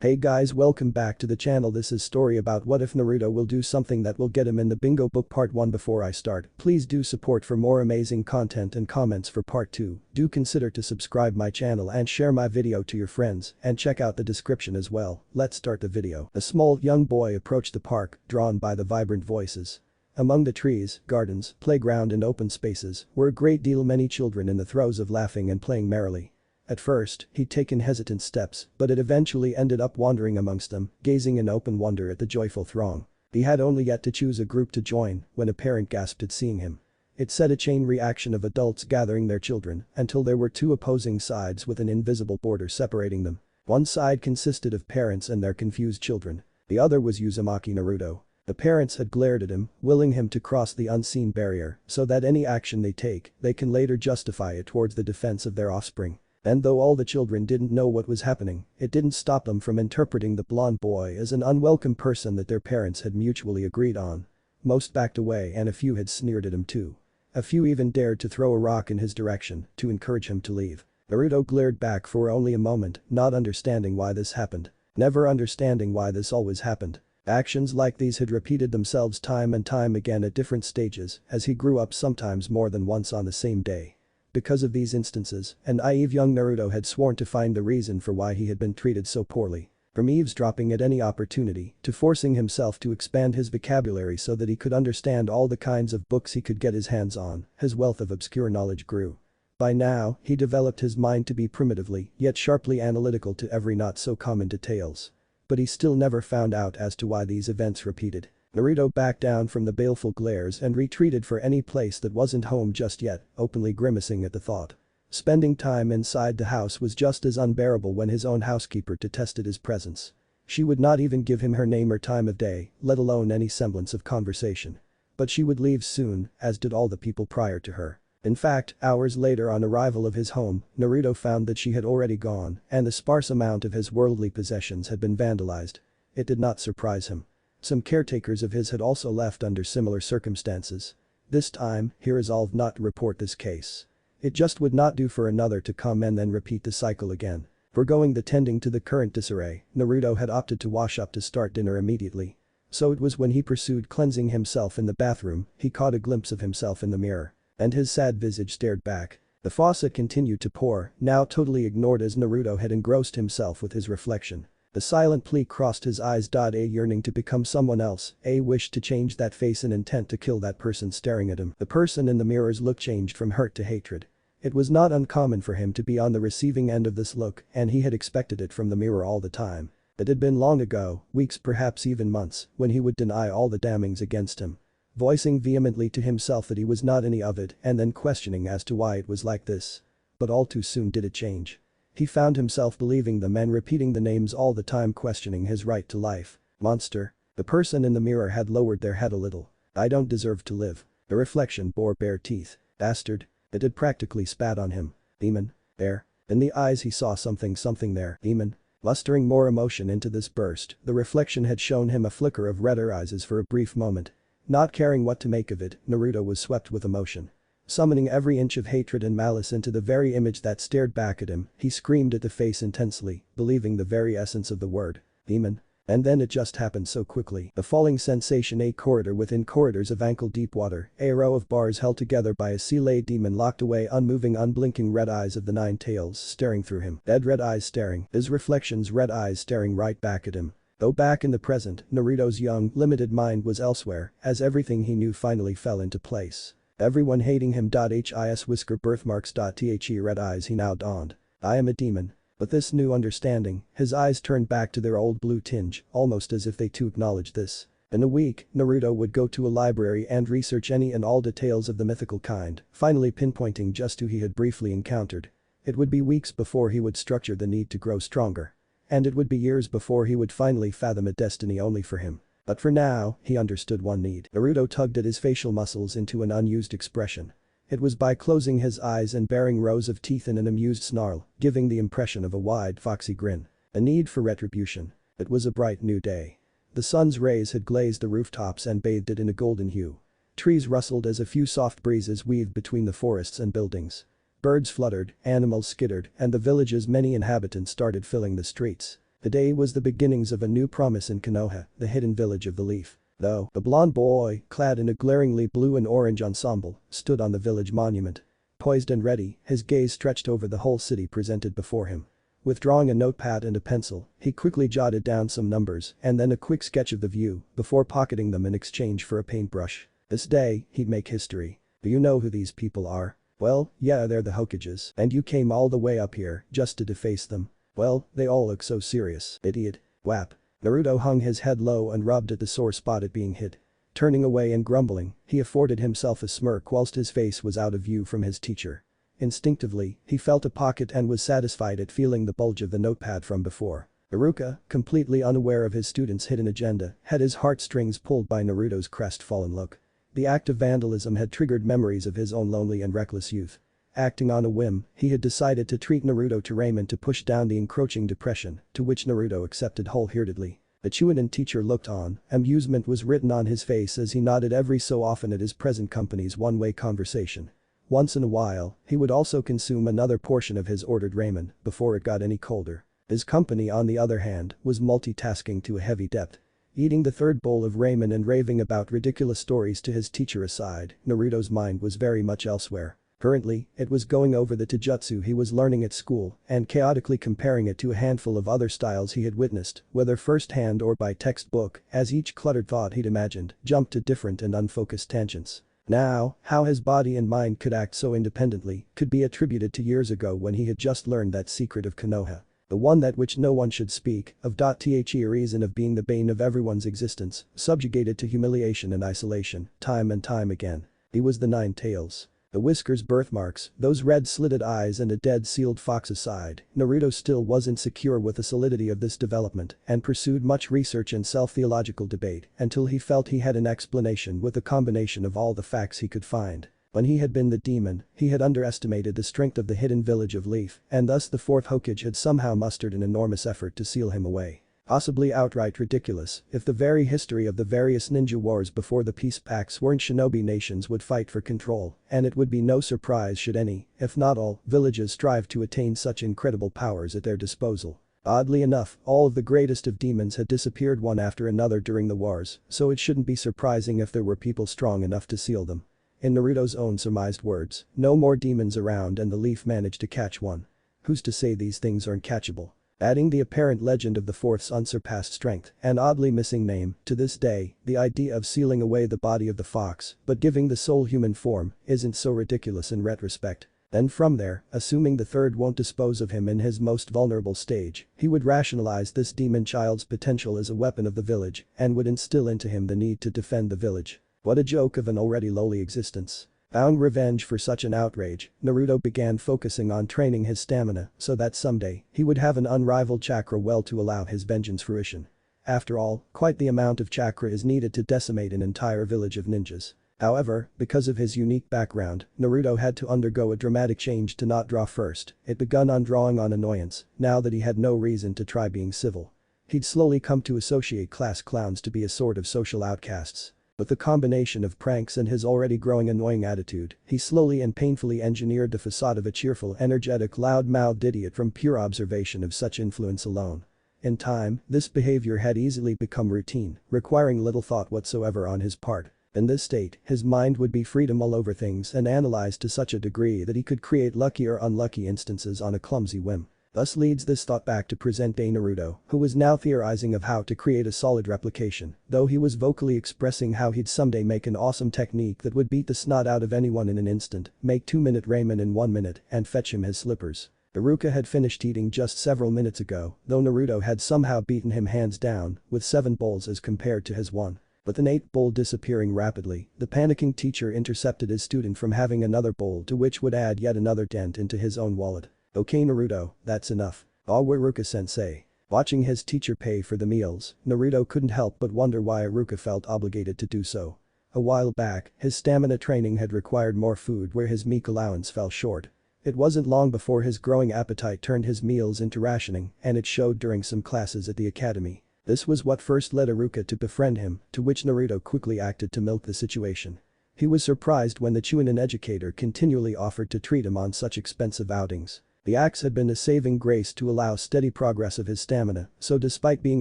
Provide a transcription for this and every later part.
Hey guys, welcome back to the channel. This is story about what if Naruto will do something that will get him in the bingo book part 1. Before I start, please do support for more amazing content and comments for part 2. Do consider to subscribe my channel and share my video to your friends and check out the description as well. Let's start the video. A small young boy approached the park, drawn by the vibrant voices. Among the trees, gardens, playground and open spaces were a great deal many children in the throes of laughing and playing merrily. At first, he'd taken hesitant steps, but it eventually ended up wandering amongst them, gazing in open wonder at the joyful throng. He had only yet to choose a group to join when a parent gasped at seeing him. It set a chain reaction of adults gathering their children until there were two opposing sides with an invisible border separating them. One side consisted of parents and their confused children. The other was Uzumaki Naruto. The parents had glared at him, willing him to cross the unseen barrier so that any action they take, they can later justify it towards the defense of their offspring. And though all the children didn't know what was happening, it didn't stop them from interpreting the blonde boy as an unwelcome person that their parents had mutually agreed on. Most backed away and a few had sneered at him too. A few even dared to throw a rock in his direction to encourage him to leave. Naruto glared back for only a moment, not understanding why this happened. Never understanding why this always happened. Actions like these had repeated themselves time and time again at different stages as he grew up, sometimes more than once on the same day. Because of these instances, an naive young Naruto had sworn to find the reason for why he had been treated so poorly. From eavesdropping at any opportunity to forcing himself to expand his vocabulary so that he could understand all the kinds of books he could get his hands on, his wealth of obscure knowledge grew. By now, he developed his mind to be primitively yet sharply analytical to every not so common details. But he still never found out as to why these events repeated. Naruto backed down from the baleful glares and retreated for any place that wasn't home just yet, openly grimacing at the thought. Spending time inside the house was just as unbearable when his own housekeeper detested his presence. She would not even give him her name or time of day, let alone any semblance of conversation. But she would leave soon, as did all the people prior to her. In fact, hours later on arrival of his home, Naruto found that she had already gone and the sparse amount of his worldly possessions had been vandalized. It did not surprise him. Some caretakers of his had also left under similar circumstances. This time, he resolved not to report this case. It just would not do for another to come and then repeat the cycle again. Foregoing the tending to the current disarray, Naruto had opted to wash up to start dinner immediately. So it was when he pursued cleansing himself in the bathroom, he caught a glimpse of himself in the mirror. And his sad visage stared back. The faucet continued to pour, now totally ignored as Naruto had engrossed himself with his reflection. The silent plea crossed his eyes. A yearning to become someone else, a wish to change that face, an intent to kill that person staring at him. The person in the mirror's look changed from hurt to hatred. It was not uncommon for him to be on the receiving end of this look, and he had expected it from the mirror all the time. It had been long ago, weeks perhaps even months, when he would deny all the damnings against him. Voicing vehemently to himself that he was not any of it and then questioning as to why it was like this. But all too soon did it change. He found himself believing them and repeating the names all the time, questioning his right to life. Monster. The person in the mirror had lowered their head a little. I don't deserve to live. The reflection bore bare teeth. Bastard. It had practically spat on him. Demon. There. In the eyes he saw something there. Demon. Mustering more emotion into this burst, the reflection had shown him a flicker of redder eyes for a brief moment. Not caring what to make of it, Naruto was swept with emotion. Summoning every inch of hatred and malice into the very image that stared back at him, he screamed at the face intensely, believing the very essence of the word. Demon. And then it just happened so quickly. A falling sensation, a corridor within corridors of ankle-deep water, a row of bars held together by a sea-laid demon locked away, unmoving unblinking red eyes of the nine tails staring through him. Dead red eyes staring, his reflection's red eyes staring right back at him. Though back in the present, Naruto's young, limited mind was elsewhere as everything he knew finally fell into place. Everyone hating him. His whisker birthmarks. The red eyes he now donned. I am a demon. But this new understanding, his eyes turned back to their old blue tinge, almost as if they too acknowledged this. In a week, Naruto would go to a library and research any and all details of the mythical kind, finally pinpointing just who he had briefly encountered. It would be weeks before he would structure the need to grow stronger. And it would be years before he would finally fathom a destiny only for him. But for now, he understood one need. Naruto tugged at his facial muscles into an unused expression. It was by closing his eyes and baring rows of teeth in an amused snarl, giving the impression of a wide, foxy grin. A need for retribution. It was a bright new day. The sun's rays had glazed the rooftops and bathed it in a golden hue. Trees rustled as a few soft breezes weaved between the forests and buildings. Birds fluttered, animals skittered, and the village's many inhabitants started filling the streets. The day was the beginnings of a new promise in Konoha, the hidden village of the leaf. Though, a blond boy, clad in a glaringly blue and orange ensemble, stood on the village monument. Poised and ready, his gaze stretched over the whole city presented before him. Withdrawing a notepad and a pencil, he quickly jotted down some numbers and then a quick sketch of the view before pocketing them in exchange for a paintbrush. This day, he'd make history. Do you know who these people are? Well, yeah, they're the Hokages, and you came all the way up here just to deface them. Well, they all look so serious, idiot. Whap. Naruto hung his head low and rubbed at the sore spot at being hit. Turning away and grumbling, he afforded himself a smirk whilst his face was out of view from his teacher. Instinctively, he felt a pocket and was satisfied at feeling the bulge of the notepad from before. Iruka, completely unaware of his student's hidden agenda, had his heartstrings pulled by Naruto's crestfallen look. The act of vandalism had triggered memories of his own lonely and reckless youth. Acting on a whim, he had decided to treat Naruto to ramen to push down the encroaching depression, to which Naruto accepted wholeheartedly. The Chunin teacher looked on, amusement was written on his face as he nodded every so often at his present company's one-way conversation. Once in a while, he would also consume another portion of his ordered ramen before it got any colder. His company, on the other hand, was multitasking to a heavy depth. Eating the third bowl of ramen and raving about ridiculous stories to his teacher aside, Naruto's mind was very much elsewhere. Currently, it was going over the taijutsu he was learning at school and chaotically comparing it to a handful of other styles he had witnessed, whether first-hand or by textbook, as each cluttered thought he'd imagined jumped to different and unfocused tangents. Now, how his body and mind could act so independently could be attributed to years ago when he had just learned that secret of Konoha. The one that which no one should speak of. The reason of being the bane of everyone's existence, subjugated to humiliation and isolation, time and time again. He was the Nine Tails. The whiskers, birthmarks, those red slitted eyes and a dead sealed fox aside, Naruto still wasn't secure with the solidity of this development and pursued much research and self-theological debate until he felt he had an explanation with a combination of all the facts he could find. When he had been the demon, he had underestimated the strength of the hidden village of Leaf, and thus the fourth Hokage had somehow mustered an enormous effort to seal him away. Possibly outright ridiculous if the very history of the various ninja wars before the peace pacts weren't shinobi nations would fight for control, and it would be no surprise should any, if not all, villages strive to attain such incredible powers at their disposal. Oddly enough, all of the greatest of demons had disappeared one after another during the wars, so it shouldn't be surprising if there were people strong enough to seal them. In Naruto's own surmised words, no more demons around and the Leaf managed to catch one. Who's to say these things aren't catchable? Adding the apparent legend of the fourth's unsurpassed strength and oddly missing name, to this day, the idea of sealing away the body of the fox but giving the soul human form isn't so ridiculous in retrospect. Then from there, assuming the third won't dispose of him in his most vulnerable stage, he would rationalize this demon child's potential as a weapon of the village and would instill into him the need to defend the village. What a joke of an already lowly existence. Vowing revenge for such an outrage, Naruto began focusing on training his stamina so that someday he would have an unrivaled chakra well to allow his vengeance fruition. After all, quite the amount of chakra is needed to decimate an entire village of ninjas. However, because of his unique background, Naruto had to undergo a dramatic change to not draw first. It begun on drawing on annoyance, now that he had no reason to try being civil. He'd slowly come to associate class clowns to be a sort of social outcasts. With the combination of pranks and his already growing annoying attitude, he slowly and painfully engineered the facade of a cheerful, energetic, loud-mouthed idiot from pure observation of such influence alone. In time, this behavior had easily become routine, requiring little thought whatsoever on his part. In this state, his mind would be free to mull over things and analyze to such a degree that he could create lucky or unlucky instances on a clumsy whim. Thus leads this thought back to present-day Naruto, who was now theorizing of how to create a solid replication, though he was vocally expressing how he'd someday make an awesome technique that would beat the snot out of anyone in an instant, make 2-minute ramen in 1 minute, and fetch him his slippers. Iruka had finished eating just several minutes ago, though Naruto had somehow beaten him hands down, with 7 bowls as compared to his 1. With an 8th bowl disappearing rapidly, the panicking teacher intercepted his student from having another bowl to which would add yet another dent into his own wallet. Okay Naruto, that's enough. Iruka-sensei. Watching his teacher pay for the meals, Naruto couldn't help but wonder why Iruka felt obligated to do so. A while back, his stamina training had required more food where his meek allowance fell short. It wasn't long before his growing appetite turned his meals into rationing, and it showed during some classes at the academy. This was what first led Iruka to befriend him, to which Naruto quickly acted to milk the situation. He was surprised when the Chunin educator continually offered to treat him on such expensive outings. The axe had been a saving grace to allow steady progress of his stamina, so despite being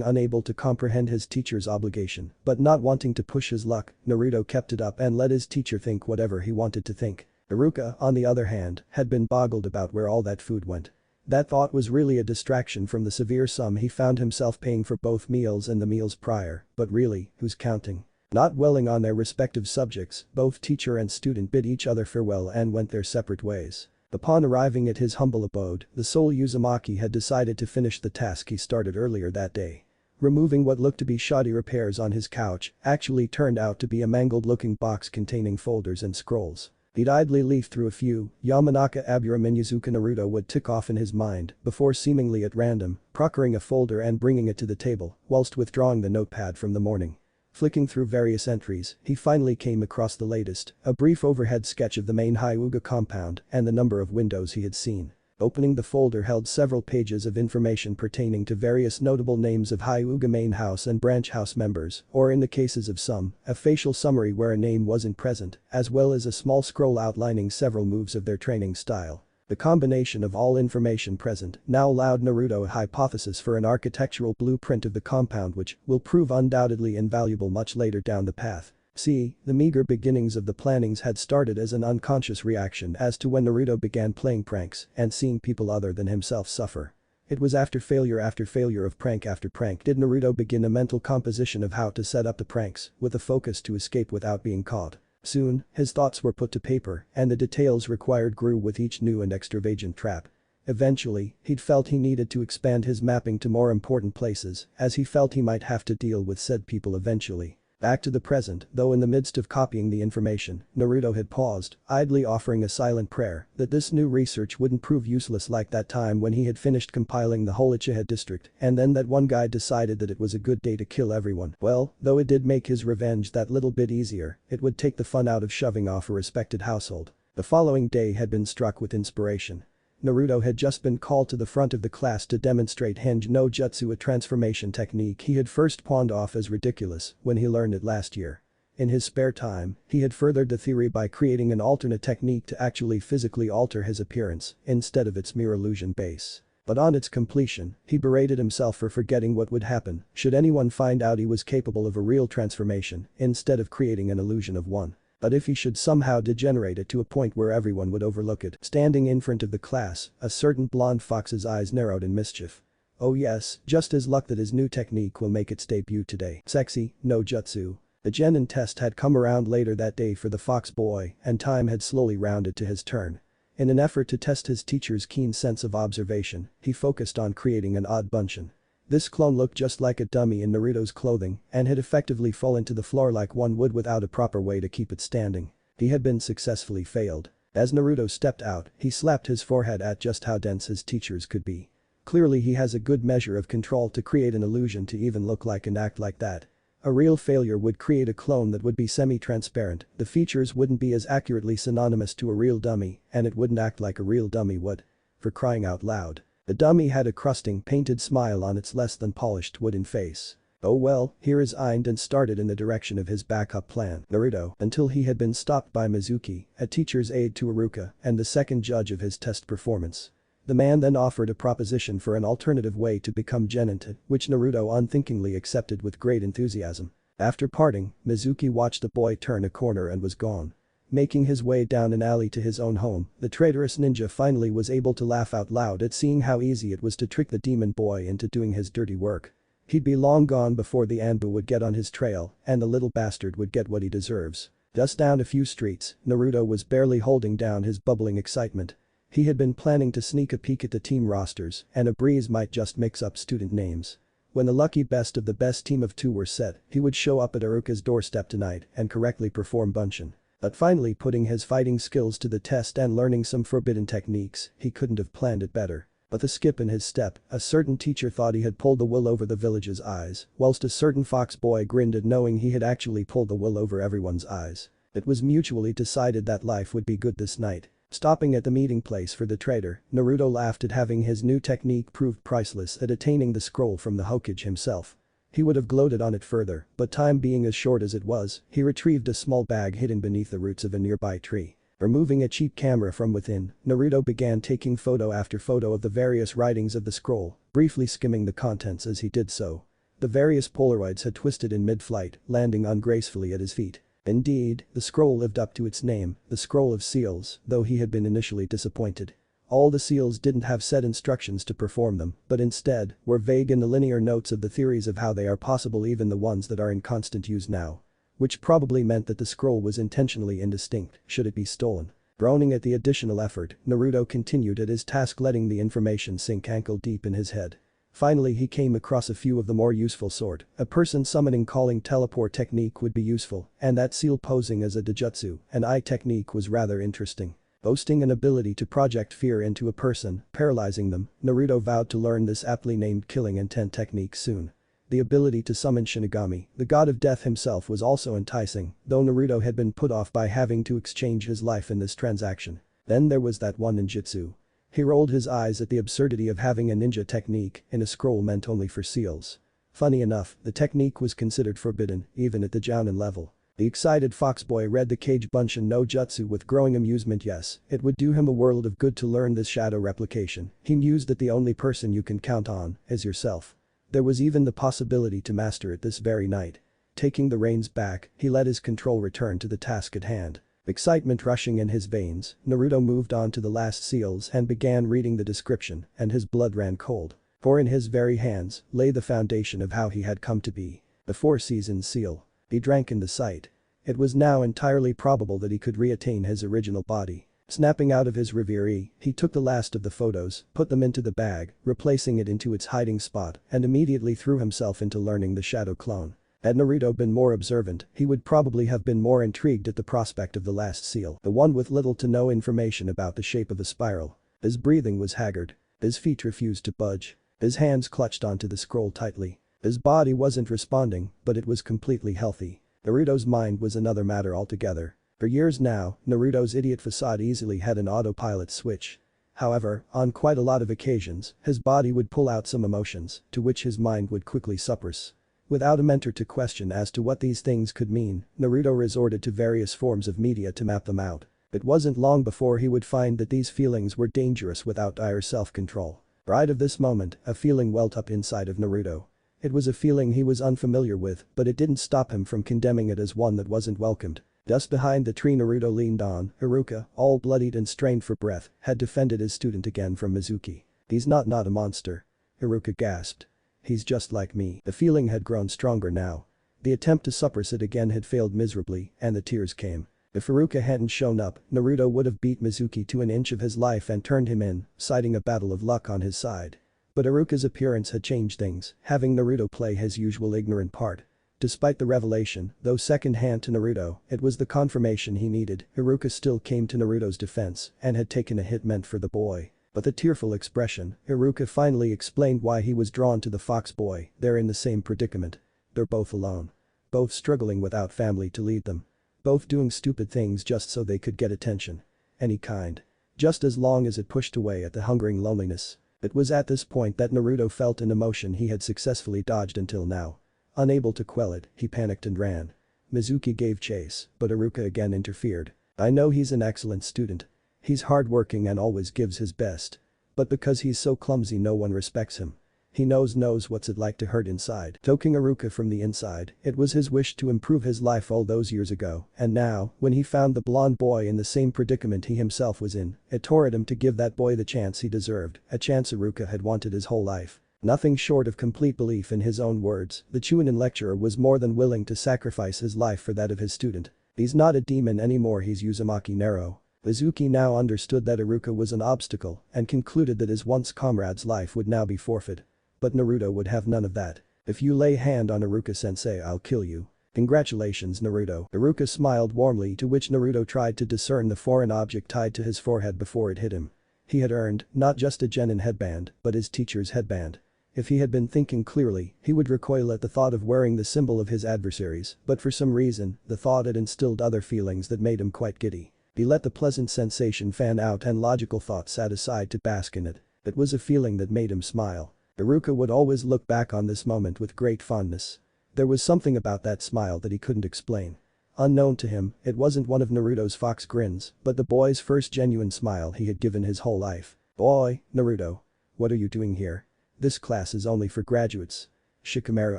unable to comprehend his teacher's obligation, but not wanting to push his luck, Naruto kept it up and let his teacher think whatever he wanted to think. Iruka, on the other hand, had been boggled about where all that food went. That thought was really a distraction from the severe sum he found himself paying for both meals and the meals prior, but really, who's counting? Not dwelling on their respective subjects, both teacher and student bid each other farewell and went their separate ways. Upon arriving at his humble abode, the soul Uzumaki had decided to finish the task he started earlier that day. Removing what looked to be shoddy repairs on his couch actually turned out to be a mangled-looking box containing folders and scrolls. He'd idly leaf through a few, Yamanaka Abura Minuzuka Naruto would tick off in his mind before seemingly at random, procuring a folder and bringing it to the table, whilst withdrawing the notepad from the morning. Flicking through various entries, he finally came across the latest, a brief overhead sketch of the main Hyuga compound and the number of windows he had seen. Opening the folder held several pages of information pertaining to various notable names of Hyuga main house and branch house members, or in the cases of some, a facial summary where a name wasn't present, as well as a small scroll outlining several moves of their training style. The combination of all information present now allowed Naruto a hypothesis for an architectural blueprint of the compound which will prove undoubtedly invaluable much later down the path. See, the meager beginnings of the plannings had started as an unconscious reaction as to when Naruto began playing pranks and seeing people other than himself suffer. It was after failure of prank after prank did Naruto begin a mental composition of how to set up the pranks with a focus to escape without being caught. Soon, his thoughts were put to paper and the details required grew with each new and extravagant trap. Eventually, he'd felt he needed to expand his mapping to more important places as he felt he might have to deal with said people eventually. Back to the present, though in the midst of copying the information, Naruto had paused, idly offering a silent prayer that this new research wouldn't prove useless like that time when he had finished compiling the whole Uchiha district and then that one guy decided that it was a good day to kill everyone. Well, though it did make his revenge that little bit easier, it would take the fun out of shoving off a respected household. The following day had been struck with inspiration. Naruto had just been called to the front of the class to demonstrate Henge no Jutsu, a transformation technique he had first pawned off as ridiculous when he learned it last year. In his spare time, he had furthered the theory by creating an alternate technique to actually physically alter his appearance instead of its mere illusion base. But on its completion, he berated himself for forgetting what would happen should anyone find out he was capable of a real transformation instead of creating an illusion of one. But if he should somehow degenerate it to a point where everyone would overlook it. Standing in front of the class, a certain blonde fox's eyes narrowed in mischief. Oh yes, just his luck that his new technique will make its debut today. Sexy, no jutsu. The genin test had come around later that day for the fox boy and time had slowly rounded to his turn. In an effort to test his teacher's keen sense of observation, he focused on creating an odd bunshin. This clone looked just like a dummy in Naruto's clothing and had effectively fallen to the floor like one would without a proper way to keep it standing. He had been successfully failed. As Naruto stepped out, he slapped his forehead at just how dense his teachers could be. Clearly he has a good measure of control to create an illusion to even look like and act like that. A real failure would create a clone that would be semi-transparent, the features wouldn't be as accurately synonymous to a real dummy, and it wouldn't act like a real dummy would. For crying out loud. The dummy had a crusting, painted smile on its less than polished wooden face. Oh well, he resigned and started in the direction of his backup plan. Naruto, until he had been stopped by Mizuki, a teacher's aide to Iruka and the second judge of his test performance. The man then offered a proposition for an alternative way to become Genin, which Naruto unthinkingly accepted with great enthusiasm. After parting, Mizuki watched the boy turn a corner and was gone. Making his way down an alley to his own home, the traitorous ninja finally was able to laugh out loud at seeing how easy it was to trick the demon boy into doing his dirty work. He'd be long gone before the Anbu would get on his trail and the little bastard would get what he deserves. Just down a few streets, Naruto was barely holding down his bubbling excitement. He had been planning to sneak a peek at the team rosters and a breeze might just mix up student names. When the lucky best of the best team of two were set, he would show up at Iruka's doorstep tonight and correctly perform bunshin. But finally putting his fighting skills to the test and learning some forbidden techniques, he couldn't have planned it better. But the skip in his step, a certain teacher thought he had pulled the wool over the village's eyes, whilst a certain fox boy grinned at knowing he had actually pulled the wool over everyone's eyes. It was mutually decided that life would be good this night. Stopping at the meeting place for the trader, Naruto laughed at having his new technique proved priceless at attaining the scroll from the Hokage himself. He would have gloated on it further, but time being as short as it was, he retrieved a small bag hidden beneath the roots of a nearby tree. Removing a cheap camera from within, Naruto began taking photo after photo of the various writings of the scroll, briefly skimming the contents as he did so. The various Polaroids had twisted in mid-flight, landing ungracefully at his feet. Indeed, the scroll lived up to its name, the Scroll of Seals, though he had been initially disappointed. All the seals didn't have set instructions to perform them, but instead, were vague in the linear notes of the theories of how they are possible, even the ones that are in constant use now. Which probably meant that the scroll was intentionally indistinct, should it be stolen. Groaning at the additional effort, Naruto continued at his task, letting the information sink ankle deep in his head. Finally he came across a few of the more useful sort. A person summoning calling teleport technique would be useful, and that seal posing as a dojutsu, an eye technique, was rather interesting. Boasting an ability to project fear into a person, paralyzing them, Naruto vowed to learn this aptly named killing intent technique soon. The ability to summon Shinigami, the god of death himself, was also enticing, though Naruto had been put off by having to exchange his life in this transaction. Then there was that one ninjutsu. He rolled his eyes at the absurdity of having a ninja technique in a scroll meant only for seals. Funny enough, the technique was considered forbidden, even at the Jounin level. The excited foxboy read the Kage Bunshin no Jutsu with growing amusement. Yes, it would do him a world of good to learn this shadow replication. He mused that the only person you can count on is yourself. There was even the possibility to master it this very night. Taking the reins back, he let his control return to the task at hand. Excitement rushing in his veins, Naruto moved on to the last seals and began reading the description, and his blood ran cold. For in his very hands lay the foundation of how he had come to be. The 4-season seal. He drank in the sight. It was now entirely probable that he could reattain his original body. Snapping out of his reverie, he took the last of the photos, put them into the bag, replacing it into its hiding spot, and immediately threw himself into learning the shadow clone. Had Naruto been more observant, he would probably have been more intrigued at the prospect of the last seal, the one with little to no information about the shape of a spiral. His breathing was haggard. His feet refused to budge. His hands clutched onto the scroll tightly. His body wasn't responding, but it was completely healthy. Naruto's mind was another matter altogether. For years now, Naruto's idiot facade easily had an autopilot switch. However, on quite a lot of occasions, his body would pull out some emotions, to which his mind would quickly suppress. Without a mentor to question as to what these things could mean, Naruto resorted to various forms of media to map them out. It wasn't long before he would find that these feelings were dangerous without dire self-control. Right of this moment, a feeling welled up inside of Naruto. It was a feeling he was unfamiliar with, but it didn't stop him from condemning it as one that wasn't welcomed. Just behind the tree Naruto leaned on, Iruka, all bloodied and strained for breath, had defended his student again from Mizuki. "He's not a monster." Iruka gasped. "He's just like me." The feeling had grown stronger now. The attempt to suppress it again had failed miserably, and the tears came. If Iruka hadn't shown up, Naruto would have beat Mizuki to an inch of his life and turned him in, citing a battle of luck on his side. But Iruka's appearance had changed things, having Naruto play his usual ignorant part. Despite the revelation, though second-hand to Naruto, it was the confirmation he needed. Iruka still came to Naruto's defense and had taken a hit meant for the boy. But the tearful expression, Iruka finally explained why he was drawn to the fox boy. They're in the same predicament. They're both alone. Both struggling without family to lead them. Both doing stupid things just so they could get attention. Any kind. Just as long as it pushed away at the hungering loneliness. It was at this point that Naruto felt an emotion he had successfully dodged until now. Unable to quell it, he panicked and ran. Mizuki gave chase, but Iruka again interfered. "I know he's an excellent student. He's hardworking and always gives his best. But because he's so clumsy no one respects him. He knows what's it like to hurt inside." Toking Iruka from the inside, it was his wish to improve his life all those years ago, and now, when he found the blonde boy in the same predicament he himself was in, it tore at him to give that boy the chance he deserved, a chance Iruka had wanted his whole life. Nothing short of complete belief in his own words, the Chunin lecturer was more than willing to sacrifice his life for that of his student. He's not a demon anymore, he's Uzumaki Nero. Mizuki now understood that Iruka was an obstacle and concluded that his once comrade's life would now be forfeit. But Naruto would have none of that. "If you lay hand on Iruka-sensei I'll kill you." "Congratulations Naruto." Iruka smiled warmly, to which Naruto tried to discern the foreign object tied to his forehead before it hit him. He had earned, not just a genin headband, but his teacher's headband. If he had been thinking clearly, he would recoil at the thought of wearing the symbol of his adversaries, but for some reason, the thought had instilled other feelings that made him quite giddy. He let the pleasant sensation fan out and logical thought sat aside to bask in it. It was a feeling that made him smile. Iruka would always look back on this moment with great fondness. There was something about that smile that he couldn't explain. Unknown to him, it wasn't one of Naruto's fox grins, but the boy's first genuine smile he had given his whole life. "Boy, Naruto. What are you doing here? This class is only for graduates." Shikamaru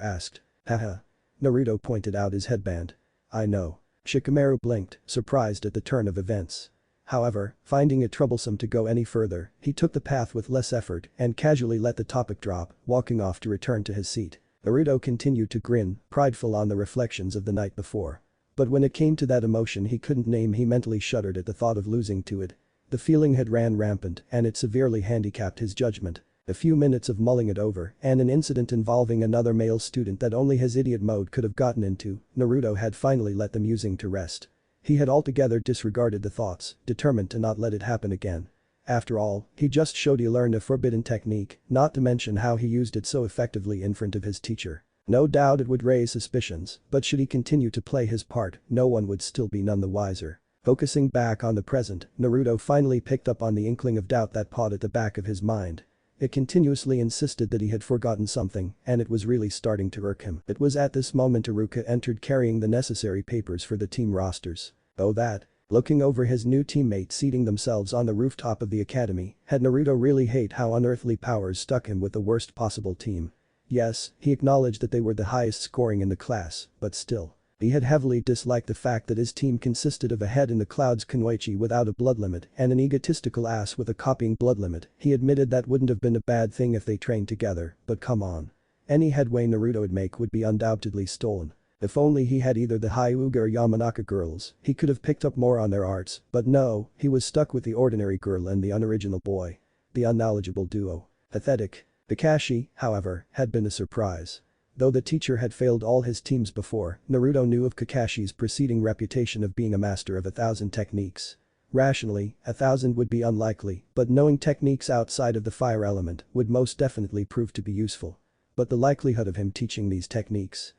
asked. "Haha." Naruto pointed out his headband. "I know." Shikamaru blinked, surprised at the turn of events. However, finding it troublesome to go any further, he took the path with less effort and casually let the topic drop, walking off to return to his seat. Naruto continued to grin, prideful on the reflections of the night before. But when it came to that emotion he couldn't name, he mentally shuddered at the thought of losing to it. The feeling had ran rampant and it severely handicapped his judgment. A few minutes of mulling it over and an incident involving another male student that only his idiot mode could have gotten into, Naruto had finally let the musing to rest. He had altogether disregarded the thoughts, determined to not let it happen again. After all, he just showed he learned a forbidden technique, not to mention how he used it so effectively in front of his teacher. No doubt it would raise suspicions, but should he continue to play his part, no one would still be none the wiser. Focusing back on the present, Naruto finally picked up on the inkling of doubt that pawed at the back of his mind. It continuously insisted that he had forgotten something, and it was really starting to irk him. It was at this moment Iruka entered carrying the necessary papers for the team rosters. Oh that. Looking over his new teammates seating themselves on the rooftop of the academy, had Naruto really hate how unearthly powers stuck him with the worst possible team? Yes, he acknowledged that they were the highest scoring in the class, but still. He had heavily disliked the fact that his team consisted of a head in the clouds kunoichi without a blood limit and an egotistical ass with a copying blood limit. He admitted that wouldn't have been a bad thing if they trained together, but come on. Any headway Naruto would make would be undoubtedly stolen. If only he had either the Hyuga or Yamanaka girls, he could have picked up more on their arts, but no, he was stuck with the ordinary girl and the unoriginal boy. The unknowledgeable duo. Pathetic. Kakashi, however, had been a surprise. Though the teacher had failed all his teams before, Naruto knew of Kakashi's preceding reputation of being a master of 1,000 techniques. Rationally, 1,000 would be unlikely, but knowing techniques outside of the fire element would most definitely prove to be useful. But the likelihood of him teaching these techniques?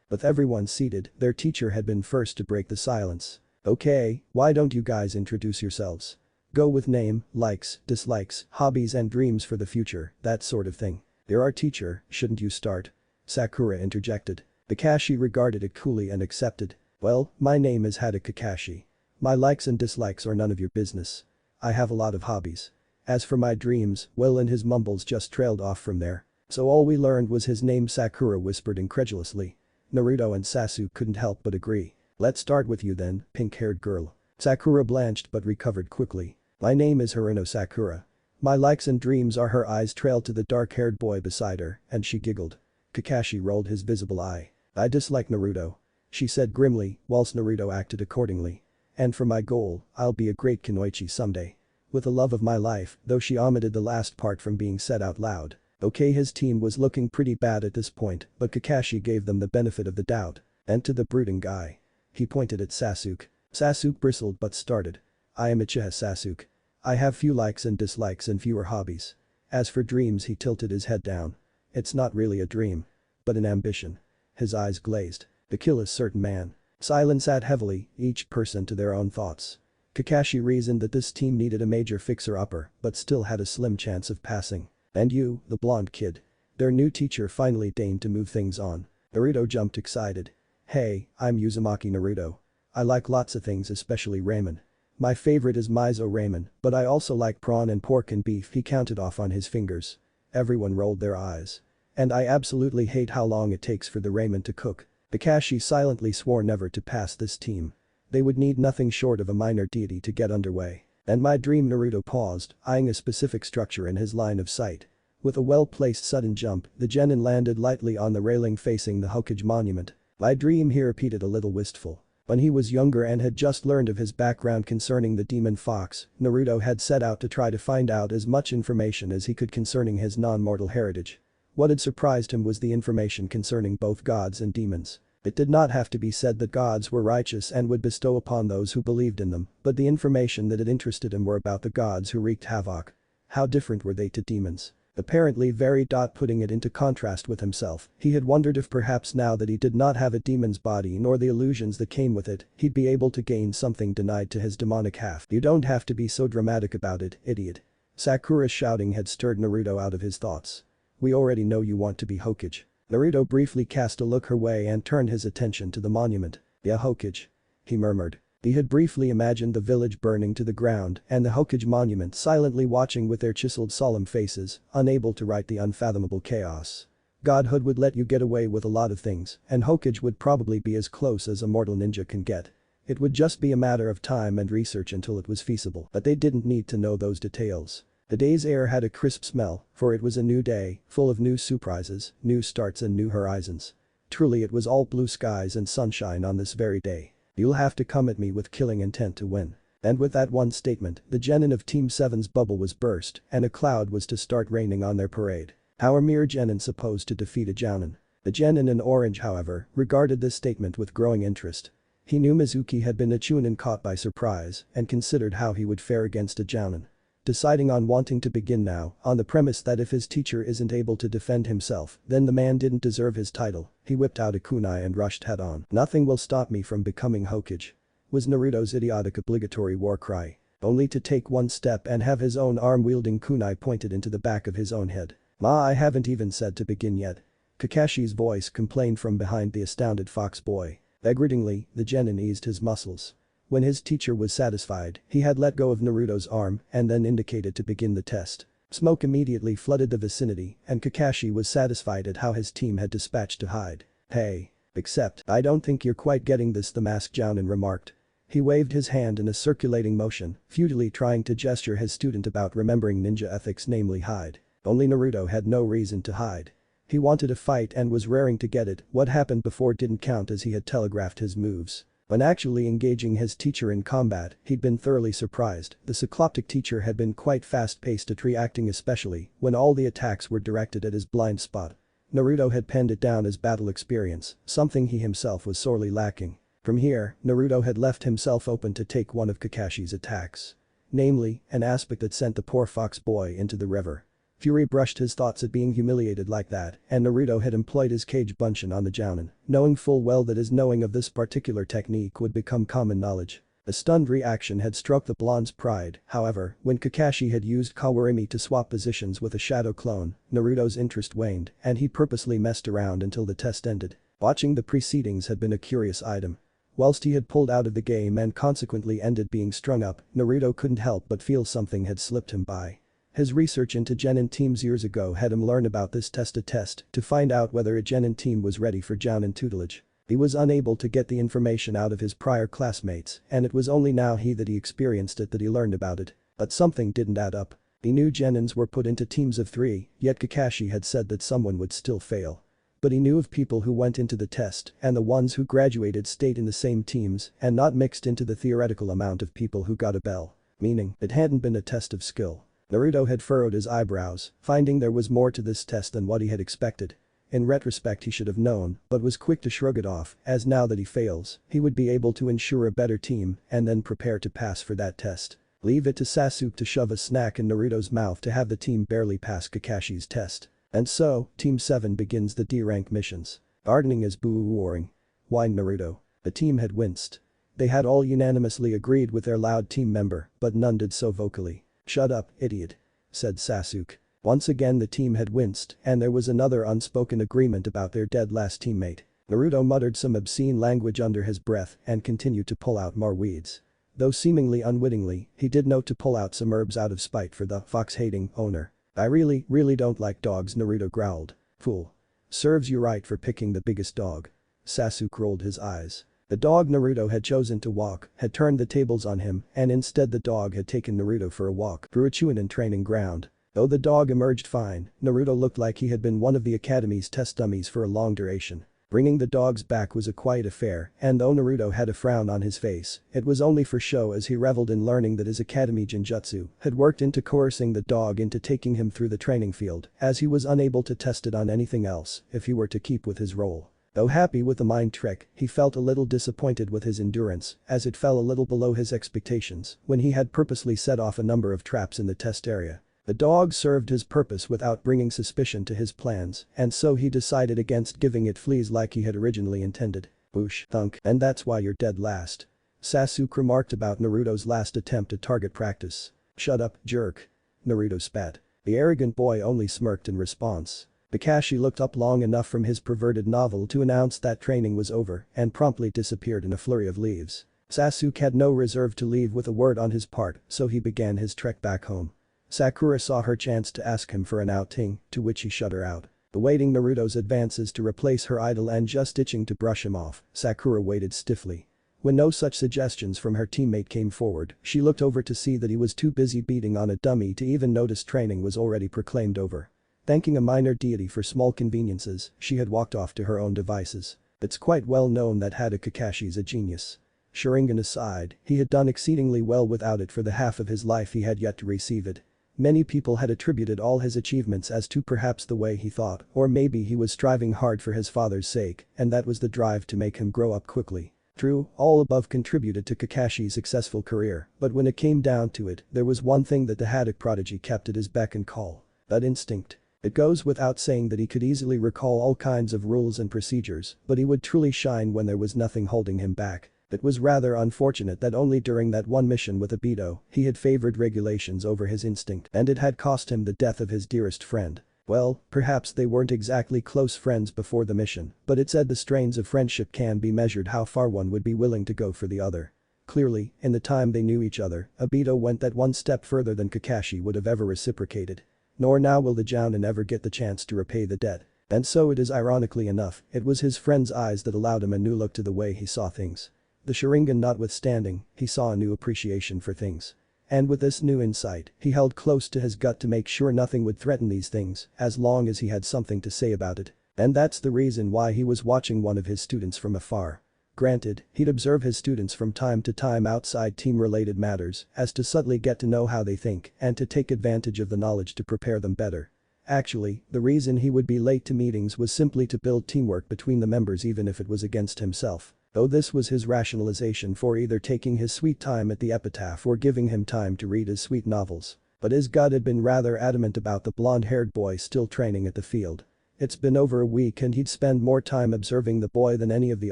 With everyone seated, their teacher had been first to break the silence. "Okay, why don't you guys introduce yourselves? Go with name, likes, dislikes, hobbies and dreams for the future, that sort of thing." "You're our teacher, shouldn't you start?" Sakura interjected. Kakashi regarded it coolly and accepted. "Well, my name is Hada Kakashi. My likes and dislikes are none of your business. I have a lot of hobbies. As for my dreams, well," and his mumbles just trailed off from there. "So all we learned was his name," Sakura whispered incredulously. Naruto and Sasuke couldn't help but agree. "Let's start with you then, pink-haired girl." Sakura blanched but recovered quickly. "My name is Haruno Sakura. My likes and dreams are." Her eyes trailed to the dark-haired boy beside her, and she giggled. Kakashi rolled his visible eye. "I dislike Naruto," she said grimly, whilst Naruto acted accordingly. "And for my goal, I'll be a great kunoichi someday. With the love of my life," though she omitted the last part from being said out loud. Okay, his team was looking pretty bad at this point, but Kakashi gave them the benefit of the doubt. "And to the brooding guy." He pointed at Sasuke. Sasuke bristled but started. "I am Uchiha Sasuke. I have few likes and dislikes and fewer hobbies. As for dreams," he tilted his head down. "It's not really a dream. But an ambition." His eyes glazed. "To kill a certain man." Silence sat heavily, each person to their own thoughts. Kakashi reasoned that this team needed a major fixer-upper, but still had a slim chance of passing. "And you, the blonde kid." Their new teacher finally deigned to move things on. Naruto jumped excited. "Hey, I'm Uzumaki Naruto. I like lots of things, especially ramen. My favorite is miso ramen, but I also like prawn and pork and beef." He counted off on his fingers. Everyone rolled their eyes. "And I absolutely hate how long it takes for the ramen to cook." Kakashi silently swore never to pass this team. They would need nothing short of a minor deity to get underway. "And my dream." Naruto paused, eyeing a specific structure in his line of sight. With a well-placed sudden jump, the genin landed lightly on the railing facing the Hokage monument. "My dream," he repeated a little wistful. When he was younger and had just learned of his background concerning the demon fox, Naruto had set out to try to find out as much information as he could concerning his non-mortal heritage. What had surprised him was the information concerning both gods and demons. It did not have to be said that gods were righteous and would bestow upon those who believed in them, but the information that had interested him were about the gods who wreaked havoc. How different were they to demons? Apparently very. Putting it into contrast with himself, he had wondered if perhaps now that he did not have a demon's body nor the illusions that came with it, he'd be able to gain something denied to his demonic half. "You don't have to be so dramatic about it, idiot." Sakura's shouting had stirred Naruto out of his thoughts. "We already know you want to be Hokage." Naruto briefly cast a look her way and turned his attention to the monument. Yeah, Hokage. He murmured. He had briefly imagined the village burning to the ground and the Hokage monument silently watching with their chiseled solemn faces, unable to right the unfathomable chaos. Godhood would let you get away with a lot of things, and Hokage would probably be as close as a mortal ninja can get. It would just be a matter of time and research until it was feasible, but they didn't need to know those details. The day's air had a crisp smell, for it was a new day, full of new surprises, new starts and new horizons. Truly it was all blue skies and sunshine on this very day. You'll have to come at me with killing intent to win. And with that one statement, the genin of Team 7's bubble was burst, and a cloud was to start raining on their parade. How are mere genin supposed to defeat a jounin? The genin in orange, however, regarded this statement with growing interest. He knew Mizuki had been a chunin caught by surprise and considered how he would fare against a jounin. Deciding on wanting to begin now, on the premise that if his teacher isn't able to defend himself, then the man didn't deserve his title, he whipped out a kunai and rushed head-on. Nothing will stop me from becoming Hokage, was Naruto's idiotic obligatory war cry, only to take one step and have his own arm-wielding kunai pointed into the back of his own head. "Ma, I haven't even said to begin yet," Kakashi's voice complained from behind the astounded fox boy. Begrudgingly, the genin eased his muscles. When his teacher was satisfied, he had let go of Naruto's arm and then indicated to begin the test. Smoke immediately flooded the vicinity and Kakashi was satisfied at how his team had dispatched to hide. "Hey. Except, I don't think you're quite getting this," the masked jounin remarked. He waved his hand in a circulating motion, futilely trying to gesture his student about remembering ninja ethics, namely hide. Only Naruto had no reason to hide. He wanted a fight and was raring to get it. What happened before didn't count as he had telegraphed his moves. When actually engaging his teacher in combat, he'd been thoroughly surprised. The cycloptic teacher had been quite fast-paced at reacting, especially when all the attacks were directed at his blind spot. Naruto had penned it down as battle experience, something he himself was sorely lacking. From here, Naruto had left himself open to take one of Kakashi's attacks. Namely, an aspect that sent the poor fox boy into the river. Fury brushed his thoughts at being humiliated like that, and Naruto had employed his Kage Bunshin on the jounin, knowing full well that his knowing of this particular technique would become common knowledge. A stunned reaction had struck the blonde's pride, however, when Kakashi had used Kawarimi to swap positions with a shadow clone, Naruto's interest waned, and he purposely messed around until the test ended. Watching the proceedings had been a curious item. Whilst he had pulled out of the game and consequently ended being strung up, Naruto couldn't help but feel something had slipped him by. His research into genin teams years ago had him learn about this test to find out whether a genin team was ready for jounin tutelage. He was unable to get the information out of his prior classmates, and it was only now he experienced it that he learned about it. But something didn't add up. He knew genins were put into teams of 3, yet Kakashi had said that someone would still fail. But he knew of people who went into the test, and the ones who graduated stayed in the same teams and not mixed into the theoretical amount of people who got a bell. Meaning, it hadn't been a test of skill. Naruto had furrowed his eyebrows, finding there was more to this test than what he had expected. In retrospect he should have known, but was quick to shrug it off, as now that he fails, he would be able to ensure a better team and then prepare to pass for that test. Leave it to Sasuke to shove a snack in Naruto's mouth to have the team barely pass Kakashi's test. And so, Team 7 begins the D-rank missions. Gardening is boo-ooing, whined Naruto. The team had winced. They had all unanimously agreed with their loud team member, but none did so vocally. "Shut up, idiot," said Sasuke. Once again the team had winced, and there was another unspoken agreement about their dead last teammate. Naruto muttered some obscene language under his breath and continued to pull out more weeds. Though seemingly unwittingly, he did note to pull out some herbs out of spite for the fox-hating owner. "I really don't like dogs," Naruto growled. "Fool. Serves you right for picking the biggest dog." Sasuke rolled his eyes. The dog Naruto had chosen to walk had turned the tables on him, and instead the dog had taken Naruto for a walk through a Chunin training ground. Though the dog emerged fine, Naruto looked like he had been one of the academy's test dummies for a long duration. Bringing the dogs back was a quiet affair, and though Naruto had a frown on his face, it was only for show as he reveled in learning that his academy genjutsu had worked into coercing the dog into taking him through the training field, as he was unable to test it on anything else if he were to keep with his role. Though happy with the mind trick, he felt a little disappointed with his endurance, as it fell a little below his expectations when he had purposely set off a number of traps in the test area. The dog served his purpose without bringing suspicion to his plans, and so he decided against giving it fleas like he had originally intended. "Boosh, thunk, and that's why you're dead last," Sasuke remarked about Naruto's last attempt at target practice. "Shut up, jerk," Naruto spat. The arrogant boy only smirked in response. Kakashi looked up long enough from his perverted novel to announce that training was over and promptly disappeared in a flurry of leaves. Sasuke had no reserve to leave with a word on his part, so he began his trek back home. Sakura saw her chance to ask him for an outing, to which he shut her out. Awaiting Naruto's advances to replace her idol and just itching to brush him off, Sakura waited stiffly. When no such suggestions from her teammate came forward, she looked over to see that he was too busy beating on a dummy to even notice training was already proclaimed over. Thanking a minor deity for small conveniences, she had walked off to her own devices. It's quite well known that Hada Kakashi's a genius. Sharingan aside, he had done exceedingly well without it for the half of his life he had yet to receive it. Many people had attributed all his achievements as to perhaps the way he thought, or maybe he was striving hard for his father's sake, and that was the drive to make him grow up quickly. True, all above contributed to Kakashi's successful career, but when it came down to it, there was one thing that the Haddock prodigy kept at his beck and call. That instinct. It goes without saying that he could easily recall all kinds of rules and procedures, but he would truly shine when there was nothing holding him back. It was rather unfortunate that only during that one mission with Obito, he had favored regulations over his instinct and it had cost him the death of his dearest friend. Well, perhaps they weren't exactly close friends before the mission, but it said the strains of friendship can be measured how far one would be willing to go for the other. Clearly, in the time they knew each other, Obito went that one step further than Kakashi would have ever reciprocated. Nor now will the Jounin ever get the chance to repay the debt. And so it is ironically enough, it was his friend's eyes that allowed him a new look to the way he saw things. The Sharingan notwithstanding, he saw a new appreciation for things. And with this new insight, he held close to his gut to make sure nothing would threaten these things, as long as he had something to say about it. And that's the reason why he was watching one of his students from afar. Granted, he'd observe his students from time to time outside team-related matters, as to subtly get to know how they think and to take advantage of the knowledge to prepare them better. Actually, the reason he would be late to meetings was simply to build teamwork between the members even if it was against himself. Though this was his rationalization for either taking his sweet time at the epitaph or giving him time to read his sweet novels. But his gut had been rather adamant about the blonde-haired boy still training at the field. It's been over a week and he'd spend more time observing the boy than any of the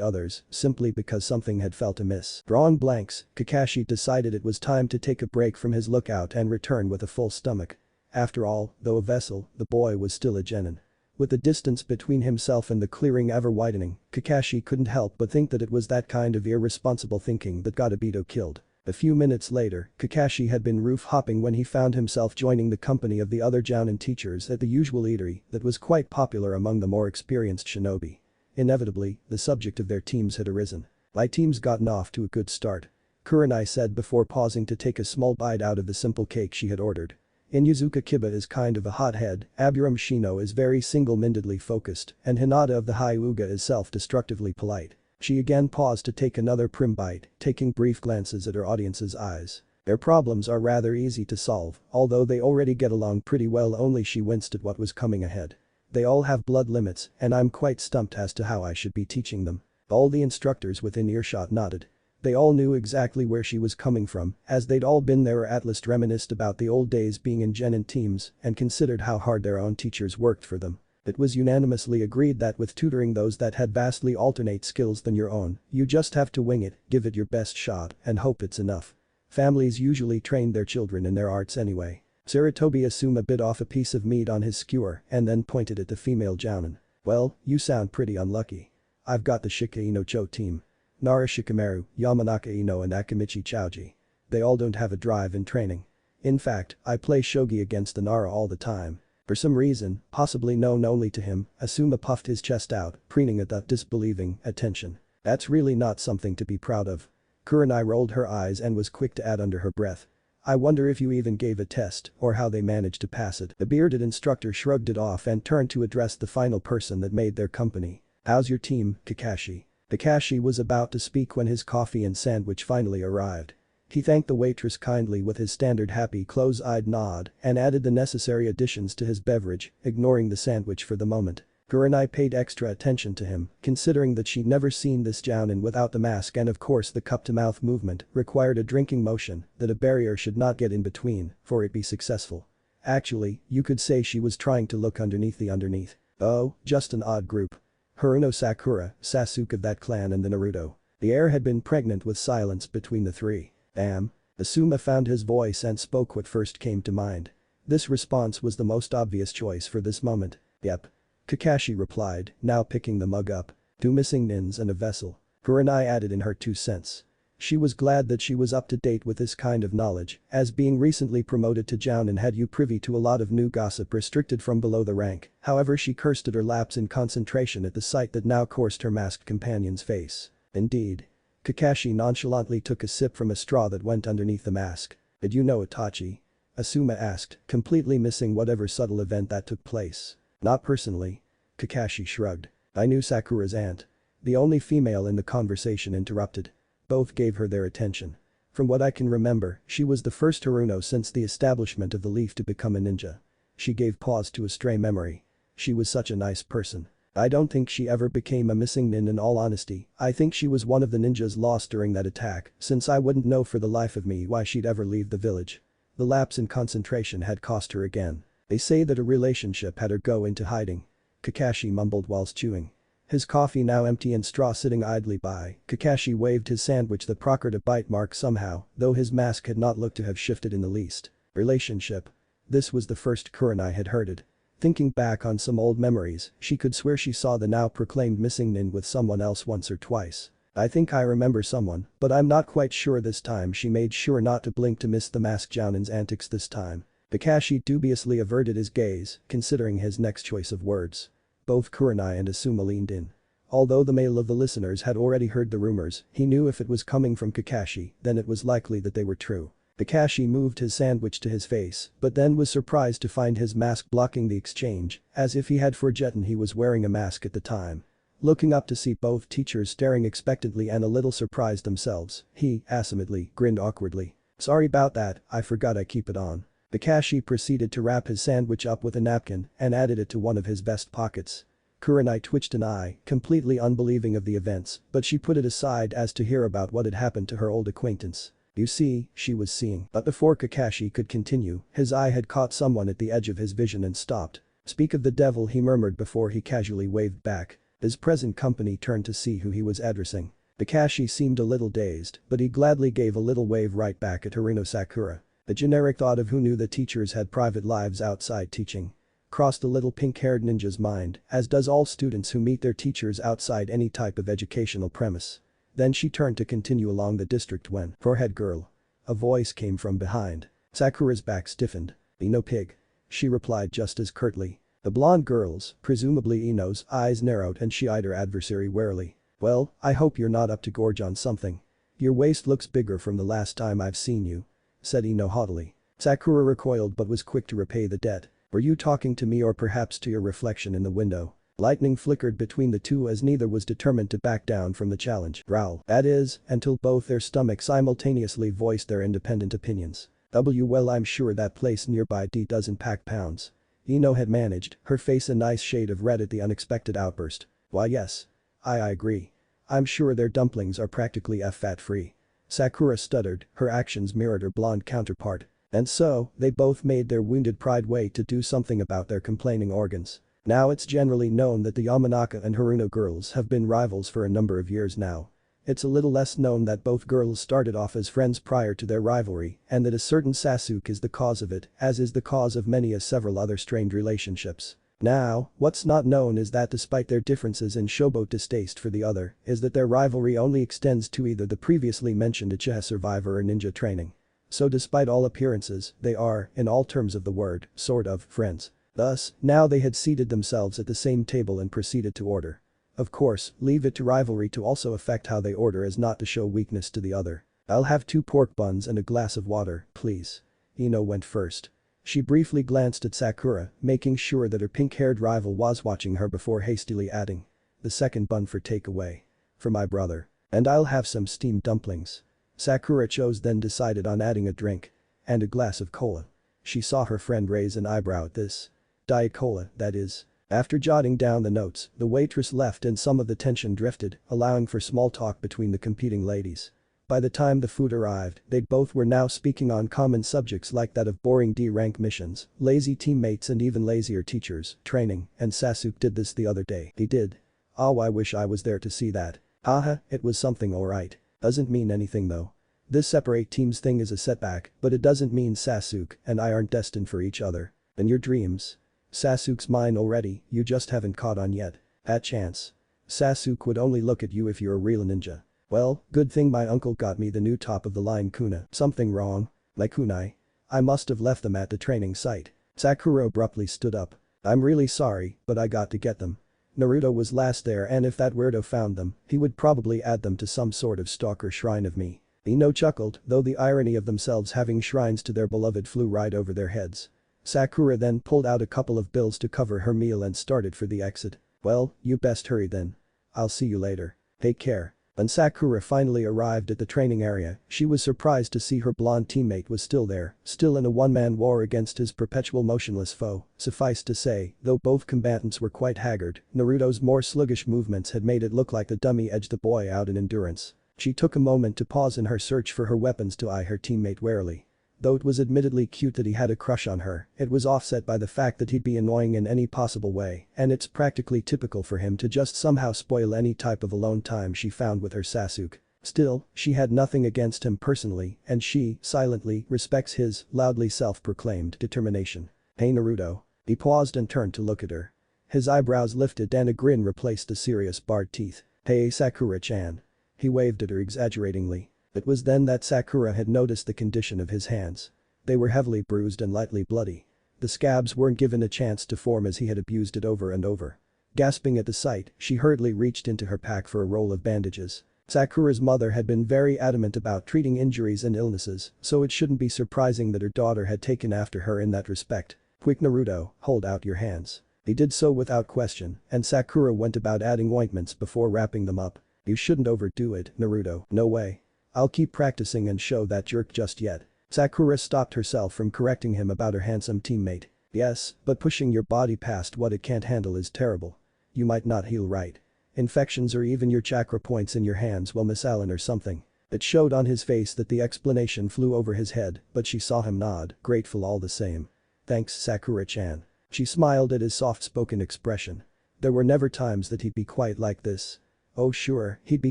others, simply because something had felt amiss. Drawing blanks, Kakashi decided it was time to take a break from his lookout and return with a full stomach. After all, though a vessel, the boy was still a genin. With the distance between himself and the clearing ever widening, Kakashi couldn't help but think that it was that kind of irresponsible thinking that got Obito killed. A few minutes later, Kakashi had been roof-hopping when he found himself joining the company of the other Jounin teachers at the usual eatery that was quite popular among the more experienced shinobi. Inevitably, the subject of their teams had arisen. My team's gotten off to a good start. Kurenai said before pausing to take a small bite out of the simple cake she had ordered. Inuzuka Kiba is kind of a hothead, Aburam Shino is very single-mindedly focused, and Hinata of the Hyuga is self-destructively polite. She again paused to take another prim bite, taking brief glances at her audience's eyes. Their problems are rather easy to solve, although they already get along pretty well. Only she winced at what was coming ahead. They all have blood limits, and I'm quite stumped as to how I should be teaching them. All the instructors within earshot nodded. They all knew exactly where she was coming from, as they'd all been there or at least reminisced about the old days being in genin teams and considered how hard their own teachers worked for them. It was unanimously agreed that with tutoring those that had vastly alternate skills than your own, you just have to wing it, give it your best shot, and hope it's enough. Families usually trained their children in their arts anyway. Sarutobi Asuma bit off a piece of meat on his skewer and then pointed at the female Jounin. Well, you sound pretty unlucky. I've got the Shika Ino Cho team. Nara Shikamaru, Yamanaka Ino and Akimichi Chouji. They all don't have a drive in training. In fact, I play shogi against the Nara all the time. For some reason, possibly known only to him, Asuma puffed his chest out, preening at that disbelieving attention. That's really not something to be proud of. Kurenai rolled her eyes and was quick to add under her breath. I wonder if you even gave a test or how they managed to pass it. The bearded instructor shrugged it off and turned to address the final person that made their company. How's your team, Kakashi? Kakashi was about to speak when his coffee and sandwich finally arrived. He thanked the waitress kindly with his standard happy close-eyed nod and added the necessary additions to his beverage, ignoring the sandwich for the moment. Kurenai paid extra attention to him, considering that she'd never seen this Jounin without the mask and of course the cup-to-mouth movement required a drinking motion that a barrier should not get in between for it be successful. Actually, you could say she was trying to look underneath the underneath. Oh, just an odd group. Haruno Sakura, Sasuke of that clan and the Naruto. The air had been pregnant with silence between the three. Damn. Asuma found his voice and spoke what first came to mind. This response was the most obvious choice for this moment. Yep. Kakashi replied, now picking the mug up. 2 missing nins and a vessel. Kurenai added in her 2 cents. She was glad that she was up to date with this kind of knowledge, as being recently promoted to Jounin had you privy to a lot of new gossip restricted from below the rank, however she cursed at her lapse in concentration at the sight that now coursed her masked companion's face. Indeed. Kakashi nonchalantly took a sip from a straw that went underneath the mask. Did you know Itachi? Asuma asked, completely missing whatever subtle event that took place. Not personally. Kakashi shrugged. I knew Sakura's aunt. The only female in the conversation interrupted. Both gave her their attention. From what I can remember, she was the first Haruno since the establishment of the leaf to become a ninja. She gave pause to a stray memory. She was such a nice person. I don't think she ever became a missing nin in all honesty, I think she was one of the ninjas lost during that attack, since I wouldn't know for the life of me why she'd ever leave the village. The lapse in concentration had cost her again. They say that a relationship had her go into hiding. Kakashi mumbled whilst chewing. His coffee now empty and straw sitting idly by, Kakashi waved his sandwich that proctored a bite mark somehow, though his mask had not looked to have shifted in the least. Relationship. This was the first Kurenai had heard it. Thinking back on some old memories, she could swear she saw the now proclaimed missing nin with someone else once or twice. I think I remember someone, but I'm not quite sure this time. She made sure not to blink to miss the masked Jounin's antics this time. Kakashi dubiously averted his gaze, considering his next choice of words. Both Kurenai and Asuma leaned in. Although the male of the listeners had already heard the rumors, he knew if it was coming from Kakashi, then it was likely that they were true. Kakashi moved his sandwich to his face, but then was surprised to find his mask blocking the exchange, as if he had forgotten he was wearing a mask at the time. Looking up to see both teachers staring expectantly and a little surprised themselves, he, assumedly, grinned awkwardly. Sorry about that, I forgot I keep it on. Kakashi proceeded to wrap his sandwich up with a napkin and added it to one of his vest pockets. Kurenai twitched an eye, completely unbelieving of the events, but she put it aside as to hear about what had happened to her old acquaintance. You see, she was seeing. But before Kakashi could continue, his eye had caught someone at the edge of his vision and stopped. Speak of the devil, he murmured before he casually waved back. His present company turned to see who he was addressing. Kakashi seemed a little dazed, but he gladly gave a little wave right back at Haruno Sakura. The generic thought of who knew the teachers had private lives outside teaching crossed the little pink-haired ninja's mind, as does all students who meet their teachers outside any type of educational premise. Then she turned to continue along the district when, forehead girl. A voice came from behind. Sakura's back stiffened. Ino pig. She replied just as curtly. The blonde girl's, presumably Ino's, eyes narrowed and she eyed her adversary warily. Well, I hope you're not up to gorge on something. Your waist looks bigger from the last time I've seen you. Said Ino haughtily. Sakura recoiled but was quick to repay the debt. Were you talking to me or perhaps to your reflection in the window? Lightning flickered between the two as neither was determined to back down from the challenge. Growl. That is, until both their stomachs simultaneously voiced their independent opinions. Well, I'm sure that place nearby doesn't pack pounds. Ino had managed, her face a nice shade of red at the unexpected outburst. Why yes. I agree. I'm sure their dumplings are practically fat-free. Sakura stuttered, her actions mirrored her blonde counterpart. And so, they both made their wounded pride wait to do something about their complaining organs. Now it's generally known that the Yamanaka and Haruno girls have been rivals for a number of years now. It's a little less known that both girls started off as friends prior to their rivalry and that a certain Sasuke is the cause of it, as is the cause of many as several other strained relationships. Now, what's not known is that despite their differences in Shobo's distaste for the other, is that their rivalry only extends to either the previously mentioned Uchiha survivor or ninja training. So despite all appearances, they are, in all terms of the word, sort of, friends. Thus, now they had seated themselves at the same table and proceeded to order. Of course, leave it to rivalry to also affect how they order as not to show weakness to the other. I'll have 2 pork buns and a glass of water, please. Ino went first. She briefly glanced at Sakura, making sure that her pink-haired rival was watching her before hastily adding. The second bun for takeaway. For my brother. And I'll have some steamed dumplings. Sakura chose then decided on adding a drink. And a glass of cola. She saw her friend raise an eyebrow at this. Diet cola, that is. After jotting down the notes, the waitress left and some of the tension drifted, allowing for small talk between the competing ladies. By the time the food arrived, they both were now speaking on common subjects like that of boring D-rank missions, lazy teammates and even lazier teachers, training, and Sasuke did this the other day. He did. Oh, I wish I was there to see that. Haha, it was something alright. Doesn't mean anything though. This separate teams thing is a setback, but it doesn't mean Sasuke and I aren't destined for each other. In your dreams. Sasuke's mine already, you just haven't caught on yet. At chance. Sasuke would only look at you if you're a real ninja. Well, good thing my uncle got me the new top of the line kuna. Something wrong? Like kunai? I must have left them at the training site. Sakura abruptly stood up. I'm really sorry, but I got to get them. Naruto was last there and if that weirdo found them, he would probably add them to some sort of stalker shrine of me. Ino chuckled, though the irony of themselves having shrines to their beloved flew right over their heads. Sakura then pulled out a couple of bills to cover her meal and started for the exit. Well, you best hurry then. I'll see you later. Take care. When Sakura finally arrived at the training area, she was surprised to see her blonde teammate was still there, still in a one-man war against his perpetual motionless foe. Suffice to say, though both combatants were quite haggard, Naruto's more sluggish movements had made it look like the dummy edged the boy out in endurance. She took a moment to pause in her search for her weapons to eye her teammate warily. Though it was admittedly cute that he had a crush on her, it was offset by the fact that he'd be annoying in any possible way, and it's practically typical for him to just somehow spoil any type of alone time she found with her Sasuke. Still, she had nothing against him personally, and she, silently, respects his, loudly self-proclaimed determination. Hey Naruto. He paused and turned to look at her. His eyebrows lifted and a grin replaced the serious barred teeth. Hey Sakura-chan. He waved at her exaggeratingly. It was then that Sakura had noticed the condition of his hands. They were heavily bruised and lightly bloody. The scabs weren't given a chance to form as he had abused it over and over. Gasping at the sight, she hurriedly reached into her pack for a roll of bandages. Sakura's mother had been very adamant about treating injuries and illnesses, so it shouldn't be surprising that her daughter had taken after her in that respect. Quick Naruto, hold out your hands. He did so without question, and Sakura went about adding ointments before wrapping them up. You shouldn't overdo it, Naruto, no way. I'll keep practicing and show that jerk just yet. Sakura stopped herself from correcting him about her handsome teammate. Yes, but pushing your body past what it can't handle is terrible. You might not heal right. Infections or even your chakra points in your hands will miss Allen or something. It showed on his face that the explanation flew over his head, but she saw him nod, grateful all the same. Thanks Sakura-chan. She smiled at his soft-spoken expression. There were never times that he'd be quite like this. Oh sure, he'd be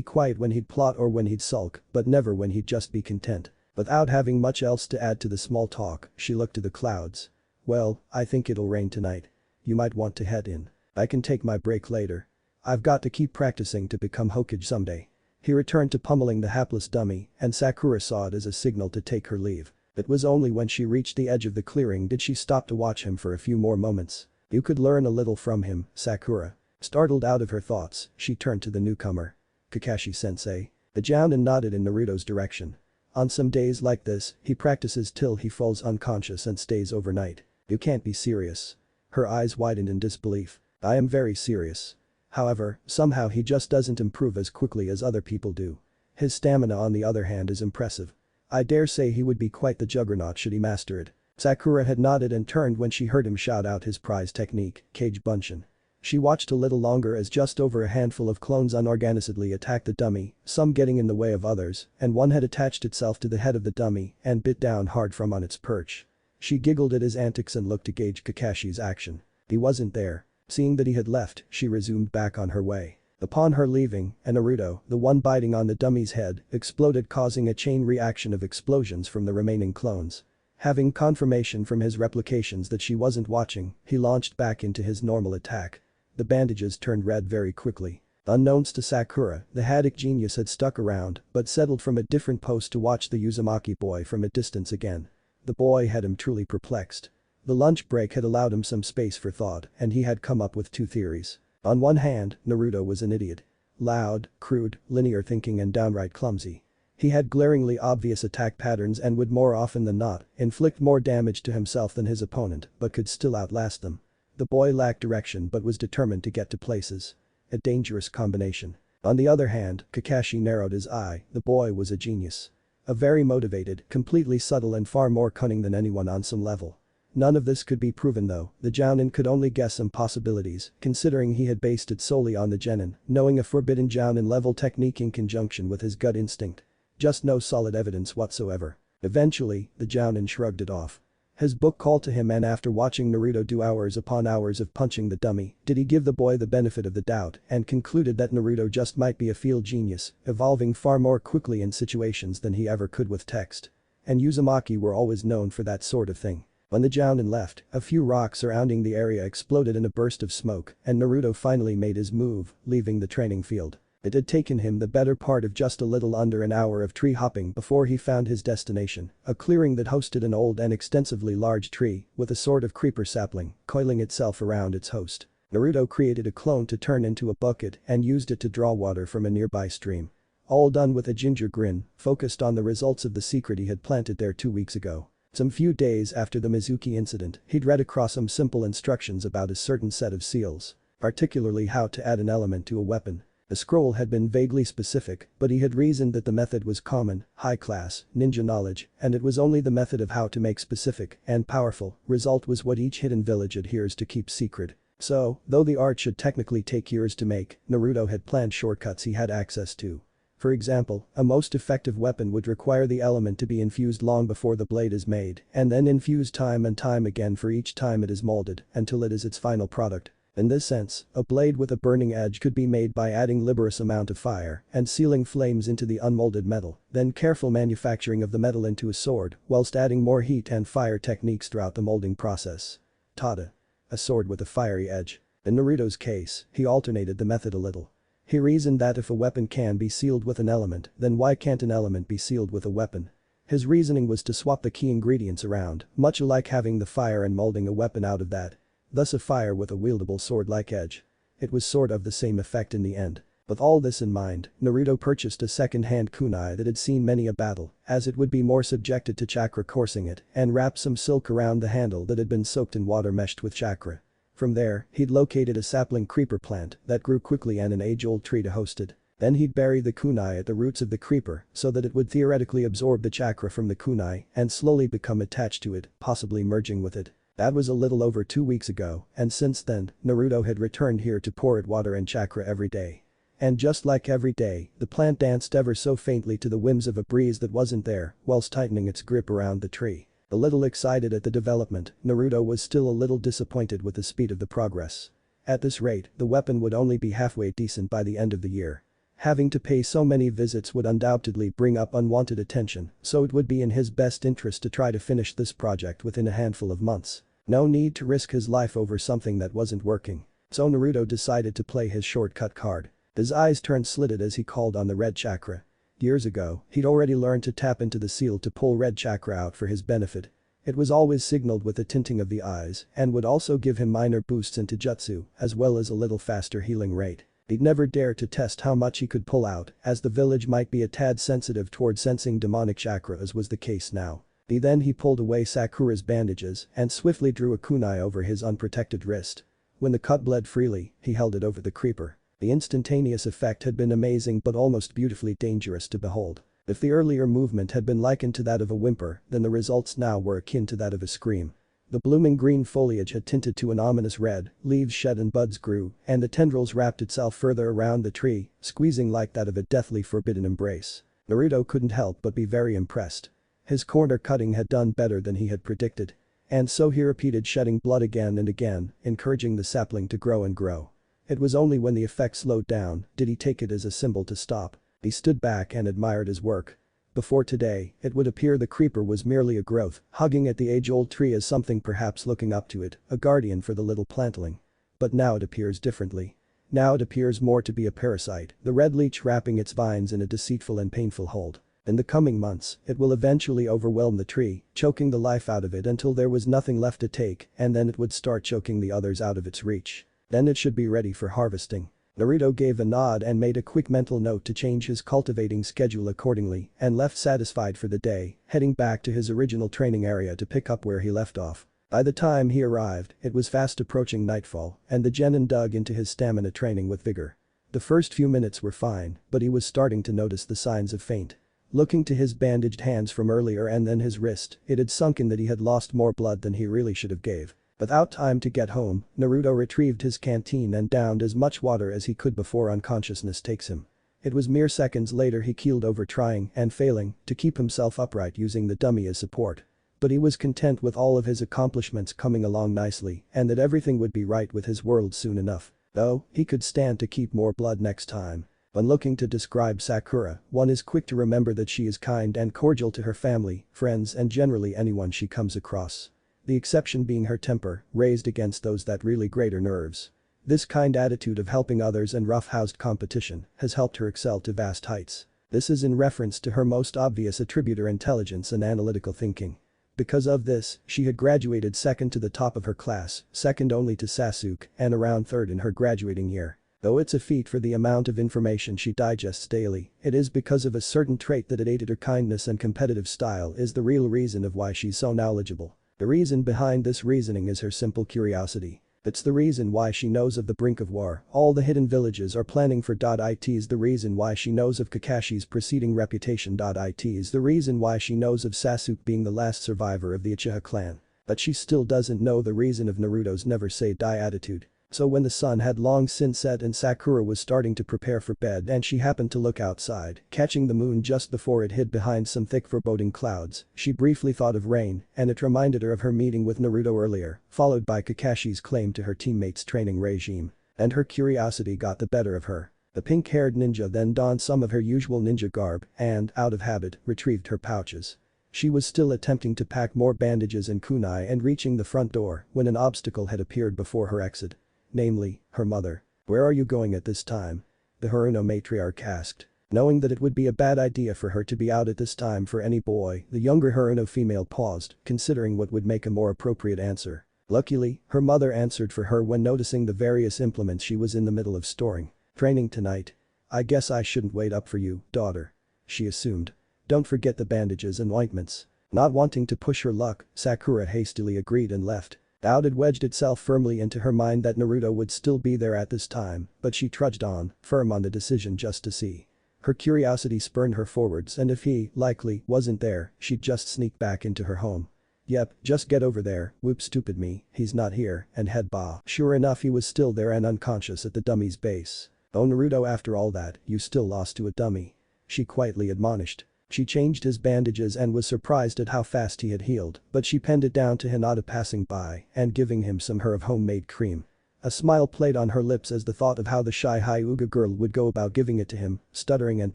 quiet when he'd plot or when he'd sulk, but never when he'd just be content. Without having much else to add to the small talk, she looked to the clouds. Well, I think it'll rain tonight. You might want to head in. I can take my break later. I've got to keep practicing to become Hokage someday. He returned to pummeling the hapless dummy, and Sakura saw it as a signal to take her leave. It was only when she reached the edge of the clearing did she stop to watch him for a few more moments. You could learn a little from him, Sakura. Startled out of her thoughts, she turned to the newcomer. Kakashi-sensei. The Jounin nodded in Naruto's direction. On some days like this, he practices till he falls unconscious and stays overnight. You can't be serious. Her eyes widened in disbelief. I am very serious. However, somehow he just doesn't improve as quickly as other people do. His stamina on the other hand is impressive. I dare say he would be quite the juggernaut should he master it. Sakura had nodded and turned when she heard him shout out his prize technique, Cage Bunshin. She watched a little longer as just over a handful of clones unorganizedly attacked the dummy, some getting in the way of others, and one had attached itself to the head of the dummy and bit down hard from on its perch. She giggled at his antics and looked to gauge Kakashi's action. He wasn't there. Seeing that he had left, she resumed back on her way. Upon her leaving, Naruto, the one biting on the dummy's head, exploded causing a chain reaction of explosions from the remaining clones. Having confirmation from his replications that she wasn't watching, he launched back into his normal attack. The bandages turned red very quickly. Unknowns to Sakura, the Haddock genius had stuck around but settled from a different post to watch the Uzumaki boy from a distance again. The boy had him truly perplexed. The lunch break had allowed him some space for thought and he had come up with two theories. On one hand, Naruto was an idiot. Loud, crude, linear thinking and downright clumsy. He had glaringly obvious attack patterns and would more often than not inflict more damage to himself than his opponent but could still outlast them. The boy lacked direction but was determined to get to places. A dangerous combination. On the other hand, Kakashi narrowed his eye, the boy was a genius. A very motivated, completely subtle and far more cunning than anyone on some level. None of this could be proven though, the Jounin could only guess some possibilities, considering he had based it solely on the genin, knowing a forbidden Jounin level technique in conjunction with his gut instinct. Just no solid evidence whatsoever. Eventually, the Jounin shrugged it off. His book called to him and after watching Naruto do hours upon hours of punching the dummy, did he give the boy the benefit of the doubt and concluded that Naruto just might be a field genius, evolving far more quickly in situations than he ever could with text. And Uzumaki were always known for that sort of thing. When the Jounin left, a few rocks surrounding the area exploded in a burst of smoke, and Naruto finally made his move, leaving the training field. It had taken him the better part of just a little under an hour of tree hopping before he found his destination, a clearing that hosted an old and extensively large tree with a sort of creeper sapling coiling itself around its host. Naruto created a clone to turn into a bucket and used it to draw water from a nearby stream. All done with a ginger grin, focused on the results of the secret he had planted there 2 weeks ago. Some few days after the Mizuki incident, he'd read across some simple instructions about a certain set of seals, particularly how to add an element to a weapon. The scroll had been vaguely specific, but he had reasoned that the method was common, high-class, ninja knowledge, and it was only the method of how to make specific and powerful result was what each hidden village adheres to keep secret. So, though the art should technically take years to make, Naruto had planned shortcuts he had access to. For example, a most effective weapon would require the element to be infused long before the blade is made, and then infused time and time again for each time it is molded, until it is its final product. In this sense, a blade with a burning edge could be made by adding liberous amount of fire and sealing flames into the unmolded metal, then careful manufacturing of the metal into a sword, whilst adding more heat and fire techniques throughout the molding process. Tada. A sword with a fiery edge. In Naruto's case, he alternated the method a little. He reasoned that if a weapon can be sealed with an element, then why can't an element be sealed with a weapon? His reasoning was to swap the key ingredients around, much like having the fire and molding a weapon out of that. Thus a fire with a wieldable sword-like edge. It was sort of the same effect in the end. With all this in mind, Naruto purchased a second-hand kunai that had seen many a battle, as it would be more subjected to chakra coursing it, and wrapped some silk around the handle that had been soaked in water meshed with chakra. From there, he'd located a sapling creeper plant that grew quickly and an age-old tree to host it. Then he'd bury the kunai at the roots of the creeper so that it would theoretically absorb the chakra from the kunai and slowly become attached to it, possibly merging with it. That was a little over 2 weeks ago, and since then, Naruto had returned here to pour it water and chakra every day. And just like every day, the plant danced ever so faintly to the whims of a breeze that wasn't there, whilst tightening its grip around the tree. A little excited at the development, Naruto was still a little disappointed with the speed of the progress. At this rate, the weapon would only be halfway decent by the end of the year. Having to pay so many visits would undoubtedly bring up unwanted attention, so it would be in his best interest to try to finish this project within a handful of months. No need to risk his life over something that wasn't working. So Naruto decided to play his shortcut card. His eyes turned slitted as he called on the red chakra. Years ago, he'd already learned to tap into the seal to pull red chakra out for his benefit. It was always signaled with the tinting of the eyes and would also give him minor boosts into jutsu, as well as a little faster healing rate. He'd never dare to test how much he could pull out, as the village might be a tad sensitive toward sensing demonic chakra as was the case now. Then he pulled away Sakura's bandages and swiftly drew a kunai over his unprotected wrist. When the cut bled freely, he held it over the creeper. The instantaneous effect had been amazing but almost beautifully dangerous to behold. If the earlier movement had been likened to that of a whimper, then the results now were akin to that of a scream. The blooming green foliage had tinted to an ominous red, leaves shed and buds grew, and the tendrils wrapped itself further around the tree, squeezing like that of a deathly forbidden embrace. Naruto couldn't help but be very impressed. His corner cutting had done better than he had predicted. And so he repeated shedding blood again and again, encouraging the sapling to grow and grow. It was only when the effect slowed down did he take it as a symbol to stop. He stood back and admired his work. Before today, it would appear the creeper was merely a growth, hugging at the age-old tree as something perhaps looking up to it, a guardian for the little plantling. But now it appears differently. Now it appears more to be a parasite, the red leech wrapping its vines in a deceitful and painful hold. In the coming months, it will eventually overwhelm the tree, choking the life out of it until there was nothing left to take, and then it would start choking the others out of its reach. Then it should be ready for harvesting. Naruto gave a nod and made a quick mental note to change his cultivating schedule accordingly and left satisfied for the day, heading back to his original training area to pick up where he left off. By the time he arrived, it was fast approaching nightfall, and the genin dug into his stamina training with vigor. The first few minutes were fine, but he was starting to notice the signs of faint. Looking to his bandaged hands from earlier and then his wrist, it had sunk in that he had lost more blood than he really should have gave. Without time to get home, Naruto retrieved his canteen and downed as much water as he could before unconsciousness takes him. It was mere seconds later he keeled over trying and failing to keep himself upright using the dummy as support. But he was content with all of his accomplishments coming along nicely and that everything would be right with his world soon enough. Though, he could stand to keep more blood next time. When looking to describe Sakura, one is quick to remember that she is kind and cordial to her family, friends and generally anyone she comes across. The exception being her temper, raised against those that really grate her nerves. This kind attitude of helping others and roughhoused competition has helped her excel to vast heights. This is in reference to her most obvious attribute, her intelligence and analytical thinking. Because of this, she had graduated second to the top of her class, second only to Sasuke, and around third in her graduating year. Though it's a feat for the amount of information she digests daily, it is because of a certain trait that aided her kindness and competitive style is the real reason of why she's so knowledgeable. The reason behind this reasoning is her simple curiosity. It's the reason why she knows of the brink of war, all the hidden villages are planning for. It is the reason why she knows of Kakashi's preceding reputation. It is the reason why she knows of Sasuke being the last survivor of the Uchiha clan. But she still doesn't know the reason of Naruto's never say die attitude. So when the sun had long since set and Sakura was starting to prepare for bed and she happened to look outside, catching the moon just before it hid behind some thick foreboding clouds, she briefly thought of rain, and it reminded her of her meeting with Naruto earlier, followed by Kakashi's claim to her teammates' training regime. And her curiosity got the better of her. The pink-haired ninja then donned some of her usual ninja garb and, out of habit, retrieved her pouches. She was still attempting to pack more bandages and kunai and reaching the front door when an obstacle had appeared before her exit. Namely, her mother. "Where are you going at this time?" the Haruno matriarch asked. Knowing that it would be a bad idea for her to be out at this time for any boy, the younger Haruno female paused, considering what would make a more appropriate answer. Luckily, her mother answered for her when noticing the various implements she was in the middle of storing. "Training tonight. I guess I shouldn't wait up for you, daughter," she assumed. "Don't forget the bandages and ointments." Not wanting to push her luck, Sakura hastily agreed and left. Doubt had wedged itself firmly into her mind that Naruto would still be there at this time, but she trudged on, firm on the decision just to see. Her curiosity spurned her forwards, and if he, likely, wasn't there, she'd just sneak back into her home. "Yep, just get over there, whoop stupid me, he's not here," and head bah. Sure enough, he was still there and unconscious at the dummy's base. "Oh Naruto, after all that, you still lost to a dummy," she quietly admonished. She changed his bandages and was surprised at how fast he had healed, but she penned it down to Hinata passing by and giving him some of homemade cream. A smile played on her lips as the thought of how the shy Hyuga girl would go about giving it to him, stuttering and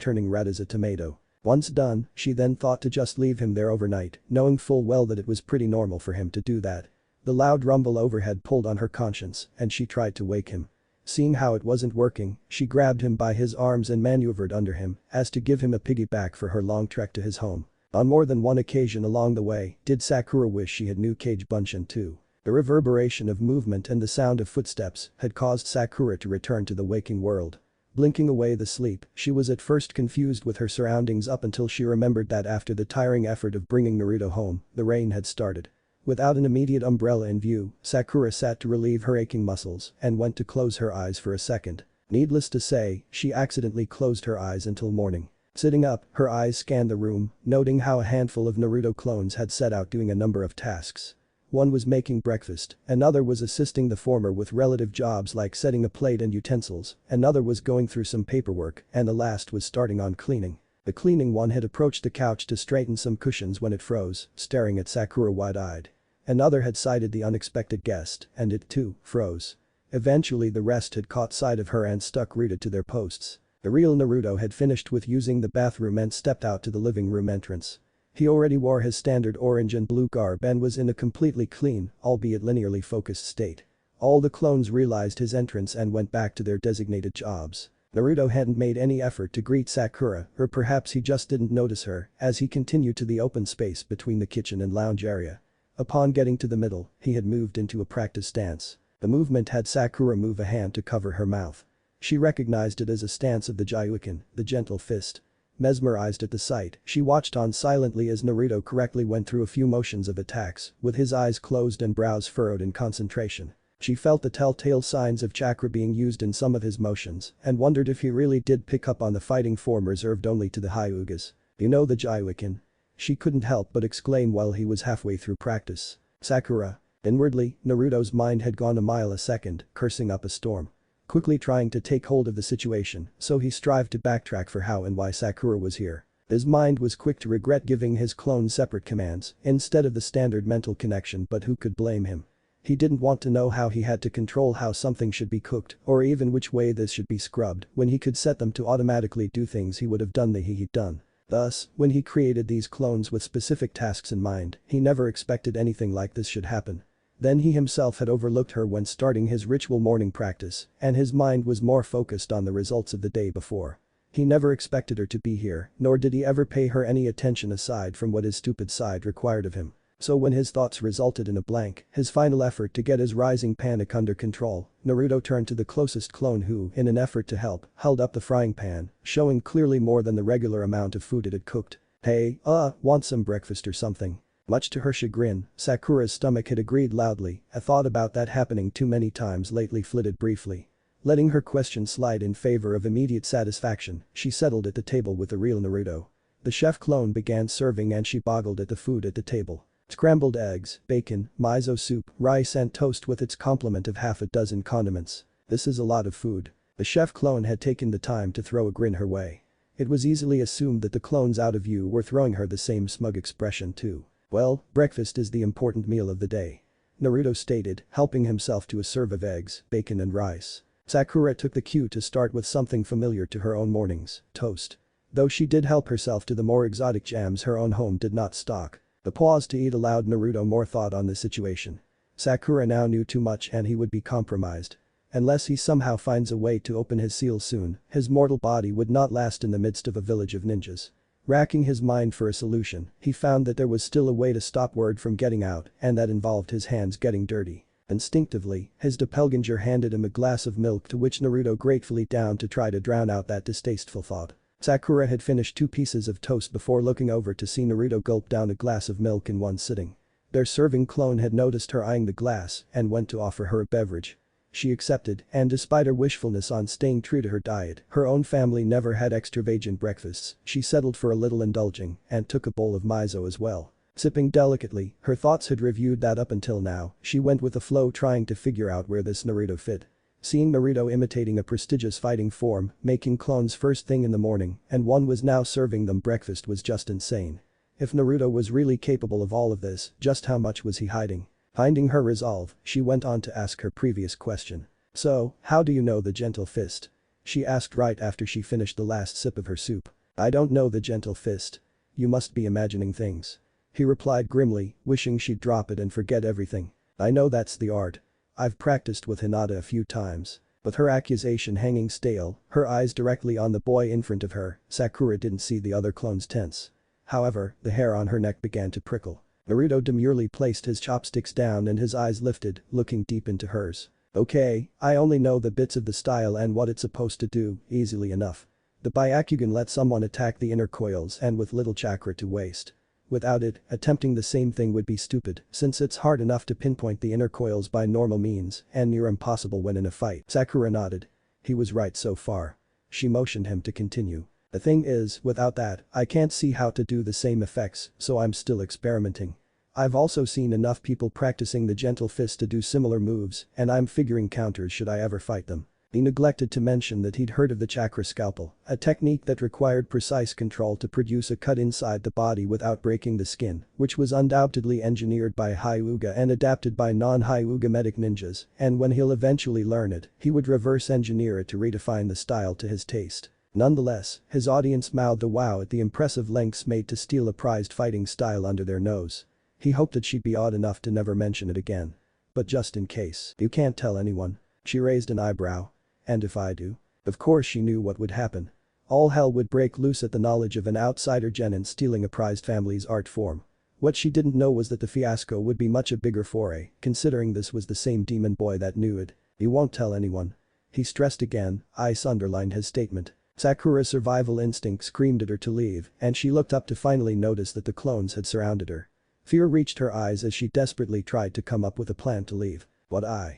turning red as a tomato. Once done, she then thought to just leave him there overnight, knowing full well that it was pretty normal for him to do that. The loud rumble overhead pulled on her conscience, and she tried to wake him. Seeing how it wasn't working, she grabbed him by his arms and maneuvered under him as to give him a piggyback for her long trek to his home. On more than one occasion along the way, did Sakura wish she had knew Kage Bunshin too. The reverberation of movement and the sound of footsteps had caused Sakura to return to the waking world. Blinking away the sleep, she was at first confused with her surroundings up until she remembered that after the tiring effort of bringing Naruto home, the rain had started. Without an immediate umbrella in view, Sakura sat to relieve her aching muscles and went to close her eyes for a second. Needless to say, she accidentally closed her eyes until morning. Sitting up, her eyes scanned the room, noting how a handful of Naruto clones had set out doing a number of tasks. One was making breakfast, another was assisting the former with relative jobs like setting a plate and utensils, another was going through some paperwork, and the last was starting on cleaning. The cleaning one had approached the couch to straighten some cushions when it froze, staring at Sakura wide-eyed. Another had sighted the unexpected guest, and it too froze. Eventually the rest had caught sight of her and stuck rooted to their posts. The real Naruto had finished with using the bathroom and stepped out to the living room entrance. He already wore his standard orange and blue garb and was in a completely clean, albeit linearly focused state. All the clones realized his entrance and went back to their designated jobs. Naruto hadn't made any effort to greet Sakura, or perhaps he just didn't notice her, as he continued to the open space between the kitchen and lounge area. Upon getting to the middle, he had moved into a practice stance. The movement had Sakura move a hand to cover her mouth. She recognized it as a stance of the Jaiuken, the gentle fist. Mesmerized at the sight, she watched on silently as Naruto correctly went through a few motions of attacks, with his eyes closed and brows furrowed in concentration. She felt the telltale signs of chakra being used in some of his motions, and wondered if he really did pick up on the fighting form reserved only to the Hyugas. "You know the Jaiuken?" She couldn't help but exclaim while he was halfway through practice. "Sakura." Inwardly, Naruto's mind had gone a mile a second, cursing up a storm. Quickly trying to take hold of the situation, so he strived to backtrack for how and why Sakura was here. His mind was quick to regret giving his clone separate commands instead of the standard mental connection, but who could blame him? He didn't want to know how he had to control how something should be cooked or even which way this should be scrubbed when he could set them to automatically do things he would have done he'd done. Thus, when he created these clones with specific tasks in mind, he never expected anything like this should happen. Then he himself had overlooked her when starting his ritual morning practice, and his mind was more focused on the results of the day before. He never expected her to be here, nor did he ever pay her any attention aside from what his stupid side required of him. So when his thoughts resulted in a blank, his final effort to get his rising panic under control, Naruto turned to the closest clone who, in an effort to help, held up the frying pan, showing clearly more than the regular amount of food it had cooked. "Hey, want some breakfast or something?" Much to her chagrin, Sakura's stomach had agreed loudly. "A thought about that happening too many times lately," flitted briefly. Letting her question slide in favor of immediate satisfaction, she settled at the table with the real Naruto. The chef clone began serving and she boggled at the food at the table. Scrambled eggs, bacon, miso soup, rice and toast with its complement of half a dozen condiments. This is a lot of food. The chef clone had taken the time to throw a grin her way. It was easily assumed that the clones out of view were throwing her the same smug expression too. "Well, breakfast is the important meal of the day," Naruto stated, helping himself to a serve of eggs, bacon and rice. Sakura took the cue to start with something familiar to her own mornings, toast. Though she did help herself to the more exotic jams her own home did not stock. The pause to eat allowed Naruto more thought on the situation. Sakura now knew too much and he would be compromised. Unless he somehow finds a way to open his seal soon, his mortal body would not last in the midst of a village of ninjas. Racking his mind for a solution, he found that there was still a way to stop word from getting out, and that involved his hands getting dirty. Instinctively, his doppelganger handed him a glass of milk to which Naruto gratefully downed to try to drown out that distasteful thought. Sakura had finished 2 pieces of toast before looking over to see Naruto gulp down a glass of milk in one sitting. Their serving clone had noticed her eyeing the glass and went to offer her a beverage. She accepted, and despite her wishfulness on staying true to her diet, her own family never had extravagant breakfasts, she settled for a little indulging and took a bowl of miso as well. Sipping delicately, her thoughts had reviewed that up until now, she went with the flow trying to figure out where this Naruto fit. Seeing Naruto imitating a prestigious fighting form, making clones first thing in the morning, and one was now serving them breakfast was just insane. If Naruto was really capable of all of this, just how much was he hiding? Finding her resolve, she went on to ask her previous question. "So, how do you know the gentle fist?" she asked right after she finished the last sip of her soup. "I don't know the gentle fist. You must be imagining things," he replied grimly, wishing she'd drop it and forget everything. "I know that's the art. I've practiced with Hinata a few times." With her accusation hanging stale, her eyes directly on the boy in front of her, Sakura didn't see the other clones tense. However, the hair on her neck began to prickle. Naruto demurely placed his chopsticks down and his eyes lifted, looking deep into hers. "Okay, I only know the bits of the style and what it's supposed to do, easily enough. The Byakugan lets someone attack the inner coils and with little chakra to waste. Without it, attempting the same thing would be stupid, since it's hard enough to pinpoint the inner coils by normal means and near impossible when in a fight." Sakura nodded. He was right so far. She motioned him to continue. "The thing is, without that, I can't see how to do the same effects, so I'm still experimenting. I've also seen enough people practicing the gentle fist to do similar moves, and I'm figuring counters should I ever fight them." He neglected to mention that he'd heard of the chakra scalpel, a technique that required precise control to produce a cut inside the body without breaking the skin, which was undoubtedly engineered by Hyuga and adapted by non-Hyuga medic ninjas, and when he'll eventually learn it, he would reverse engineer it to redefine the style to his taste. Nonetheless, his audience mouthed a wow at the impressive lengths made to steal a prized fighting style under their nose. He hoped that she'd be odd enough to never mention it again. "But just in case, you can't tell anyone?" She raised an eyebrow. "And if I do?" Of course she knew what would happen. All hell would break loose at the knowledge of an outsider genin stealing a prized family's art form. What she didn't know was that the fiasco would be much a bigger foray, considering this was the same demon boy that knew it. "You won't tell anyone?" He stressed again, ice underlined his statement. Sakura's survival instinct screamed at her to leave, and she looked up to finally notice that the clones had surrounded her. Fear reached her eyes as she desperately tried to come up with a plan to leave.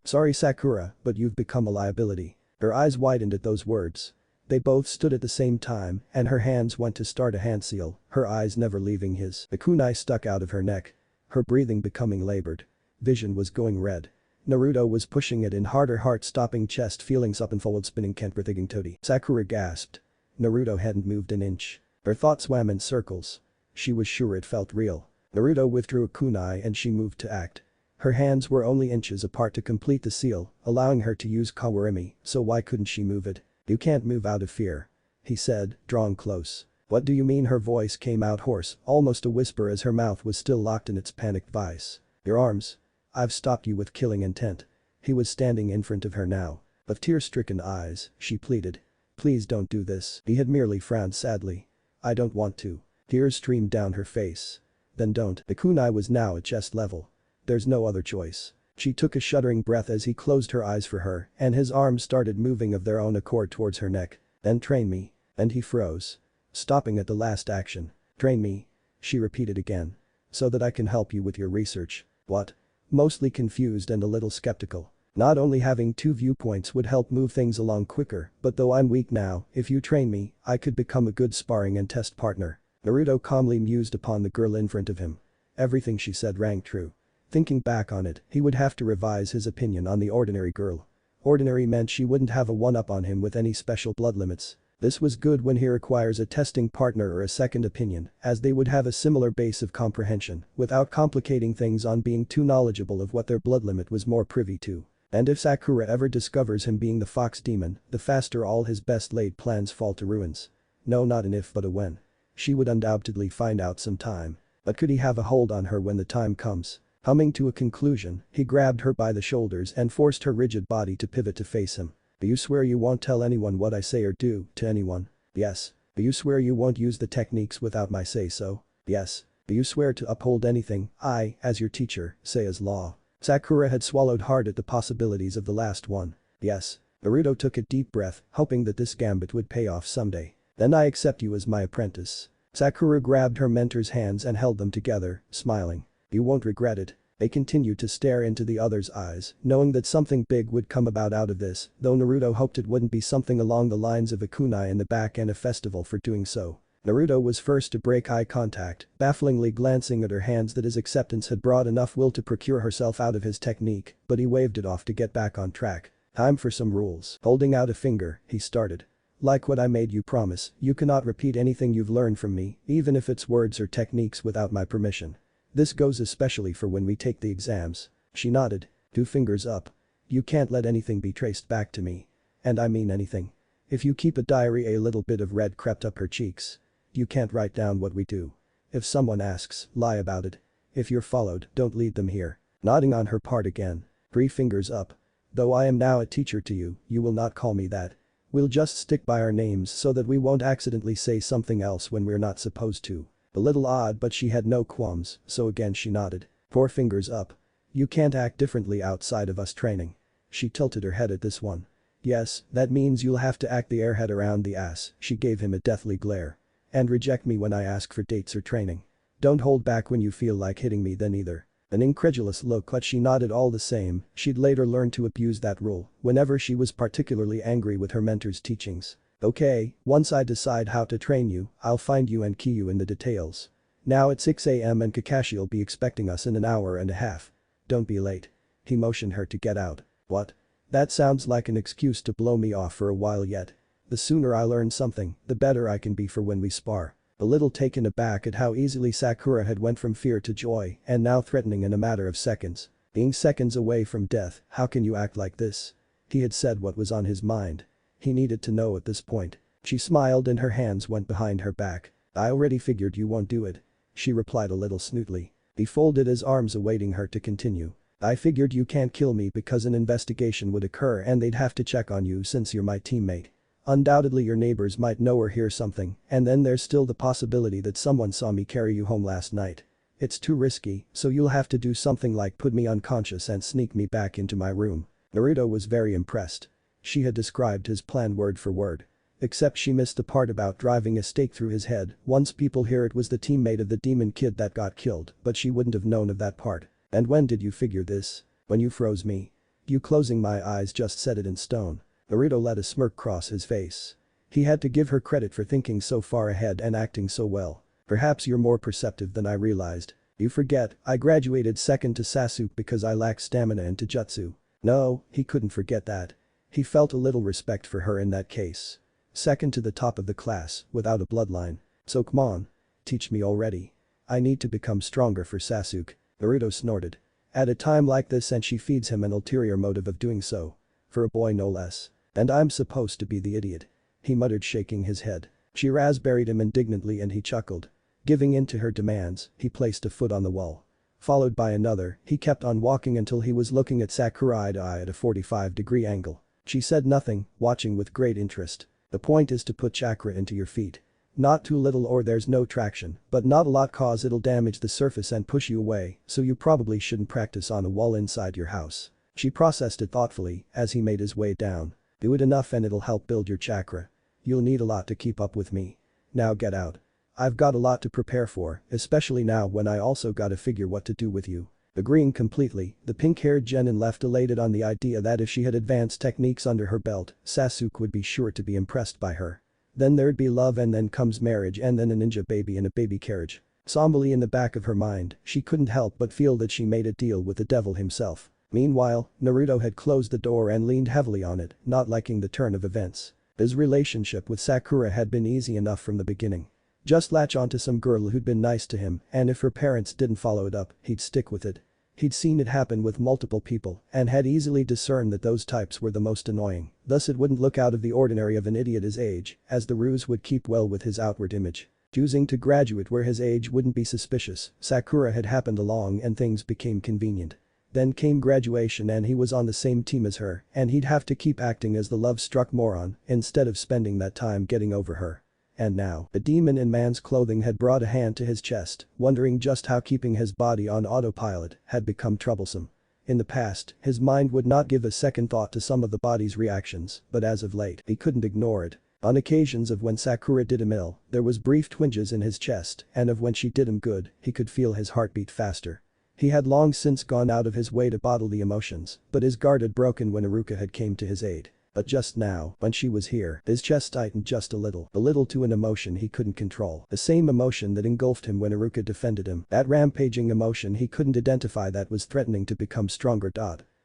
Sorry Sakura, but you've become a liability." Her eyes widened at those words. They both stood at the same time, and her hands went to start a hand seal, her eyes never leaving his. The kunai stuck out of her neck. Her breathing becoming labored. Vision was going red. Naruto was pushing it in harder, heart-stopping chest feelings up and forward spinning can't breathing toti. Sakura gasped. Naruto hadn't moved an inch. Her thought swam in circles. She was sure it felt real. Naruto withdrew a kunai and she moved to act. Her hands were only inches apart to complete the seal, allowing her to use kawarimi, so why couldn't she move it? "You can't move out of fear," he said, drawing close. What do you mean? Her voice came out hoarse, almost a whisper as her mouth was still locked in its panicked vice. Your arms. I've stopped you with killing intent. He was standing in front of her now. With tear-stricken eyes, she pleaded. Please don't do this. He had merely frowned sadly. I don't want to. Tears streamed down her face. Then don't. The kunai was now at chest level. There's no other choice. She took a shuddering breath as he closed her eyes for her and his arms started moving of their own accord towards her neck. Then train me. And he froze. Stopping at the last action. Train me. She repeated again. So that I can help you with your research. What? Mostly confused and a little skeptical. Not only having two viewpoints would help move things along quicker, but though I'm weak now, if you train me, I could become a good sparring and test partner. Naruto calmly mused upon the girl in front of him. Everything she said rang true. Thinking back on it, he would have to revise his opinion on the ordinary girl. Ordinary meant she wouldn't have a one-up on him with any special blood limits. This was good when he requires a testing partner or a second opinion, as they would have a similar base of comprehension, without complicating things on being too knowledgeable of what their blood limit was more privy to. And if Sakura ever discovers him being the fox demon, the faster all his best laid plans fall to ruins. No, not an if but a when. She would undoubtedly find out sometime. But could he have a hold on her when the time comes? Coming to a conclusion, he grabbed her by the shoulders and forced her rigid body to pivot to face him. Do you swear you won't tell anyone what I say or do to anyone? Yes. Do you swear you won't use the techniques without my say-so? Yes. Do you swear to uphold anything I, as your teacher, say as law? Sakura had swallowed hard at the possibilities of the last one. Yes. Naruto took a deep breath, hoping that this gambit would pay off someday. Then I accept you as my apprentice. Sakura grabbed her mentor's hands and held them together, smiling. You won't regret it. They continued to stare into the other's eyes, knowing that something big would come about out of this, though Naruto hoped it wouldn't be something along the lines of a kunai in the back and a festival for doing so. Naruto was first to break eye contact, bafflingly glancing at her hands that his acceptance had brought enough will to procure herself out of his technique, but he waved it off to get back on track. Time for some rules. Holding out a finger, he started. Like what I made you promise, you cannot repeat anything you've learned from me, even if it's words or techniques without my permission. This goes especially for when we take the exams. She nodded. 2 fingers up. You can't let anything be traced back to me. And I mean anything. If you keep a diary, a little bit of red crept up her cheeks. You can't write down what we do. If someone asks, lie about it. If you're followed, don't lead them here. Nodding on her part again. 3 fingers up. Though I am now a teacher to you, you will not call me that. We'll just stick by our names so that we won't accidentally say something else when we're not supposed to. A little odd, but she had no qualms, so again she nodded. 4 fingers up. You can't act differently outside of us training. She tilted her head at this one. Yes, that means you'll have to act the airhead around the ass. She gave him a deathly glare. And reject me when I ask for dates or training. Don't hold back when you feel like hitting me then either. An incredulous look, but she nodded all the same. She'd later learned to abuse that rule whenever she was particularly angry with her mentor's teachings. Okay, once I decide how to train you, I'll find you and key you in the details. Now it's 6 a.m. and Kakashi'll be expecting us in an hour and a half. Don't be late. He motioned her to get out. What? That sounds like an excuse to blow me off for a while yet. The sooner I learn something, the better I can be for when we spar. A little taken aback at how easily Sakura had went from fear to joy and now threatening in a matter of seconds. Being seconds away from death, how can you act like this? He had said what was on his mind. He needed to know at this point. She smiled and her hands went behind her back. I already figured you won't do it. She replied a little snootly. He folded his arms awaiting her to continue. I figured you can't kill me because an investigation would occur and they'd have to check on you since you're my teammate. Undoubtedly your neighbors might know or hear something, and then there's still the possibility that someone saw me carry you home last night. It's too risky, so you'll have to do something like put me unconscious and sneak me back into my room. Naruto was very impressed. She had described his plan word for word. Except she missed the part about driving a stake through his head. Once people hear it was the teammate of the demon kid that got killed, but she wouldn't have known of that part. And when did you figure this? When you froze me. You closing my eyes just set it in stone. Naruto let a smirk cross his face. He had to give her credit for thinking so far ahead and acting so well. Perhaps you're more perceptive than I realized. You forget, I graduated second to Sasuke because I lack stamina and Taijutsu. No, he couldn't forget that. He felt a little respect for her in that case. Second to the top of the class, without a bloodline. So come on. Teach me already. I need to become stronger for Sasuke. Naruto snorted. At a time like this and she feeds him an ulterior motive of doing so. For a boy no less. And I'm supposed to be the idiot. He muttered shaking his head. She raspberried him indignantly and he chuckled. Giving in to her demands, he placed a foot on the wall. Followed by another, he kept on walking until he was looking at Sakura eye to eye at a 45-degree angle. She said nothing, watching with great interest. The point is to put chakra into your feet. Not too little or there's no traction, but not a lot cause it'll damage the surface and push you away, so you probably shouldn't practice on a wall inside your house. She processed it thoughtfully as he made his way down. Do it enough and it'll help build your chakra. You'll need a lot to keep up with me. Now get out. I've got a lot to prepare for, especially now when I also gotta figure what to do with you. Agreeing completely, the pink-haired genin left elated on the idea that if she had advanced techniques under her belt, Sasuke would be sure to be impressed by her. Then there'd be love and then comes marriage and then a ninja baby in a baby carriage. Somberly in the back of her mind, she couldn't help but feel that she made a deal with the devil himself. Meanwhile, Naruto had closed the door and leaned heavily on it, not liking the turn of events. His relationship with Sakura had been easy enough from the beginning. Just latch onto some girl who'd been nice to him, and if her parents didn't follow it up, he'd stick with it. He'd seen it happen with multiple people and had easily discerned that those types were the most annoying, thus it wouldn't look out of the ordinary of an idiot his age, as the ruse would keep well with his outward image. Choosing to graduate where his age wouldn't be suspicious, Sakura had happened along and things became convenient. Then came graduation and he was on the same team as her, and he'd have to keep acting as the love-struck moron instead of spending that time getting over her. And now, a demon in man's clothing had brought a hand to his chest, wondering just how keeping his body on autopilot had become troublesome. In the past, his mind would not give a second thought to some of the body's reactions, but as of late, he couldn't ignore it. On occasions of when Sakura did him ill, there was brief twinges in his chest, and of when she did him good, he could feel his heartbeat faster. He had long since gone out of his way to bottle the emotions, but his guard had broken when Iruka had came to his aid. But just now, when she was here, his chest tightened just a little to an emotion he couldn't control. The same emotion that engulfed him when Iruka defended him. That rampaging emotion he couldn't identify that was threatening to become stronger.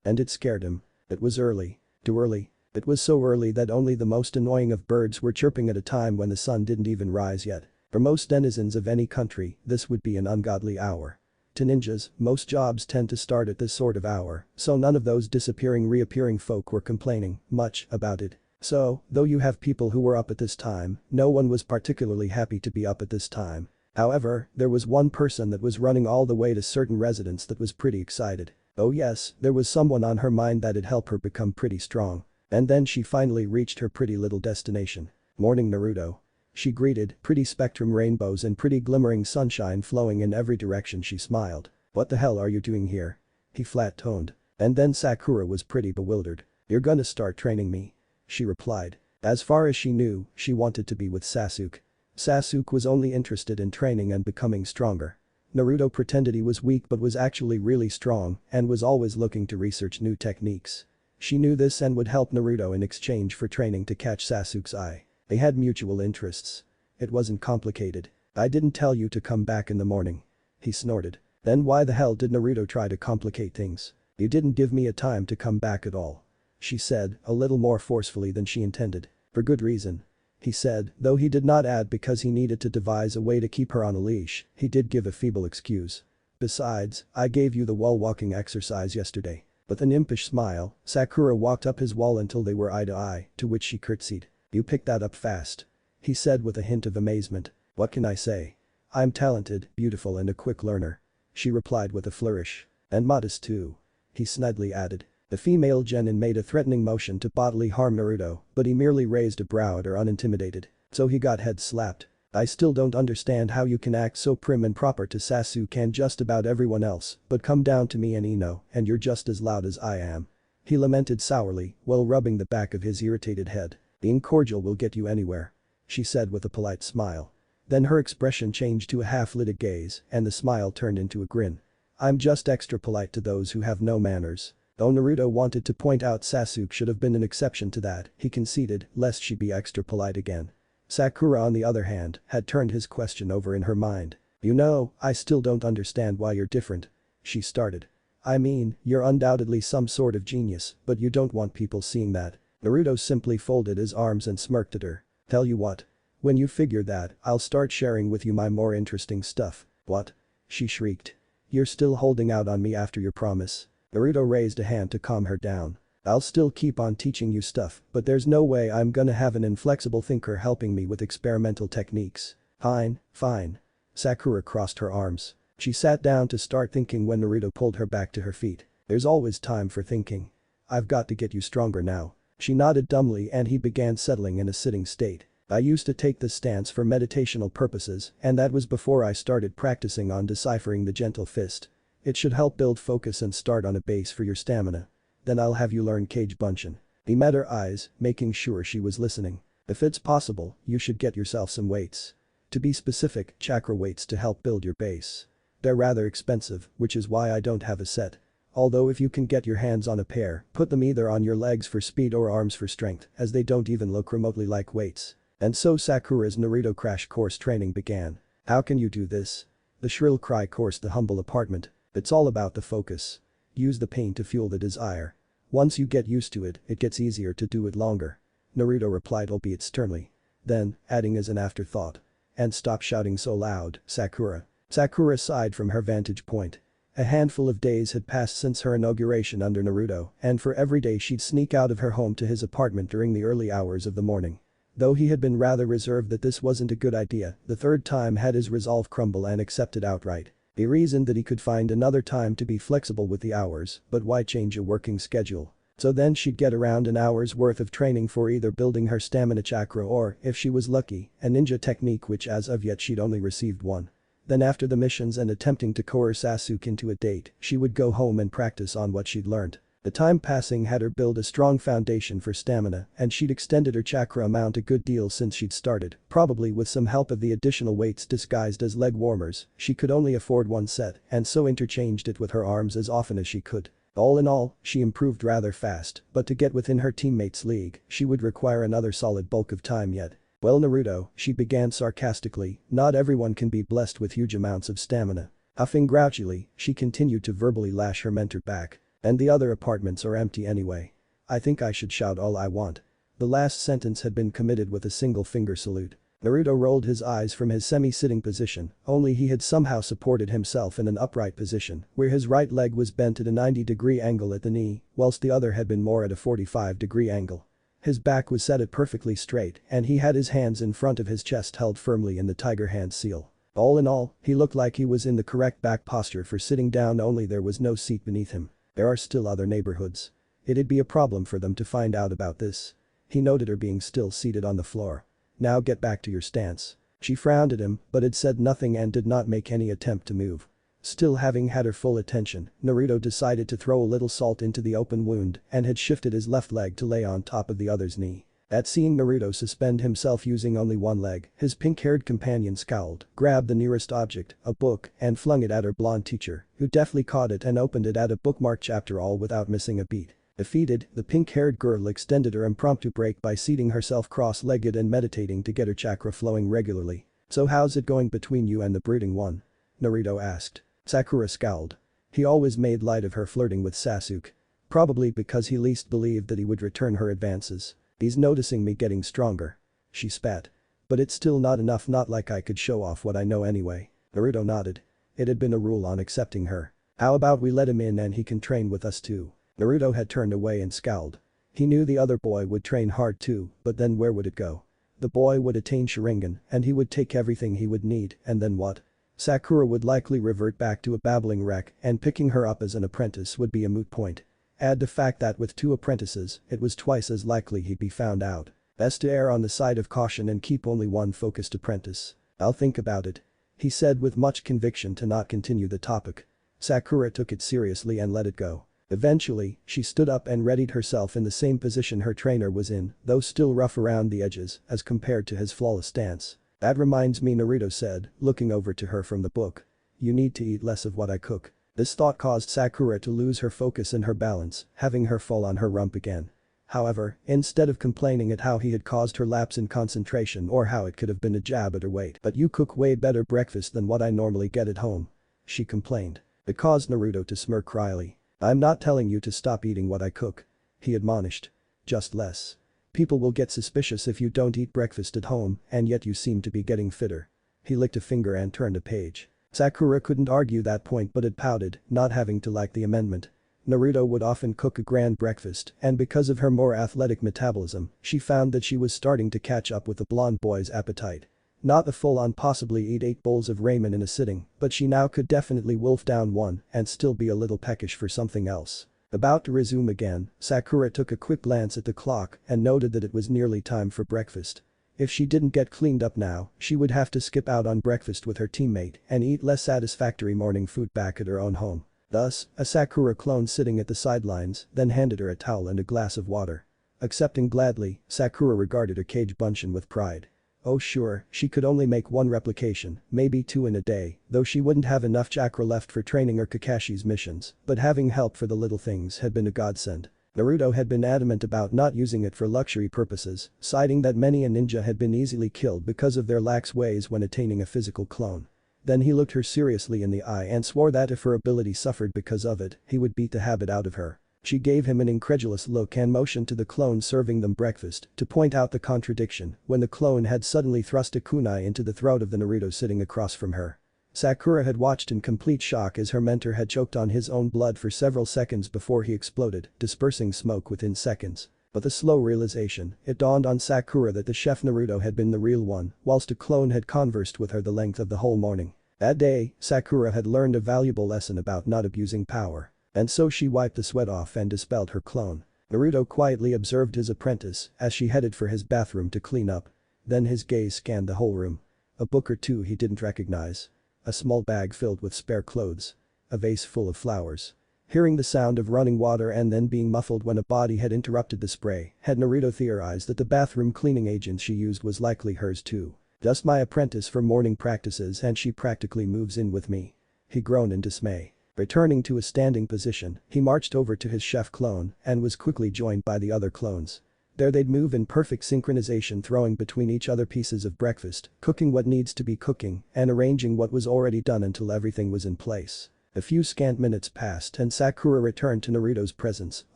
And it scared him. It was early. Too early. It was so early that only the most annoying of birds were chirping at a time when the sun didn't even rise yet. For most denizens of any country, this would be an ungodly hour. To ninjas, most jobs tend to start at this sort of hour, so none of those reappearing folk were complaining much about it. So, though you have people who were up at this time, no one was particularly happy to be up at this time. However, there was one person that was running all the way to certain residents that was pretty excited. Oh yes, there was someone on her mind that'd help her become pretty strong. And then she finally reached her pretty little destination. Morning Naruto. She greeted, pretty spectrum rainbows and pretty glimmering sunshine flowing in every direction. She smiled. What the hell are you doing here? He flat-toned. And then Sakura was pretty bewildered. You're gonna start training me? She replied. As far as she knew, she wanted to be with Sasuke. Sasuke was only interested in training and becoming stronger. Naruto pretended he was weak but was actually really strong and was always looking to research new techniques. She knew this and would help Naruto in exchange for training to catch Sasuke's eye. They had mutual interests. It wasn't complicated. I didn't tell you to come back in the morning. He snorted. Then why the hell did Naruto try to complicate things? You didn't give me a time to come back at all. She said, a little more forcefully than she intended. For good reason. He said, though he did not add because he needed to devise a way to keep her on a leash, he did give a feeble excuse. Besides, I gave you the wall walking exercise yesterday. With an impish smile, Sakura walked up his wall until they were eye to eye, to which she curtsied. You picked that up fast. He said with a hint of amazement. What can I say? I'm talented, beautiful and a quick learner. She replied with a flourish. And modest too. He snidely added. The female genin made a threatening motion to bodily harm Naruto, but he merely raised a brow at her unintimidated. So he got head slapped. I still don't understand how you can act so prim and proper to Sasuke and just about everyone else, but come down to me and Ino, and you're just as loud as I am. He lamented sourly, while rubbing the back of his irritated head. Being cordial will get you anywhere. She said with a polite smile. Then her expression changed to a half-lit gaze, and the smile turned into a grin. I'm just extra polite to those who have no manners. Though Naruto wanted to point out Sasuke should have been an exception to that, he conceded, lest she be extra polite again. Sakura on the other hand, had turned his question over in her mind. You know, I still don't understand why you're different. She started. I mean, you're undoubtedly some sort of genius, but you don't want people seeing that. Naruto simply folded his arms and smirked at her. Tell you what. When you figure that, I'll start sharing with you my more interesting stuff. What? She shrieked. You're still holding out on me after your promise. Naruto raised a hand to calm her down. I'll still keep on teaching you stuff, but there's no way I'm gonna have an inflexible thinker helping me with experimental techniques. Fine, fine. Sakura crossed her arms. She sat down to start thinking when Naruto pulled her back to her feet. There's always time for thinking. I've got to get you stronger now. She nodded dumbly and he began settling in a sitting state. I used to take this stance for meditational purposes, and that was before I started practicing on deciphering the gentle fist. It should help build focus and start on a base for your stamina. Then I'll have you learn Cage Bunshin. He met her eyes, making sure she was listening. If it's possible, you should get yourself some weights. To be specific, chakra weights to help build your base. They're rather expensive, which is why I don't have a set. Although if you can get your hands on a pair, put them either on your legs for speed or arms for strength, as they don't even look remotely like weights. And so Sakura's Naruto crash course training began. How can you do this? The shrill cry coursed the humble apartment. It's all about the focus. Use the pain to fuel the desire. Once you get used to it, it gets easier to do it longer. Naruto replied, albeit sternly. Then, adding as an afterthought. And stop shouting so loud, Sakura. Sakura sighed from her vantage point. A handful of days had passed since her inauguration under Naruto, and for every day she'd sneak out of her home to his apartment during the early hours of the morning. Though he had been rather reserved that this wasn't a good idea, the third time had his resolve crumble and accepted outright. He reasoned that he could find another time to be flexible with the hours, but why change a working schedule? So then she'd get around an hour's worth of training for either building her stamina chakra or, if she was lucky, a ninja technique which as of yet she'd only received one. Then after the missions and attempting to coerce Sasuke into a date, she would go home and practice on what she'd learned. The time passing had her build a strong foundation for stamina, and she'd extended her chakra amount a good deal since she'd started, probably with some help of the additional weights disguised as leg warmers. She could only afford one set, and so interchanged it with her arms as often as she could. All in all, she improved rather fast, but to get within her teammates' league, she would require another solid bulk of time yet. Well Naruto, she began sarcastically, not everyone can be blessed with huge amounts of stamina. Huffing grouchily, she continued to verbally lash her mentor back. And the other apartments are empty anyway. I think I should shout all I want. The last sentence had been committed with a single finger salute. Naruto rolled his eyes from his semi-sitting position, only he had somehow supported himself in an upright position, where his right leg was bent at a 90-degree angle at the knee, whilst the other had been more at a 45-degree angle. His back was set at perfectly straight, and he had his hands in front of his chest held firmly in the tiger hand seal. All in all, he looked like he was in the correct back posture for sitting down, only there was no seat beneath him. There are still other neighborhoods. It'd be a problem for them to find out about this. He noted her being still seated on the floor. Now get back to your stance. She frowned at him, but had said nothing and did not make any attempt to move. Still having had her full attention, Naruto decided to throw a little salt into the open wound and had shifted his left leg to lay on top of the other's knee. At seeing Naruto suspend himself using only one leg, his pink-haired companion scowled, grabbed the nearest object, a book, and flung it at her blonde teacher, who deftly caught it and opened it at a bookmarked chapter all without missing a beat. Defeated, the pink-haired girl extended her impromptu break by seating herself cross-legged and meditating to get her chakra flowing regularly. So how's it going between you and the brooding one? Naruto asked. Sakura scowled. He always made light of her flirting with Sasuke. Probably because he least believed that he would return her advances. He's noticing me getting stronger. She spat. But it's still not enough, not like I could show off what I know anyway. Naruto nodded. It had been a rule on accepting her. How about we let him in and he can train with us too? Naruto had turned away and scowled. He knew the other boy would train hard too, but then where would it go? The boy would attain Sharingan and he would take everything he would need, and then what? Sakura would likely revert back to a babbling wreck, and picking her up as an apprentice would be a moot point. Add the fact that with 2 apprentices, it was twice as likely he'd be found out. Best to err on the side of caution and keep only one focused apprentice. I'll think about it. He said with much conviction to not continue the topic. Sakura took it seriously and let it go. Eventually, she stood up and readied herself in the same position her trainer was in, though still rough around the edges as compared to his flawless stance. That reminds me, Naruto said, looking over to her from the book. You need to eat less of what I cook. This thought caused Sakura to lose her focus and her balance, having her fall on her rump again. However, instead of complaining at how he had caused her lapse in concentration or how it could have been a jab at her weight, "But you cook way better breakfast than what I normally get at home," she complained. It caused Naruto to smirk wryly. "I'm not telling you to stop eating what I cook," he admonished. "Just less. People will get suspicious if you don't eat breakfast at home, and yet you seem to be getting fitter." He licked a finger and turned a page. Sakura couldn't argue that point but had pouted, not having to like the amendment. Naruto would often cook a grand breakfast, and because of her more athletic metabolism, she found that she was starting to catch up with the blonde boy's appetite. Not the full-on possibly eat 8 bowls of ramen in a sitting, but she now could definitely wolf down one and still be a little peckish for something else. About to resume again, Sakura took a quick glance at the clock and noted that it was nearly time for breakfast. If she didn't get cleaned up now, she would have to skip out on breakfast with her teammate and eat less satisfactory morning food back at her own home. Thus, a Sakura clone sitting at the sidelines then handed her a towel and a glass of water. Accepting gladly, Sakura regarded her cage bunshin with pride. Oh sure, she could only make 1 replication, maybe 2 in a day, though she wouldn't have enough chakra left for training or Kakashi's missions, but having help for the little things had been a godsend. Naruto had been adamant about not using it for luxury purposes, citing that many a ninja had been easily killed because of their lax ways when attaining a physical clone. Then he looked her seriously in the eye and swore that if her ability suffered because of it, he would beat the habit out of her. She gave him an incredulous look and motioned to the clone serving them breakfast to point out the contradiction when the clone had suddenly thrust a kunai into the throat of the Naruto sitting across from her. Sakura had watched in complete shock as her mentor had choked on his own blood for several seconds before he exploded, dispersing smoke within seconds. But the slow realization, it dawned on Sakura that the chef Naruto had been the real one, whilst a clone had conversed with her the length of the whole morning. That day, Sakura had learned a valuable lesson about not abusing power. And so she wiped the sweat off and dispelled her clone. Naruto quietly observed his apprentice as she headed for his bathroom to clean up. Then his gaze scanned the whole room. A book or two he didn't recognize. A small bag filled with spare clothes. A vase full of flowers. Hearing the sound of running water and then being muffled when a body had interrupted the spray, had Naruto theorized that the bathroom cleaning agent she used was likely hers too. Just my apprentice for morning practices and she practically moves in with me. He groaned in dismay. Returning to a standing position, he marched over to his chef clone and was quickly joined by the other clones. There they'd move in perfect synchronization, throwing between each other pieces of breakfast, cooking what needs to be cooking, and arranging what was already done until everything was in place. A few scant minutes passed and Sakura returned to Naruto's presence,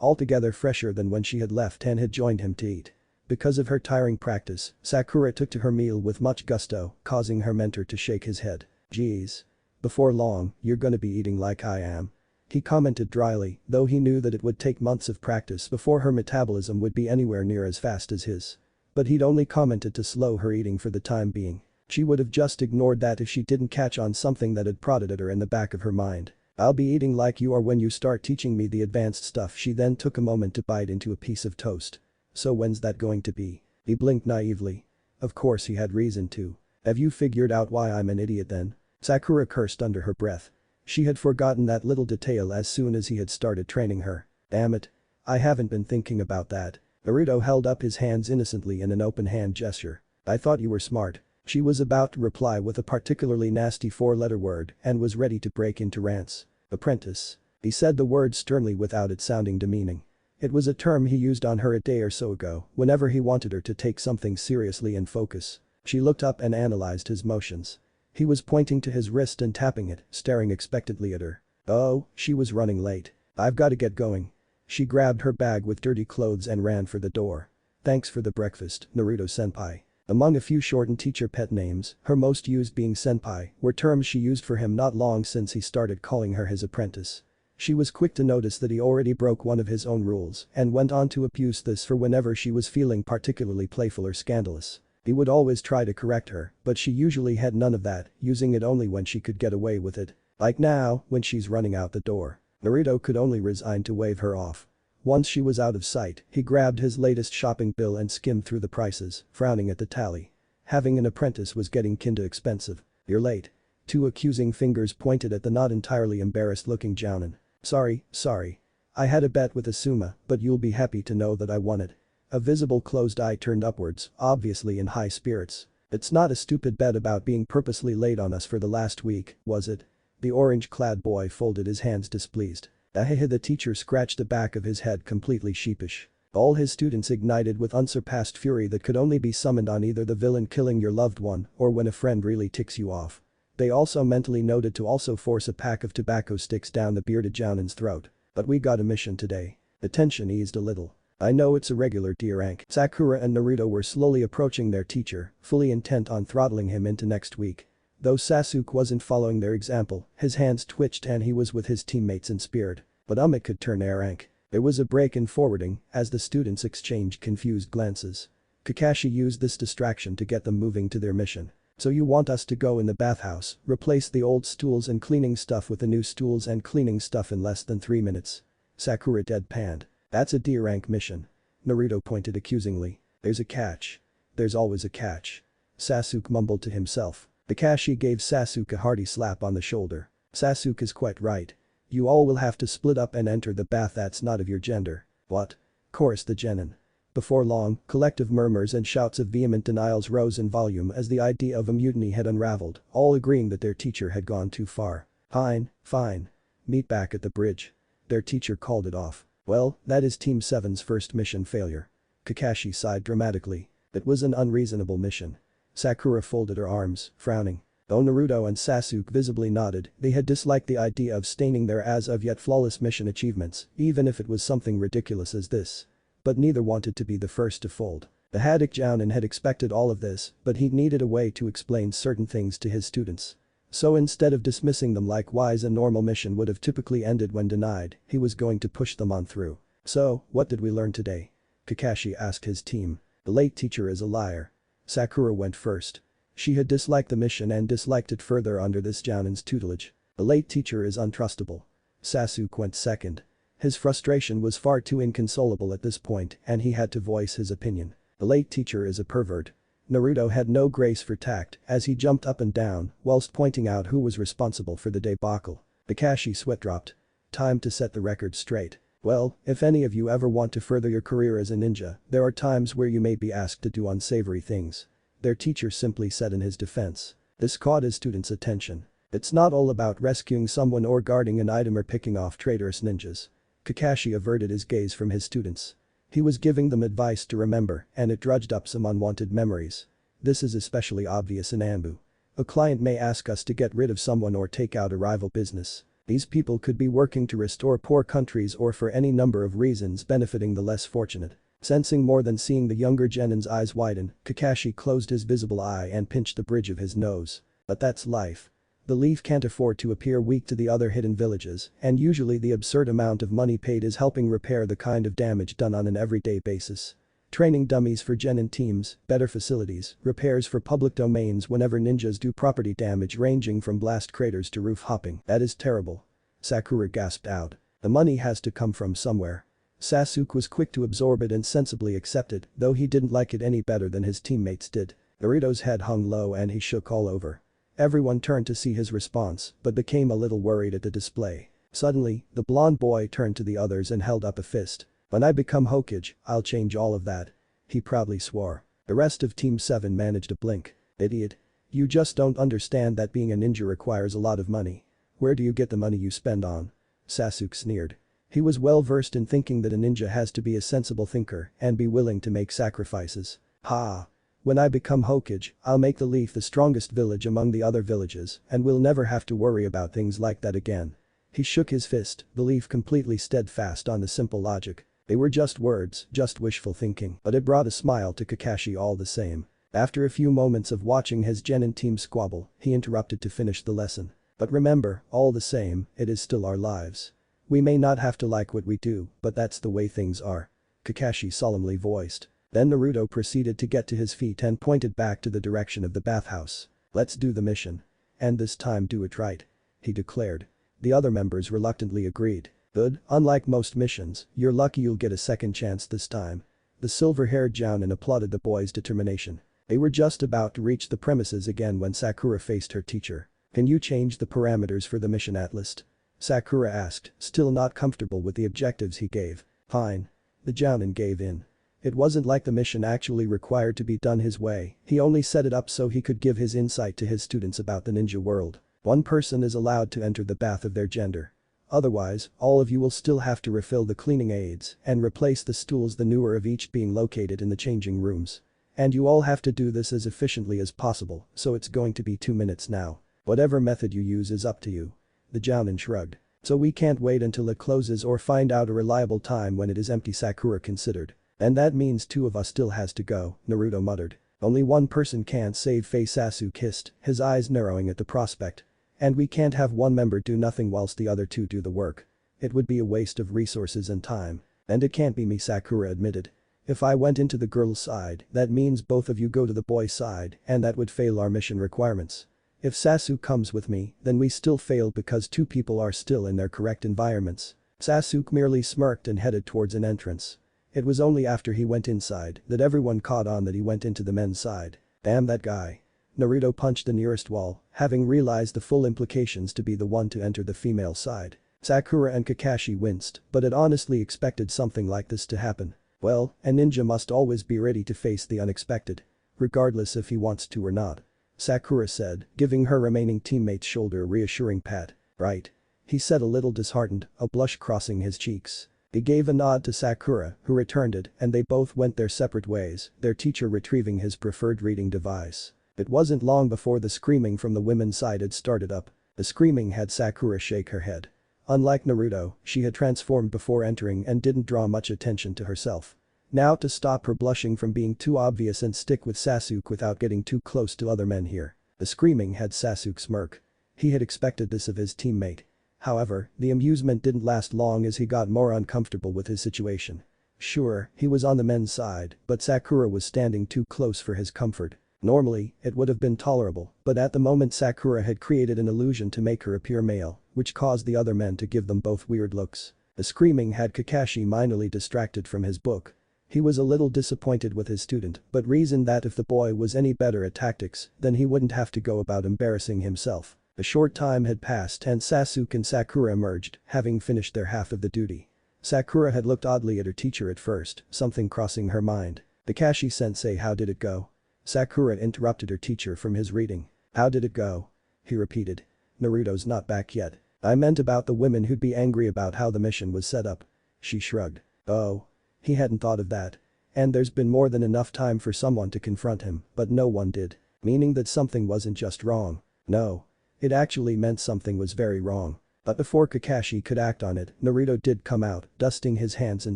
altogether fresher than when she had left and had joined him to eat. Because of her tiring practice, Sakura took to her meal with much gusto, causing her mentor to shake his head. Geez. Before long, you're gonna be eating like I am. He commented dryly, though he knew that it would take months of practice before her metabolism would be anywhere near as fast as his. But he'd only commented to slow her eating for the time being. She would have just ignored that if she didn't catch on something that had prodded at her in the back of her mind. I'll be eating like you are when you start teaching me the advanced stuff. She then took a moment to bite into a piece of toast. So when's that going to be? He blinked naively. Of course he had reason to. Have you figured out why I'm an idiot then? Sakura cursed under her breath. She had forgotten that little detail as soon as he had started training her. Damn it. I haven't been thinking about that. Naruto held up his hands innocently in an open hand gesture. I thought you were smart. She was about to reply with a particularly nasty 4-letter word and was ready to break into rants. Apprentice. He said the word sternly without it sounding demeaning. It was a term he used on her a day or so ago whenever he wanted her to take something seriously and focus. She looked up and analyzed his motions. He was pointing to his wrist and tapping it, staring expectantly at her. Oh, she was running late. I've got to get going. She grabbed her bag with dirty clothes and ran for the door. Thanks for the breakfast, Naruto-senpai. Among a few shortened teacher pet names, her most used being senpai, were terms she used for him not long since he started calling her his apprentice. She was quick to notice that he already broke one of his own rules and went on to abuse this for whenever she was feeling particularly playful or scandalous. He would always try to correct her, but she usually had none of that, using it only when she could get away with it. Like now, when she's running out the door. Naruto could only resign to wave her off. Once she was out of sight, he grabbed his latest shopping bill and skimmed through the prices, frowning at the tally. Having an apprentice was getting kinda expensive. You're late. 2 accusing fingers pointed at the not entirely embarrassed-looking Jounin. Sorry. I had a bet with Asuma, but you'll be happy to know that I won it. A visible closed eye turned upwards, obviously in high spirits. It's not a stupid bet about being purposely late on us for the last week, was it? The orange-clad boy folded his hands displeased. The teacher scratched the back of his head completely sheepish. All his students ignited with unsurpassed fury that could only be summoned on either the villain killing your loved one or when a friend really ticks you off. They also mentally noted to also force a pack of tobacco sticks down the bearded Jounin's throat. But we got a mission today. The tension eased a little. I know it's a regular D rank. Sakura and Naruto were slowly approaching their teacher, fully intent on throttling him into next week. Though Sasuke wasn't following their example, his hands twitched and he was with his teammates in spirit. but it could turn errank. There was a break in forwarding as the students exchanged confused glances. Kakashi used this distraction to get them moving to their mission. So you want us to go in the bathhouse, replace the old stools and cleaning stuff with the new stools and cleaning stuff in less than 3 minutes? Sakura deadpanned. That's a D-rank mission. Naruto pointed accusingly. There's a catch. There's always a catch. Sasuke mumbled to himself. Kakashi gave Sasuke a hearty slap on the shoulder. Sasuke is quite right. You all will have to split up and enter the bath, that's not of your gender. What? Chorused the genin. Before long, collective murmurs and shouts of vehement denials rose in volume as the idea of a mutiny had unraveled, all agreeing that their teacher had gone too far. Fine, fine. Meet back at the bridge. Their teacher called it off. Well, that is Team 7's first mission failure. Kakashi sighed dramatically. It was an unreasonable mission. Sakura folded her arms, frowning. Though Naruto and Sasuke visibly nodded, they had disliked the idea of staining their as-of-yet flawless mission achievements, even if it was something ridiculous as this. But neither wanted to be the first to fold. The Haddock Jounin had expected all of this, but he needed a way to explain certain things to his students. So instead of dismissing them like wise a normal mission would have typically ended when denied, he was going to push them on through. So, what did we learn today? Kakashi asked his team. The late teacher is a liar. Sakura went first. She had disliked the mission and disliked it further under this Jounin's tutelage. The late teacher is untrustable. Sasuke went second. His frustration was far too inconsolable at this point and he had to voice his opinion. The late teacher is a pervert. Naruto had no grace for tact as he jumped up and down whilst pointing out who was responsible for the debacle. Kakashi sweat dropped. Time to set the record straight. Well, if any of you ever want to further your career as a ninja, there are times where you may be asked to do unsavory things. Their teacher simply said in his defense. This caught his students' attention. It's not all about rescuing someone or guarding an item or picking off traitorous ninjas. Kakashi averted his gaze from his students. He was giving them advice to remember and it drudged up some unwanted memories. This is especially obvious in Ambu. A client may ask us to get rid of someone or take out a rival business. These people could be working to restore poor countries or for any number of reasons benefiting the less fortunate. Sensing more than seeing the younger genin's eyes widen, Kakashi closed his visible eye and pinched the bridge of his nose. But that's life. The leaf can't afford to appear weak to the other hidden villages, and usually the absurd amount of money paid is helping repair the kind of damage done on an everyday basis. Training dummies for genin teams, better facilities, repairs for public domains whenever ninjas do property damage ranging from blast craters to roof hopping. That is terrible. Sakura gasped out. The money has to come from somewhere. Sasuke was quick to absorb it and sensibly accept it, though he didn't like it any better than his teammates did. Naruto's head hung low and he shook all over. Everyone turned to see his response, but became a little worried at the display. Suddenly, the blonde boy turned to the others and held up a fist. When I become Hokage, I'll change all of that. He proudly swore. The rest of Team 7 managed to blink. Idiot. You just don't understand that being a ninja requires a lot of money. Where do you get the money you spend on? Sasuke sneered. He was well versed in thinking that a ninja has to be a sensible thinker and be willing to make sacrifices. Ha! When I become Hokage, I'll make the Leaf the strongest village among the other villages and we'll never have to worry about things like that again. He shook his fist, the Leaf completely steadfast on the simple logic. They were just words, just wishful thinking, but it brought a smile to Kakashi all the same. After a few moments of watching his genin team squabble, he interrupted to finish the lesson. But remember, all the same, it is still our lives. We may not have to like what we do, but that's the way things are. Kakashi solemnly voiced. Then Naruto proceeded to get to his feet and pointed back to the direction of the bathhouse. Let's do the mission. And this time do it right. He declared. The other members reluctantly agreed. Good, unlike most missions, you're lucky you'll get a second chance this time. The silver-haired Jounin applauded the boy's determination. They were just about to reach the premises again when Sakura faced her teacher. Can you change the parameters for the mission atlas? Sakura asked, still not comfortable with the objectives he gave. Fine. The Jounin gave in. It wasn't like the mission actually required to be done his way, he only set it up so he could give his insight to his students about the ninja world. One person is allowed to enter the bath of their gender. Otherwise, all of you will still have to refill the cleaning aids and replace the stools, the newer of each being located in the changing rooms. And you all have to do this as efficiently as possible, so it's going to be 2 minutes now. Whatever method you use is up to you. The Jounin shrugged. So we can't wait until it closes or find out a reliable time when it is empty, Sakura considered. And that means 2 of us still has to go, Naruto muttered. Only one person can't save face, Sasuke hissed, his eyes narrowing at the prospect. And we can't have one member do nothing whilst the other 2 do the work. It would be a waste of resources and time. And it can't be me, Sakura admitted. If I went into the girl's side, that means both of you go to the boy's side and that would fail our mission requirements. If Sasuke comes with me, then we still fail because two people are still in their correct environments. Sasuke merely smirked and headed towards an entrance. It was only after he went inside that everyone caught on that he went into the men's side. Damn that guy. Naruto punched the nearest wall, having realized the full implications to be the one to enter the female side. Sakura and Kakashi winced, but had honestly expected something like this to happen. Well, a ninja must always be ready to face the unexpected. Regardless if he wants to or not. Sakura said, giving her remaining teammate's shoulder a reassuring pat. Right. He said a little disheartened, a blush crossing his cheeks. He gave a nod to Sakura, who returned it, and they both went their separate ways, their teacher retrieving his preferred reading device. It wasn't long before the screaming from the women's side had started up. The screaming had Sakura shake her head. Unlike Naruto, she had transformed before entering and didn't draw much attention to herself. Now to stop her blushing from being too obvious and stick with Sasuke without getting too close to other men here. The screaming had Sasuke smirk. He had expected this of his teammate. However, the amusement didn't last long as he got more uncomfortable with his situation. Sure, he was on the men's side, but Sakura was standing too close for his comfort. Normally, it would have been tolerable, but at the moment Sakura had created an illusion to make her appear male, which caused the other men to give them both weird looks. The screaming had Kakashi minorly distracted from his book. He was a little disappointed with his student, but reasoned that if the boy was any better at tactics, then he wouldn't have to go about embarrassing himself. A short time had passed and Sasuke and Sakura emerged, having finished their half of the duty. Sakura had looked oddly at her teacher at first, something crossing her mind. Kakashi-sensei, how did it go? Sakura interrupted her teacher from his reading. How did it go? He repeated. Naruto's not back yet. I meant about the women who'd be angry about how the mission was set up. She shrugged. Oh. He hadn't thought of that. And there's been more than enough time for someone to confront him, but no one did. Meaning that something wasn't just wrong. No. It actually meant something was very wrong. But before Kakashi could act on it, Naruto did come out, dusting his hands in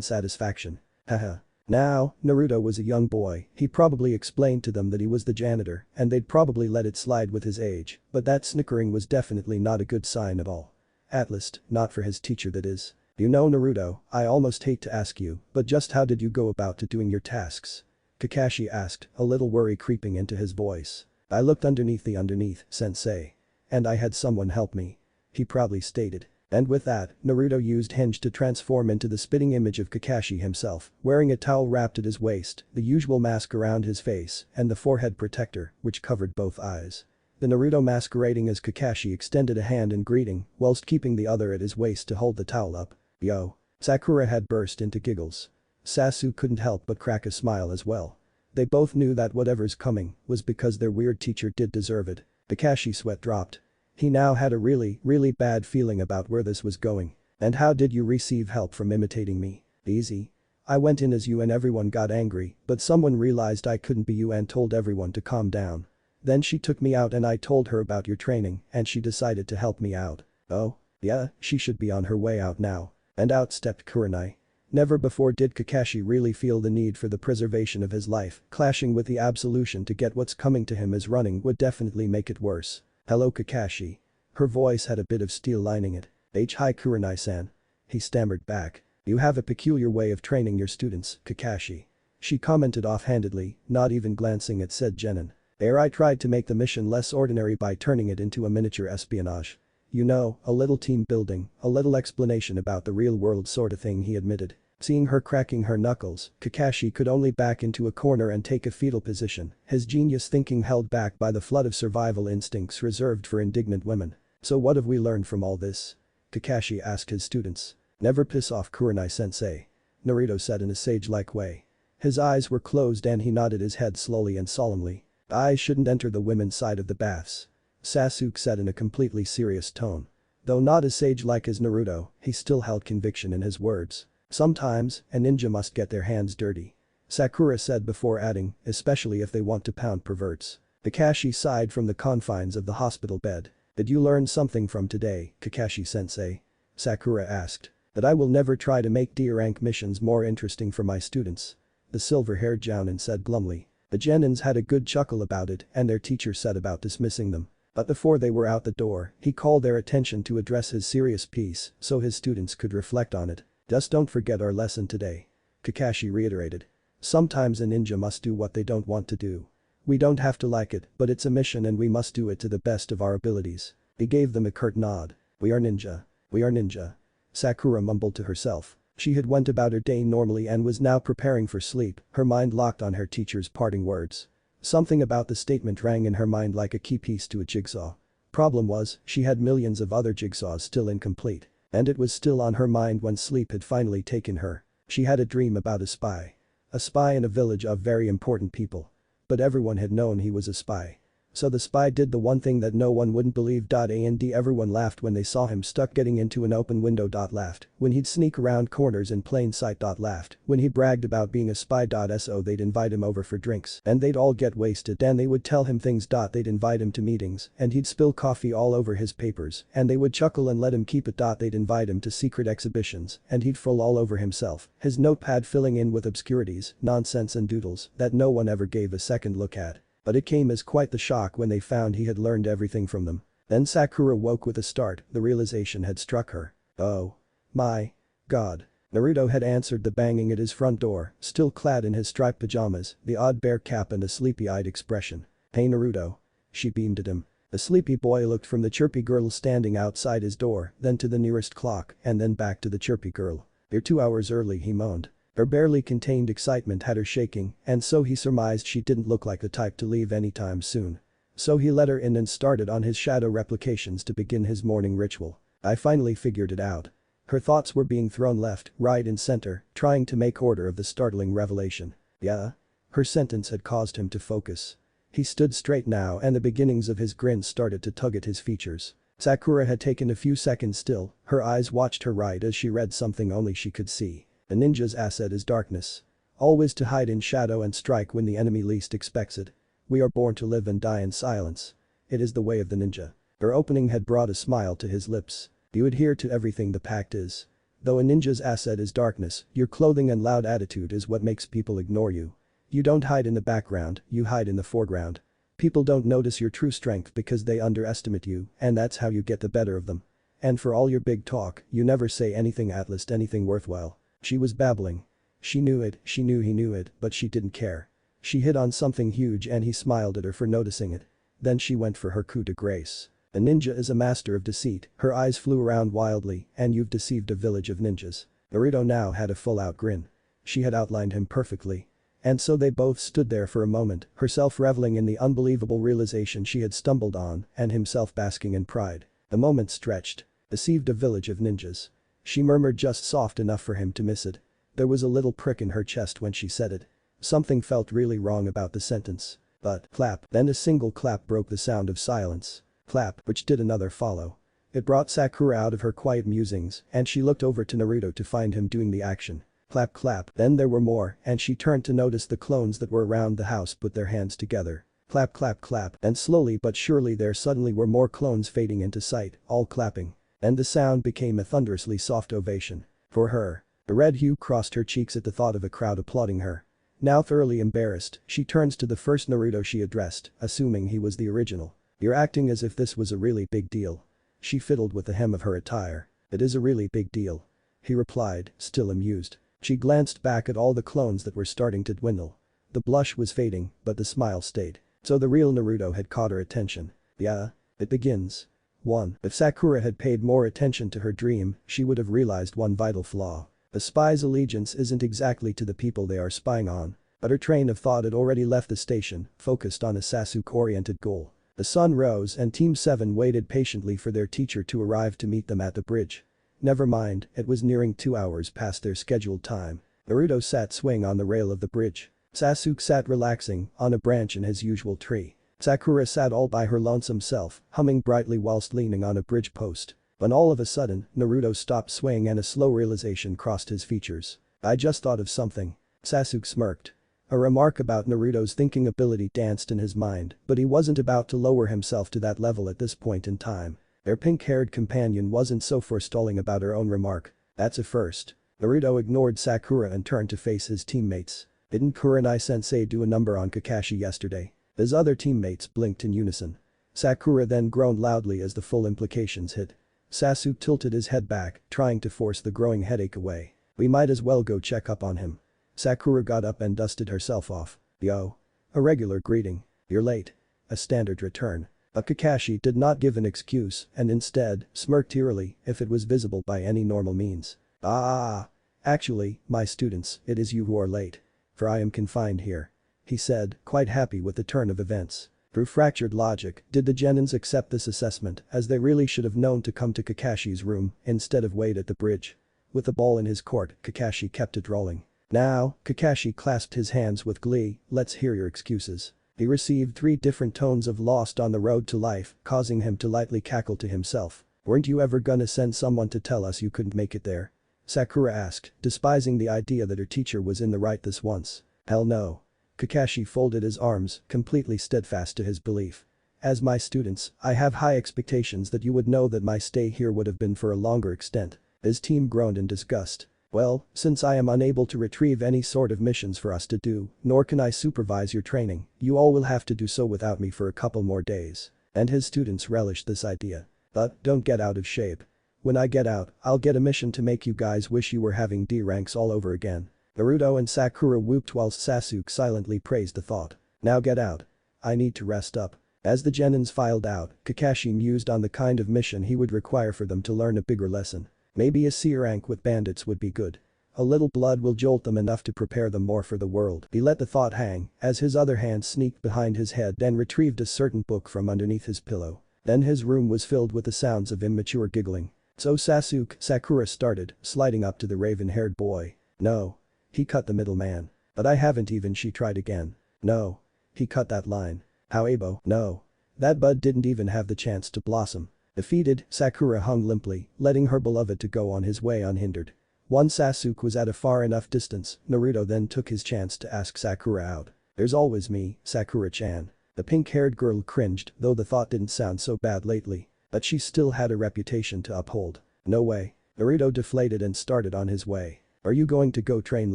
satisfaction. Haha. Now, Naruto was a young boy, he probably explained to them that he was the janitor, and they'd probably let it slide with his age, but that snickering was definitely not a good sign at all. At least, not for his teacher that is. You know Naruto, I almost hate to ask you, but just how did you go about to doing your tasks? Kakashi asked, a little worry creeping into his voice. I looked underneath, sensei. And I had someone help me. He proudly stated. And with that, Naruto used Henge to transform into the spitting image of Kakashi himself, wearing a towel wrapped at his waist, the usual mask around his face, and the forehead protector, which covered both eyes. The Naruto masquerading as Kakashi extended a hand in greeting, whilst keeping the other at his waist to hold the towel up. Yo. Sakura had burst into giggles. Sasuke couldn't help but crack a smile as well. They both knew that whatever's coming was because their weird teacher did deserve it. Kakashi's sweat dropped. He now had a really bad feeling about where this was going. And how did you receive help from imitating me? Easy. I went in as you and everyone got angry, but someone realized I couldn't be you and told everyone to calm down. Then she took me out and I told her about your training and she decided to help me out. Oh? Yeah, she should be on her way out now. And out stepped Kurenai. Never before did Kakashi really feel the need for the preservation of his life, clashing with the absolution to get what's coming to him as running would definitely make it worse. Hello Kakashi. Her voice had a bit of steel lining it. Hi Kurenai-san. He stammered back. You have a peculiar way of training your students, Kakashi. She commented offhandedly, not even glancing at said genin. I tried to make the mission less ordinary by turning it into a miniature espionage. You know, a little team building, a little explanation about the real world sort of thing, he admitted. Seeing her cracking her knuckles, Kakashi could only back into a corner and take a fetal position, his genius thinking held back by the flood of survival instincts reserved for indignant women. So what have we learned from all this? Kakashi asked his students. Never piss off Kurenai-sensei. Naruto said in a sage-like way. His eyes were closed and he nodded his head slowly and solemnly. I shouldn't enter the women's side of the baths. Sasuke said in a completely serious tone. Though not as sage-like as Naruto, he still held conviction in his words. Sometimes, a ninja must get their hands dirty. Sakura said before adding, especially if they want to pound perverts. Kakashi sighed from the confines of the hospital bed. Did you learn something from today, Kakashi-sensei? Sakura asked. That I will never try to make D-rank missions more interesting for my students. The silver-haired jounin said glumly. The genins had a good chuckle about it and their teacher set about dismissing them. But before they were out the door, he called their attention to address his serious piece so his students could reflect on it. Just don't forget our lesson today. Kakashi reiterated. Sometimes a ninja must do what they don't want to do. We don't have to like it, but it's a mission and we must do it to the best of our abilities. He gave them a curt nod. We are ninja. We are ninja. Sakura mumbled to herself. She had went about her day normally and was now preparing for sleep, her mind locked on her teacher's parting words. Something about the statement rang in her mind like a key piece to a jigsaw. Problem was, she had millions of other jigsaws still incomplete. And it was still on her mind when sleep had finally taken her. She had a dream about a spy. A spy in a village of very important people. But everyone had known he was a spy. So the spy did the one thing that no one wouldn't believe. And everyone laughed when they saw him stuck getting into an open window. Laughed when he'd sneak around corners in plain sight. Laughed when he bragged about being a spy. So they'd invite him over for drinks and they'd all get wasted and they would tell him things. They'd invite him to meetings and he'd spill coffee all over his papers and they would chuckle and let him keep it. They'd invite him to secret exhibitions and he'd fall all over himself, his notepad filling in with obscurities, nonsense and doodles that no one ever gave a second look at. But it came as quite the shock when they found he had learned everything from them. Then Sakura woke with a start, the realization had struck her. Oh. My. God. Naruto had answered the banging at his front door, still clad in his striped pajamas, the odd bear cap and a sleepy-eyed expression. Hey Naruto. She beamed at him. The sleepy boy looked from the chirpy girl standing outside his door, then to the nearest clock, and then back to the chirpy girl. You're 2 hours early, he moaned. Her barely contained excitement had her shaking, and so he surmised she didn't look like the type to leave anytime soon. So he let her in and started on his shadow replications to begin his morning ritual. I finally figured it out. Her thoughts were being thrown left, right and center, trying to make order of the startling revelation. Yeah? Her sentence had caused him to focus. He stood straight now and the beginnings of his grin started to tug at his features. Sakura had taken a few seconds still, her eyes watched her right as she read something only she could see. A ninja's asset is darkness. Always to hide in shadow and strike when the enemy least expects it. We are born to live and die in silence. It is the way of the ninja. Her opening had brought a smile to his lips. You adhere to everything the pact is. Though a ninja's asset is darkness, your clothing and loud attitude is what makes people ignore you. You don't hide in the background, you hide in the foreground. People don't notice your true strength because they underestimate you, and that's how you get the better of them. And for all your big talk, you never say anything, at least anything worthwhile. She was babbling. She knew it, she knew he knew it, but she didn't care. She hit on something huge and he smiled at her for noticing it. Then she went for her coup de grace. A ninja is a master of deceit, her eyes flew around wildly, and you've deceived a village of ninjas. Naruto now had a full-out grin. She had outlined him perfectly. And so they both stood there for a moment, herself reveling in the unbelievable realization she had stumbled on and himself basking in pride. The moment stretched. Deceived a village of ninjas. She murmured just soft enough for him to miss it. There was a little prick in her chest when she said it. Something felt really wrong about the sentence. But, clap, then a single clap broke the sound of silence. Clap, which did another follow. It brought Sakura out of her quiet musings and she looked over to Naruto to find him doing the action. Clap clap, then there were more and she turned to notice the clones that were around the house put their hands together. Clap clap clap, and slowly but surely there suddenly were more clones fading into sight, all clapping. And the sound became a thunderously soft ovation. For her. A red hue crossed her cheeks at the thought of a crowd applauding her. Now thoroughly embarrassed, she turns to the first Naruto she addressed, assuming he was the original. You're acting as if this was a really big deal. She fiddled with the hem of her attire. It is a really big deal. He replied, still amused. She glanced back at all the clones that were starting to dwindle. The blush was fading, but the smile stayed. So the real Naruto had caught her attention. Yeah. It begins. 1. If Sakura had paid more attention to her dream, she would have realized one vital flaw. A spy's allegiance isn't exactly to the people they are spying on. But her train of thought had already left the station, focused on a Sasuke-oriented goal. The sun rose and Team 7 waited patiently for their teacher to arrive to meet them at the bridge. Never mind, it was nearing 2 hours past their scheduled time. Naruto sat swaying on the rail of the bridge. Sasuke sat relaxing, on a branch in his usual tree. Sakura sat all by her lonesome self, humming brightly whilst leaning on a bridge post. When all of a sudden, Naruto stopped swaying and a slow realization crossed his features. I just thought of something. Sasuke smirked. A remark about Naruto's thinking ability danced in his mind, but he wasn't about to lower himself to that level at this point in time. Their pink-haired companion wasn't so forestalling about her own remark. That's a first. Naruto ignored Sakura and turned to face his teammates. Didn't Kurenai-sensei do a number on Kakashi yesterday? His other teammates blinked in unison. Sakura then groaned loudly as the full implications hit. Sasuke tilted his head back, trying to force the growing headache away. We might as well go check up on him. Sakura got up and dusted herself off. Yo. A regular greeting. You're late. A standard return. But Kakashi did not give an excuse and instead smirked eerily if it was visible by any normal means. Ah. Actually, my students, it is you who are late. For I am confined here. He said, quite happy with the turn of events. Through fractured logic, did the Genins accept this assessment as they really should have known to come to Kakashi's room instead of wait at the bridge? With the ball in his court, Kakashi kept it rolling. Now, Kakashi clasped his hands with glee, let's hear your excuses. He received 3 different tones of lost on the road to life, causing him to lightly cackle to himself. Weren't you ever gonna send someone to tell us you couldn't make it there? Sakura asked, despising the idea that her teacher was in the right this once. Hell no. Kakashi folded his arms, completely steadfast to his belief. As my students, I have high expectations that you would know that my stay here would have been for a longer extent. His team groaned in disgust. Well, since I am unable to retrieve any sort of missions for us to do, nor can I supervise your training, you all will have to do so without me for a couple more days. And his students relished this idea. But, don't get out of shape. When I get out, I'll get a mission to make you guys wish you were having D ranks all over again. Naruto and Sakura whooped whilst Sasuke silently praised the thought. Now get out. I need to rest up. As the Genins filed out, Kakashi mused on the kind of mission he would require for them to learn a bigger lesson. Maybe a C rank with bandits would be good. A little blood will jolt them enough to prepare them more for the world. He let the thought hang as his other hand sneaked behind his head and retrieved a certain book from underneath his pillow. Then his room was filled with the sounds of immature giggling. So Sakura started, sliding up to the raven-haired boy. No. He cut the middleman. But I haven't even, she tried again. No. He cut that line. How abo? No. That bud didn't even have the chance to blossom. Defeated, Sakura hung limply, letting her beloved to go on his way unhindered. Once Sasuke was at a far enough distance, Naruto then took his chance to ask Sakura out. There's always me, Sakura-chan. The pink-haired girl cringed, though the thought didn't sound so bad lately. But she still had a reputation to uphold. No way. Naruto deflated and started on his way. Are you going to go train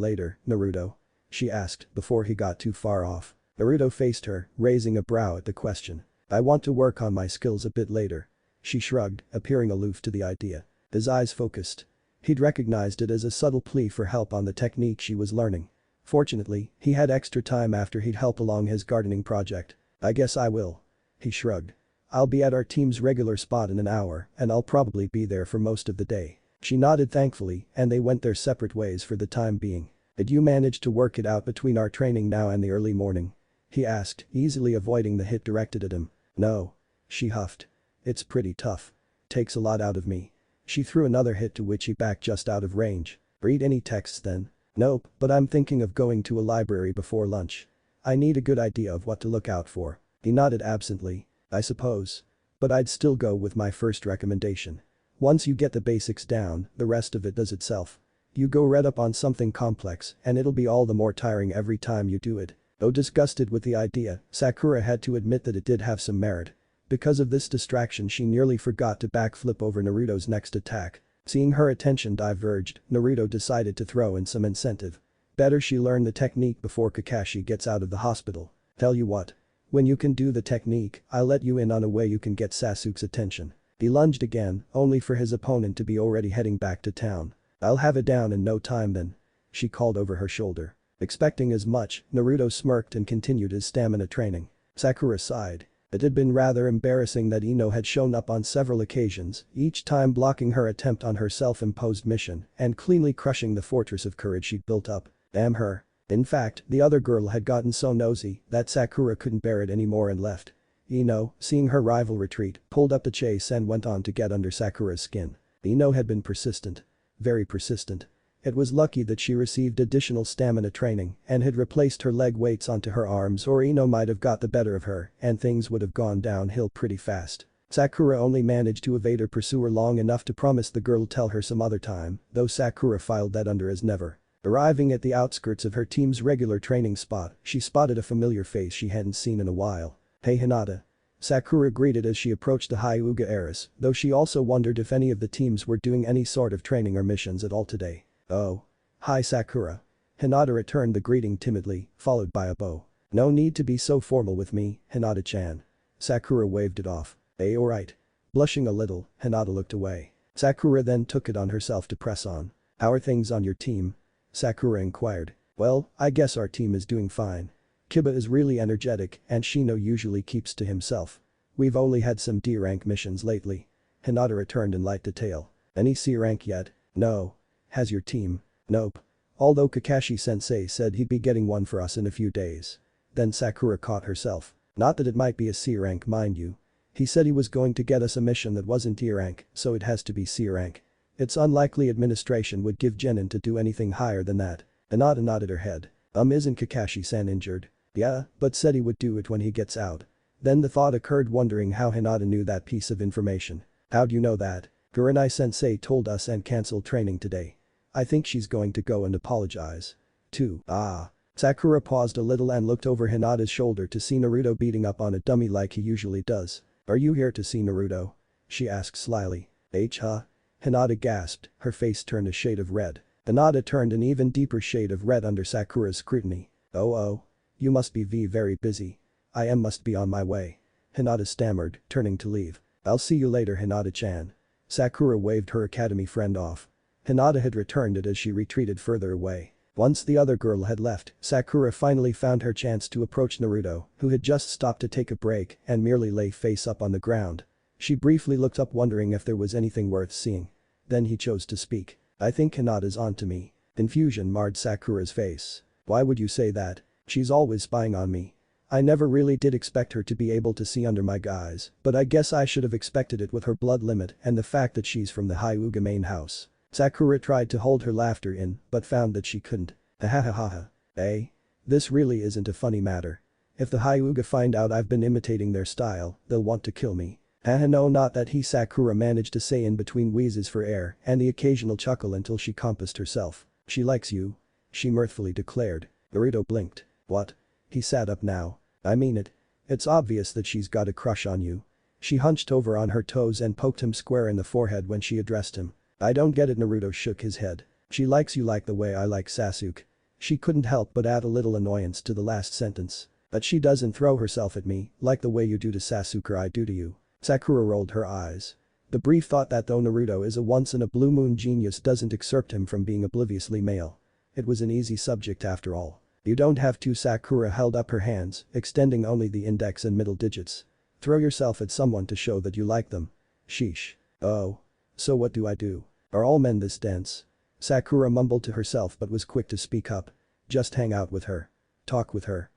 later, Naruto? She asked before he got too far off. Naruto faced her, raising a brow at the question. I want to work on my skills a bit later. She shrugged, appearing aloof to the idea. His eyes focused. He'd recognized it as a subtle plea for help on the technique she was learning. Fortunately, he had extra time after he'd help along his gardening project. I guess I will. He shrugged. I'll be at our team's regular spot in an hour, and I'll probably be there for most of the day. She nodded thankfully, and they went their separate ways for the time being. Did you manage to work it out between our training now and the early morning? He asked, easily avoiding the hit directed at him. No. She huffed. It's pretty tough. Takes a lot out of me. She threw another hit to which he backed just out of range. Read any texts then? Nope, but I'm thinking of going to a library before lunch. I need a good idea of what to look out for. He nodded absently. I suppose. But I'd still go with my first recommendation. Once you get the basics down, the rest of it does itself. You go read up on something complex and it'll be all the more tiring every time you do it. Though disgusted with the idea, Sakura had to admit that it did have some merit. Because of this distraction she nearly forgot to backflip over Naruto's next attack. Seeing her attention diverged, Naruto decided to throw in some incentive. Better she learn the technique before Kakashi gets out of the hospital. Tell you what. When you can do the technique, I'll let you in on a way you can get Sasuke's attention. He lunged again, only for his opponent to be already heading back to town. I'll have it down in no time then. She called over her shoulder. Expecting as much, Naruto smirked and continued his stamina training. Sakura sighed. It had been rather embarrassing that Ino had shown up on several occasions, each time blocking her attempt on her self-imposed mission and cleanly crushing the fortress of courage she'd built up. Damn her. In fact, the other girl had gotten so nosy that Sakura couldn't bear it anymore and left. Ino, seeing her rival retreat, pulled up the chase and went on to get under Sakura's skin. Ino had been persistent. Very persistent. It was lucky that she received additional stamina training and had replaced her leg weights onto her arms or Ino might have got the better of her and things would have gone downhill pretty fast. Sakura only managed to evade her pursuer long enough to promise the girl tell her some other time, though Sakura filed that under as never. Arriving at the outskirts of her team's regular training spot, she spotted a familiar face she hadn't seen in a while. Hey Hinata. Sakura greeted as she approached the Hyuga heiress, though she also wondered if any of the teams were doing any sort of training or missions at all today. Oh. Hi Sakura. Hinata returned the greeting timidly, followed by a bow. No need to be so formal with me, Hinata-chan. Sakura waved it off. Alright. Blushing a little, Hinata looked away. Sakura then took it on herself to press on. How are things on your team? Sakura inquired. Well, I guess our team is doing fine. Kiba is really energetic and Shino usually keeps to himself. We've only had some D-rank missions lately. Hinata returned in light detail. Any C-rank yet? No. Has your team? Nope. Although Kakashi-sensei said he'd be getting one for us in a few days. Then Sakura caught herself. Not that it might be a C-rank, mind you. He said he was going to get us a mission that wasn't D-rank, so it has to be C-rank. It's unlikely administration would give Genin to do anything higher than that. Hinata nodded her head. Isn't Kakashi-san injured? Yeah, but said he would do it when he gets out. Then the thought occurred, wondering how Hinata knew that piece of information. How'd you know that? Kurenai-sensei told us and cancelled training today. I think she's going to go and apologize. Too. Sakura paused a little and looked over Hinata's shoulder to see Naruto beating up on a dummy like he usually does. Are you here to see Naruto? She asked slyly. Huh? Hinata gasped, her face turned a shade of red. Hinata turned an even deeper shade of red under Sakura's scrutiny. Oh. You must be very busy. I must be on my way. Hinata stammered, turning to leave. I'll see you later, Hinata-chan. Sakura waved her academy friend off. Hinata had returned it as she retreated further away. Once the other girl had left, Sakura finally found her chance to approach Naruto, who had just stopped to take a break and merely lay face up on the ground. She briefly looked up, wondering if there was anything worth seeing. Then he chose to speak. I think Hinata's onto me. Confusion marred Sakura's face. Why would you say that? She's always spying on me. I never really did expect her to be able to see under my guise, but I guess I should have expected it with her blood limit and the fact that she's from the Hyuga main house. Sakura tried to hold her laughter in, but found that she couldn't. Ha. This really isn't a funny matter. If the Hyuga find out I've been imitating their style, they'll want to kill me. No, not that he. Sakura managed to say in between wheezes for air and the occasional chuckle until she compassed herself. She likes you. She mirthfully declared. Naruto blinked. What? He sat up now. I mean it. It's obvious that she's got a crush on you. She hunched over on her toes and poked him square in the forehead when she addressed him. I don't get it. Naruto shook his head. She likes you like the way I like Sasuke. She couldn't help but add a little annoyance to the last sentence. But she doesn't throw herself at me like the way you do to Sasuke or I do to you. Sakura rolled her eyes. The brief thought that though Naruto is a once-in-a-blue-moon genius doesn't excerpt him from being obliviously male. It was an easy subject after all. You don't have to. Sakura held up her hands, extending only the index and middle digits. Throw yourself at someone to show that you like them. Sheesh. Oh. So what do I do? Are all men this dense? Sakura mumbled to herself but was quick to speak up. Just hang out with her. Talk with her.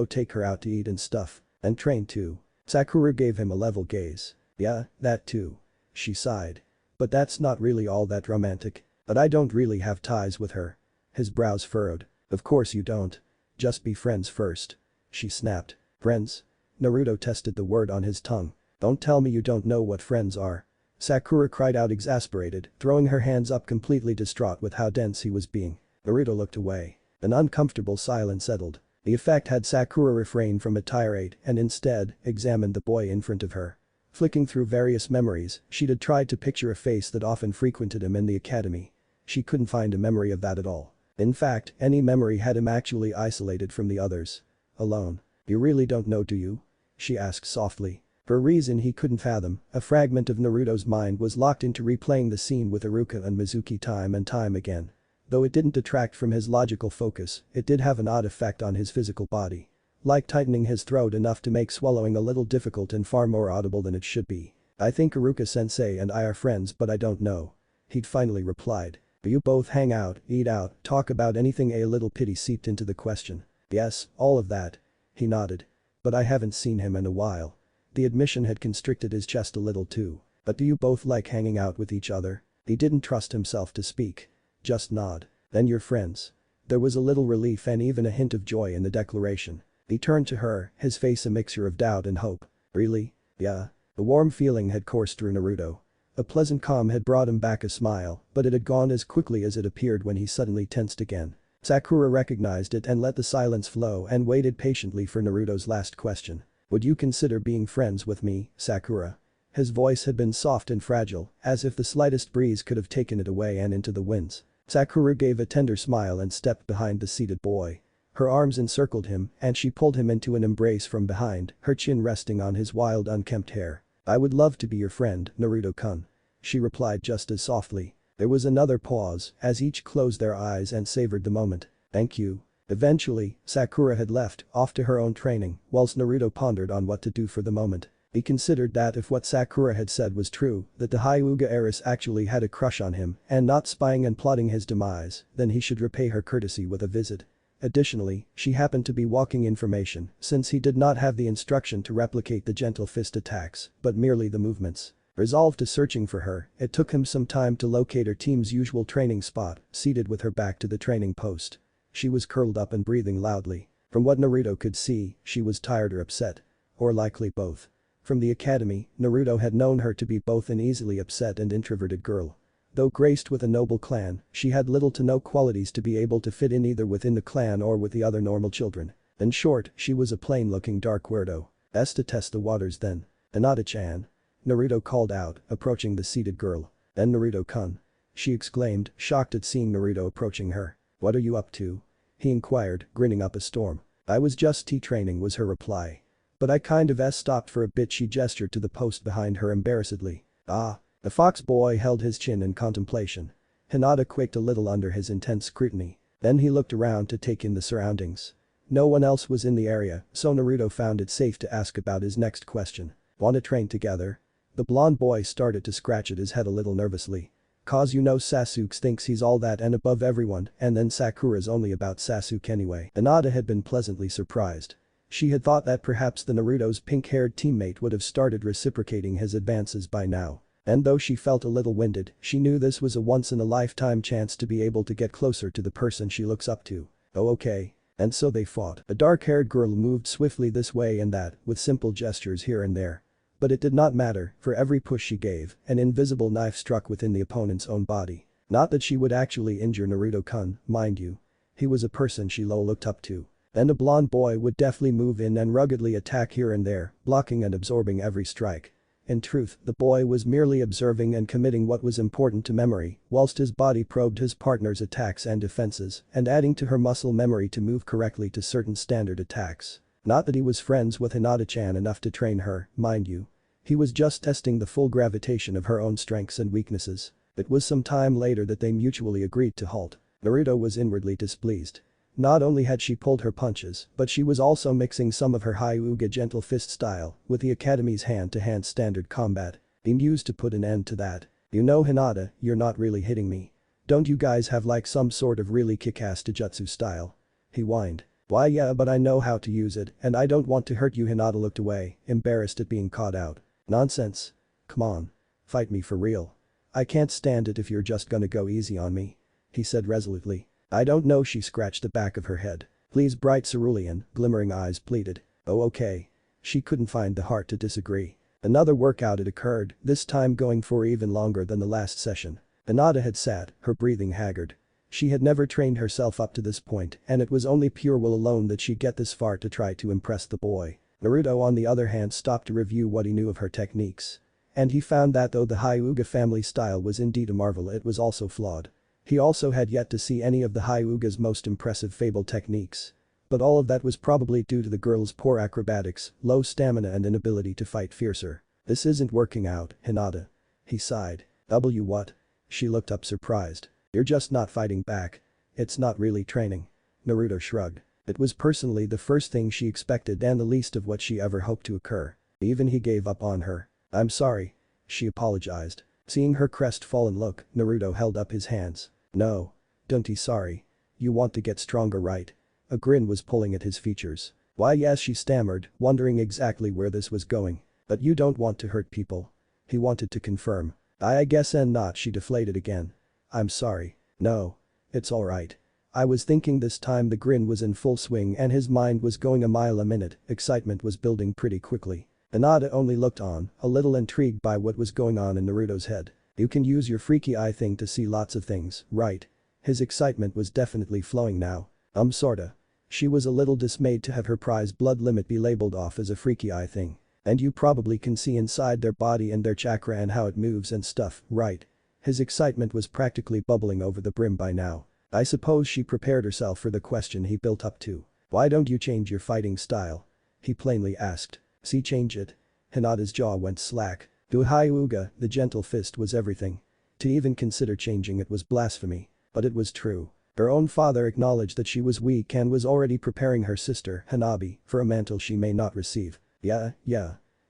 Take her out to eat and stuff. And train too. Sakura gave him a level gaze. Yeah, that too. She sighed. But that's not really all that romantic. But I don't really have ties with her. His brows furrowed. Of course you don't. Just be friends first. She snapped. Friends? Naruto tested the word on his tongue. Don't tell me you don't know what friends are. Sakura cried out, exasperated, throwing her hands up, completely distraught with how dense he was being. Naruto looked away. An uncomfortable silence settled. The effect had Sakura refrained from a tirade and instead examined the boy in front of her. Flicking through various memories, she'd tried to picture a face that often frequented him in the academy. She couldn't find a memory of that at all. In fact, any memory had him actually isolated from the others. Alone. You really don't know, do you? She asked softly. For a reason he couldn't fathom, a fragment of Naruto's mind was locked into replaying the scene with Iruka and Mizuki time and time again. Though it didn't detract from his logical focus, it did have an odd effect on his physical body. Like tightening his throat enough to make swallowing a little difficult and far more audible than it should be. I think Iruka-sensei and I are friends, but I don't know. He'd finally replied. You both hang out, eat out, talk about anything? A little pity seeped into the question. Yes, all of that. He nodded. But I haven't seen him in a while. The admission had constricted his chest a little too. But do you both like hanging out with each other? He didn't trust himself to speak. Just nod. Then you're friends. There was a little relief and even a hint of joy in the declaration. He turned to her, his face a mixture of doubt and hope. Really? Yeah. A warm feeling had coursed through Naruto. A pleasant calm had brought him back a smile, but it had gone as quickly as it appeared when he suddenly tensed again. Sakura recognized it and let the silence flow and waited patiently for Naruto's last question. Would you consider being friends with me, Sakura? His voice had been soft and fragile, as if the slightest breeze could have taken it away and into the winds. Sakura gave a tender smile and stepped behind the seated boy. Her arms encircled him and she pulled him into an embrace from behind, her chin resting on his wild unkempt hair. "I would love to be your friend, Naruto-kun," she replied just as softly. There was another pause as each closed their eyes and savored the moment. "Thank you." Eventually, Sakura had left, off to her own training, whilst Naruto pondered on what to do for the moment. He considered that if what Sakura had said was true, that the Hyuga heiress actually had a crush on him and not spying and plotting his demise, then he should repay her courtesy with a visit. Additionally, she happened to be walking information since he did not have the instruction to replicate the gentle fist attacks, but merely the movements. Resolved to searching for her, it took him some time to locate her team's usual training spot, seated with her back to the training post. She was curled up and breathing loudly. From what Naruto could see, she was tired or upset. Or likely both. From the academy, Naruto had known her to be both an easily upset and introverted girl. Though graced with a noble clan, she had little to no qualities to be able to fit in either within the clan or with the other normal children. In short, she was a plain-looking dark weirdo. Best to test the waters then. "Hinata-chan," Naruto called out, approaching the seated girl. "Then Naruto-kun," she exclaimed, shocked at seeing Naruto approaching her. "What are you up to?" he inquired, grinning up a storm. "I was just training," was her reply. "But I kind of stopped for a bit," she gestured to the post behind her embarrassedly. "Ah." The fox boy held his chin in contemplation. Hinata quaked a little under his intense scrutiny. Then he looked around to take in the surroundings. No one else was in the area, so Naruto found it safe to ask about his next question. "Wanna train together?" The blonde boy started to scratch at his head a little nervously. "Cause you know Sasuke thinks he's all that and above everyone and then Sakura's only about Sasuke anyway." Hinata had been pleasantly surprised. She had thought that perhaps the Naruto's pink-haired teammate would have started reciprocating his advances by now. And though she felt a little winded, she knew this was a once-in-a-lifetime chance to be able to get closer to the person she looks up to. "Oh okay." And so they fought. A dark-haired girl moved swiftly this way and that, with simple gestures here and there. But it did not matter, for every push she gave, an invisible knife struck within the opponent's own body. Not that she would actually injure Naruto-kun, mind you. He was a person she looked up to. Then a blonde boy would deftly move in and ruggedly attack here and there, blocking and absorbing every strike. In truth, the boy was merely observing and committing what was important to memory, whilst his body probed his partner's attacks and defenses, and adding to her muscle memory to move correctly to certain standard attacks. Not that he was friends with Hinata-chan enough to train her, mind you. He was just testing the full gravitation of her own strengths and weaknesses. It was some time later that they mutually agreed to halt. Naruto was inwardly displeased. Not only had she pulled her punches, but she was also mixing some of her Hyuga gentle fist style with the academy's hand-to-hand standard combat. He mused to put an end to that. "You know Hinata, you're not really hitting me. Don't you guys have like some sort of really kick-ass taijutsu style?" he whined. "Why yeah, but I know how to use it and I don't want to hurt you." Hinata looked away, embarrassed at being caught out. "Nonsense. Come on. Fight me for real. I can't stand it if you're just gonna go easy on me," he said resolutely. "I don't know." She scratched the back of her head. "Please." Bright cerulean, glimmering eyes pleaded. "Oh okay." She couldn't find the heart to disagree. Another workout had occurred, this time going for even longer than the last session. Hinata had sat, her breathing haggard. She had never trained herself up to this point and it was only pure will alone that she'd get this far to try to impress the boy. Naruto on the other hand stopped to review what he knew of her techniques. And he found that though the Hyuga family style was indeed a marvel, it was also flawed. He also had yet to see any of the Hyuga's most impressive fable techniques. But all of that was probably due to the girl's poor acrobatics, low stamina and inability to fight fiercer. "This isn't working out, Hinata." He sighed. What?" She looked up surprised. "You're just not fighting back. It's not really training." Naruto shrugged. It was personally the first thing she expected and the least of what she ever hoped to occur. Even he gave up on her. "I'm sorry." She apologized. Seeing her crestfallen look, Naruto held up his hands. "No. Don't be sorry. You want to get stronger, right?" A grin was pulling at his features. "Why yes," she stammered, wondering exactly where this was going. "But you don't want to hurt people?" He wanted to confirm. I guess and not." She deflated again. "I'm sorry. No. It's alright. I was thinking." This time the grin was in full swing and his mind was going a mile a minute, excitement was building pretty quickly. Hinata only looked on, a little intrigued by what was going on in Naruto's head. "You can use your freaky eye thing to see lots of things, right?" His excitement was definitely flowing now. Sorta." She was a little dismayed to have her prize blood limit be labeled off as a freaky eye thing. "And you probably can see inside their body and their chakra and how it moves and stuff, right?" His excitement was practically bubbling over the brim by now. I suppose she prepared herself for the question he built up to. Why don't you change your fighting style? He plainly asked. See, change it. Hinata's jaw went slack. To Hyuga, the gentle fist was everything. To even consider changing it was blasphemy. But it was true. Her own father acknowledged that she was weak and was already preparing her sister, Hanabi, for a mantle she may not receive. Yeah.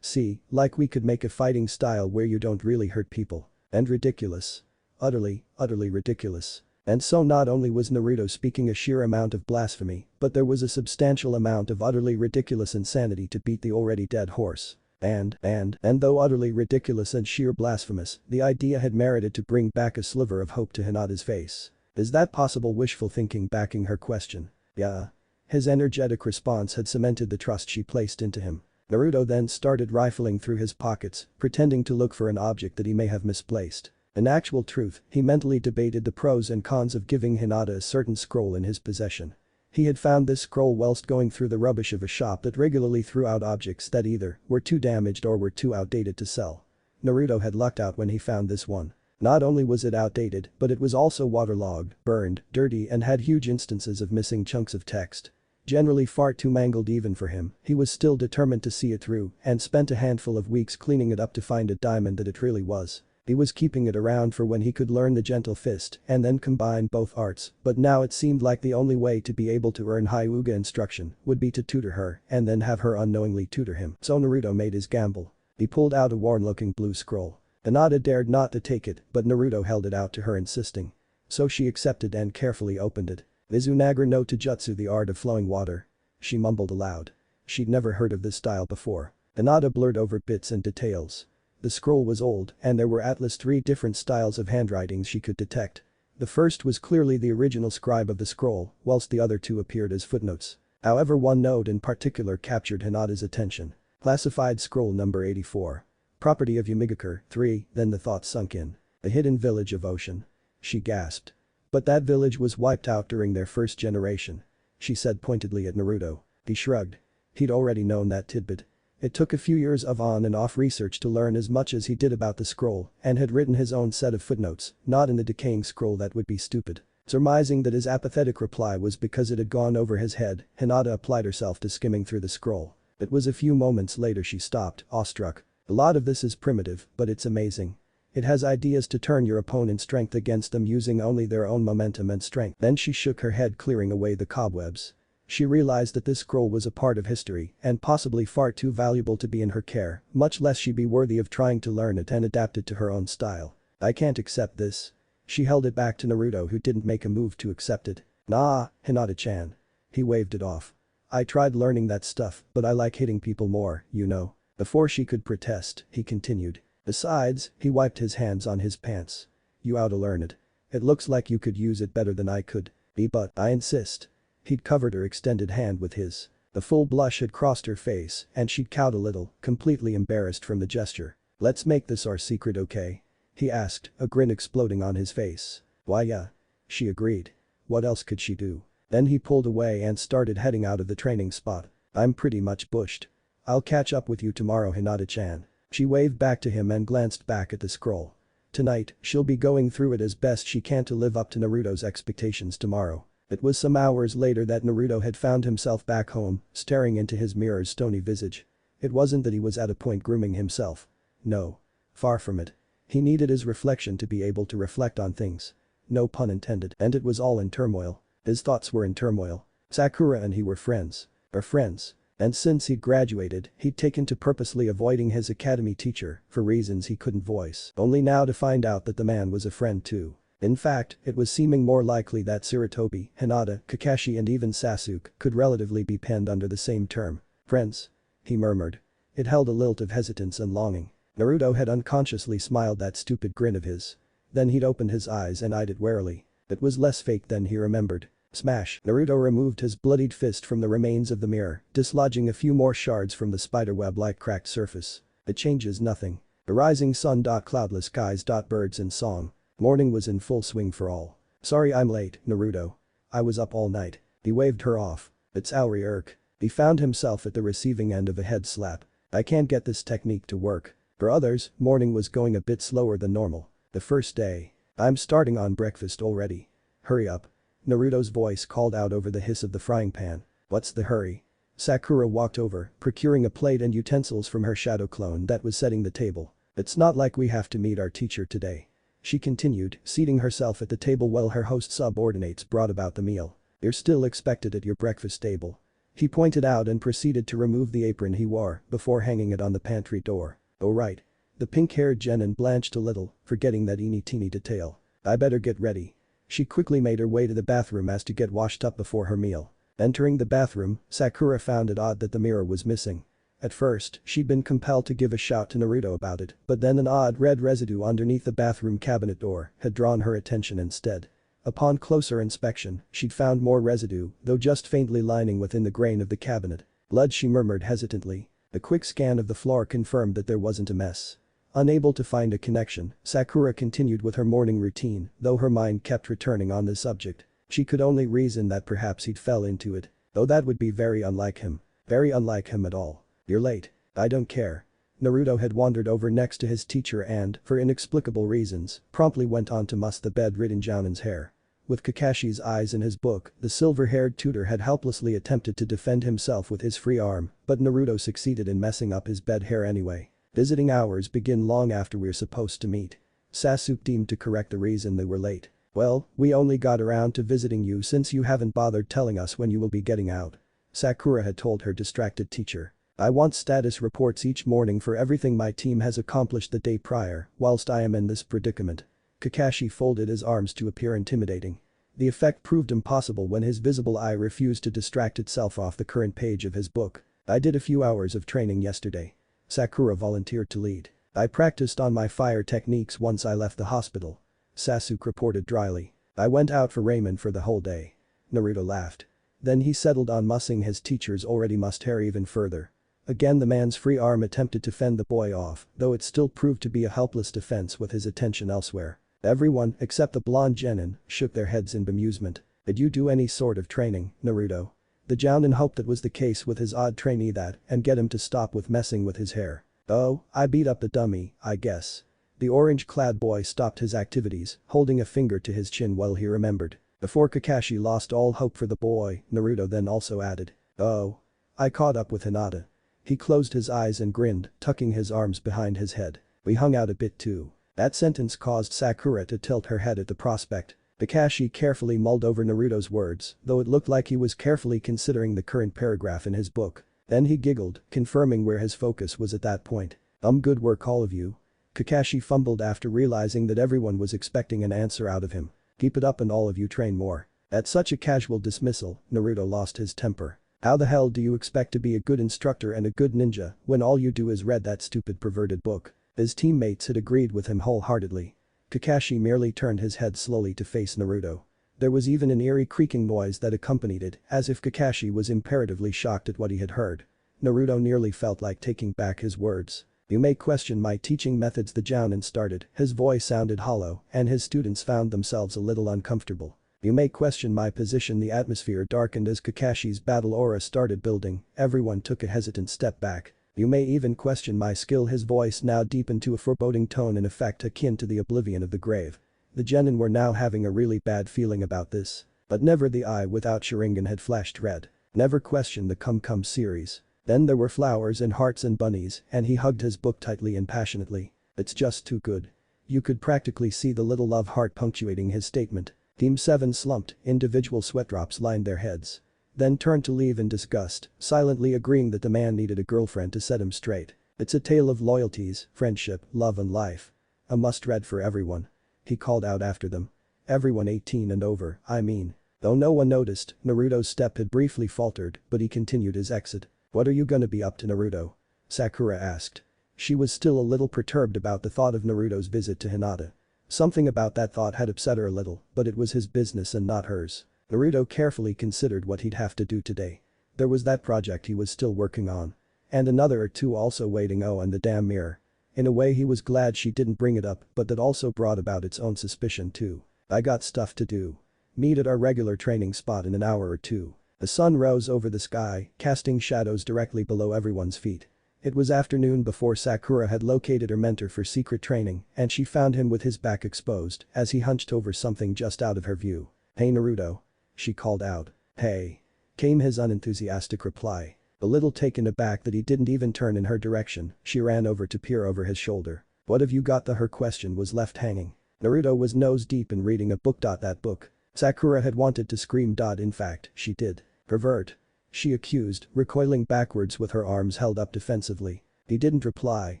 See, like we could make a fighting style where you don't really hurt people. And ridiculous. Utterly ridiculous. And so not only was Naruto speaking a sheer amount of blasphemy, but there was a substantial amount of utterly ridiculous insanity to beat the already dead horse. And though utterly ridiculous and sheer blasphemous, the idea had merited to bring back a sliver of hope to Hinata's face. Is that possible? Wishful thinking backing her question. Yeah. His energetic response had cemented the trust she placed into him. Naruto then started rifling through his pockets, pretending to look for an object that he may have misplaced. In actual truth, he mentally debated the pros and cons of giving Hinata a certain scroll in his possession. He had found this scroll whilst going through the rubbish of a shop that regularly threw out objects that either were too damaged or were too outdated to sell. Naruto had lucked out when he found this one. Not only was it outdated, but it was also waterlogged, burned, dirty and had huge instances of missing chunks of text. Generally far too mangled even for him, he was still determined to see it through and spent a handful of weeks cleaning it up to find a diamond that it really was. He was keeping it around for when he could learn the gentle fist and then combine both arts, but now it seemed like the only way to be able to earn Hyuga instruction would be to tutor her and then have her unknowingly tutor him. So Naruto made his gamble. He pulled out a worn-looking blue scroll. Hinata dared not to take it, but Naruto held it out to her insisting. So she accepted and carefully opened it. Mizunagure no Taijutsu, the art of flowing water. She mumbled aloud. She'd never heard of this style before. Hinata blurred over bits and details. The scroll was old and there were at least 3 different styles of handwritings she could detect. The first was clearly the original scribe of the scroll, whilst the other 2 appeared as footnotes. However, one note in particular captured Hinata's attention. Classified scroll number 84. Property of Yamagakure 3, then the thought sunk in. The hidden village of Ocean. She gasped. But that village was wiped out during their first generation. She said pointedly at Naruto. He shrugged. He'd already known that tidbit. It took a few years of on and off research to learn as much as he did about the scroll and had written his own set of footnotes, not in the decaying scroll that would be stupid. Surmising that his apathetic reply was because it had gone over his head, Hinata applied herself to skimming through the scroll. It was a few moments later she stopped, awestruck. A lot of this is primitive, but it's amazing. It has ideas to turn your opponent's strength against them using only their own momentum and strength. Then she shook her head, clearing away the cobwebs. She realized that this scroll was a part of history and possibly far too valuable to be in her care, much less she be worthy of trying to learn it and adapt it to her own style. I can't accept this. She held it back to Naruto, who didn't make a move to accept it. Nah, Hinata-chan. He waved it off. I tried learning that stuff, but I like hitting people more, you know. Before she could protest, he continued. Besides, he wiped his hands on his pants. You oughta learn it. It looks like you could use it better than I could. But I insist. He'd covered her extended hand with his. The full blush had crossed her face and she'd cowed a little, completely embarrassed from the gesture. Let's make this our secret, okay? He asked, a grin exploding on his face. Why yeah. She agreed. What else could she do? Then he pulled away and started heading out of the training spot. I'm pretty much bushed. I'll catch up with you tomorrow, Hinata-chan. She waved back to him and glanced back at the scroll. Tonight, she'll be going through it as best she can to live up to Naruto's expectations tomorrow. It was some hours later that Naruto had found himself back home, staring into his mirror's stony visage. It wasn't that he was at a point grooming himself. No. Far from it. He needed his reflection to be able to reflect on things. No pun intended. And it was all in turmoil. His thoughts were in turmoil. Sakura and he were friends. Or friends. And since he'd graduated, he'd taken to purposely avoiding his academy teacher for reasons he couldn't voice, only now to find out that the man was a friend too. In fact, it was seeming more likely that Sarutobi, Hinata, Kakashi and even Sasuke could relatively be penned under the same term. Friends? He murmured. It held a lilt of hesitance and longing. Naruto had unconsciously smiled that stupid grin of his. Then he'd opened his eyes and eyed it warily. It was less fake than he remembered. Smash! Naruto removed his bloodied fist from the remains of the mirror, dislodging a few more shards from the spiderweb-like cracked surface. It changes nothing. The rising sun. Cloudless skies. Birds in song. Morning was in full swing for all. Sorry I'm late, Naruto. I was up all night. He waved her off. It's Auri Irk. He found himself at the receiving end of a head slap. I can't get this technique to work. For others, morning was going a bit slower than normal. The first day. I'm starting on breakfast already. Hurry up. Naruto's voice called out over the hiss of the frying pan. What's the hurry? Sakura walked over, procuring a plate and utensils from her shadow clone that was setting the table. It's not like we have to meet our teacher today. She continued, seating herself at the table while her host subordinates brought about the meal. You're still expected at your breakfast table. He pointed out and proceeded to remove the apron he wore before hanging it on the pantry door. Oh right. The pink-haired Genin blanched a little, forgetting that teeny detail. I better get ready. She quickly made her way to the bathroom as to get washed up before her meal. Entering the bathroom, Sakura found it odd that the mirror was missing. At first, she'd been compelled to give a shout to Naruto about it, but then an odd red residue underneath the bathroom cabinet door had drawn her attention instead. Upon closer inspection, she'd found more residue, though just faintly lining within the grain of the cabinet. Blood, she murmured hesitantly. A quick scan of the floor confirmed that there wasn't a mess. Unable to find a connection, Sakura continued with her morning routine, though her mind kept returning on the subject. She could only reason that perhaps he'd fell into it. Though that would be very unlike him. Very unlike him at all. You're late. I don't care. Naruto had wandered over next to his teacher and, for inexplicable reasons, promptly went on to muss the bedridden Jounin's hair. With Kakashi's eyes in his book, the silver-haired tutor had helplessly attempted to defend himself with his free arm, but Naruto succeeded in messing up his bed hair anyway. Visiting hours begin long after we're supposed to meet. Sasuke deemed to correct the reason they were late. Well, we only got around to visiting you since you haven't bothered telling us when you will be getting out. Sakura had told her distracted teacher. I want status reports each morning for everything my team has accomplished the day prior, whilst I am in this predicament. Kakashi folded his arms to appear intimidating. The effect proved impossible when his visible eye refused to distract itself off the current page of his book. I did a few hours of training yesterday. Sakura volunteered to lead. I practiced on my fire techniques once I left the hospital. Sasuke reported dryly. I went out for ramen for the whole day. Naruto laughed. Then he settled on mussing his teacher's already mussed hair even further. Again the man's free arm attempted to fend the boy off, though it still proved to be a helpless defense with his attention elsewhere. Everyone, except the blonde Genin, shook their heads in bemusement. Did you do any sort of training, Naruto? The Jounin hoped that was the case with his odd trainee that and get him to stop with messing with his hair. Oh, I beat up the dummy, I guess. The orange-clad boy stopped his activities, holding a finger to his chin while he remembered. Before Kakashi lost all hope for the boy, Naruto then also added. Oh. I caught up with Hinata. He closed his eyes and grinned, tucking his arms behind his head. We hung out a bit too. That sentence caused Sakura to tilt her head at the prospect. Kakashi carefully mulled over Naruto's words, though it looked like he was carefully considering the current paragraph in his book. Then he giggled, confirming where his focus was at that point. Good work all of you. Kakashi fumbled after realizing that everyone was expecting an answer out of him. Keep it up and all of you train more. At such a casual dismissal, Naruto lost his temper. How the hell do you expect to be a good instructor and a good ninja when all you do is read that stupid perverted book? His teammates had agreed with him wholeheartedly. Kakashi merely turned his head slowly to face Naruto. There was even an eerie creaking noise that accompanied it, as if Kakashi was imperatively shocked at what he had heard. Naruto nearly felt like taking back his words. You may question my teaching methods, the Jounin started, his voice sounded hollow, and his students found themselves a little uncomfortable. You may question my position. The atmosphere darkened as Kakashi's battle aura started building, everyone took a hesitant step back. You may even question my skill. His voice now deepened to a foreboding tone, in effect akin to the oblivion of the grave. The Genin were now having a really bad feeling about this. But never the eye without Sharingan had flashed red. Never question the Come series. Then there were flowers and hearts and bunnies, and he hugged his book tightly and passionately. It's just too good. You could practically see the little love heart punctuating his statement. Team 7 slumped, individual sweatdrops lined their heads. Then turned to leave in disgust, silently agreeing that the man needed a girlfriend to set him straight. It's a tale of loyalties, friendship, love and life. A must-read for everyone. He called out after them. Everyone 18 and over, I mean. Though no one noticed, Naruto's step had briefly faltered, but he continued his exit. What are you gonna be up to, Naruto? Sakura asked. She was still a little perturbed about the thought of Naruto's visit to Hinata. Something about that thought had upset her a little, but it was his business and not hers. Naruto carefully considered what he'd have to do today. There was that project he was still working on. And another or two also waiting. Oh, and the damn mirror. In a way he was glad she didn't bring it up, but that also brought about its own suspicion too. I got stuff to do. Meet at our regular training spot in an hour or two. The sun rose over the sky, casting shadows directly below everyone's feet. It was afternoon before Sakura had located her mentor for secret training, and she found him with his back exposed as he hunched over something just out of her view. Hey Naruto. she called out. "Hey," came his unenthusiastic reply. A little taken aback that he didn't even turn in her direction, she ran over to peer over his shoulder. "What have you got?" Her question was left hanging. Naruto was nose deep in reading a book. That book. Sakura had wanted to scream. In fact, she did. "Pervert," she accused, recoiling backwards with her arms held up defensively. He didn't reply,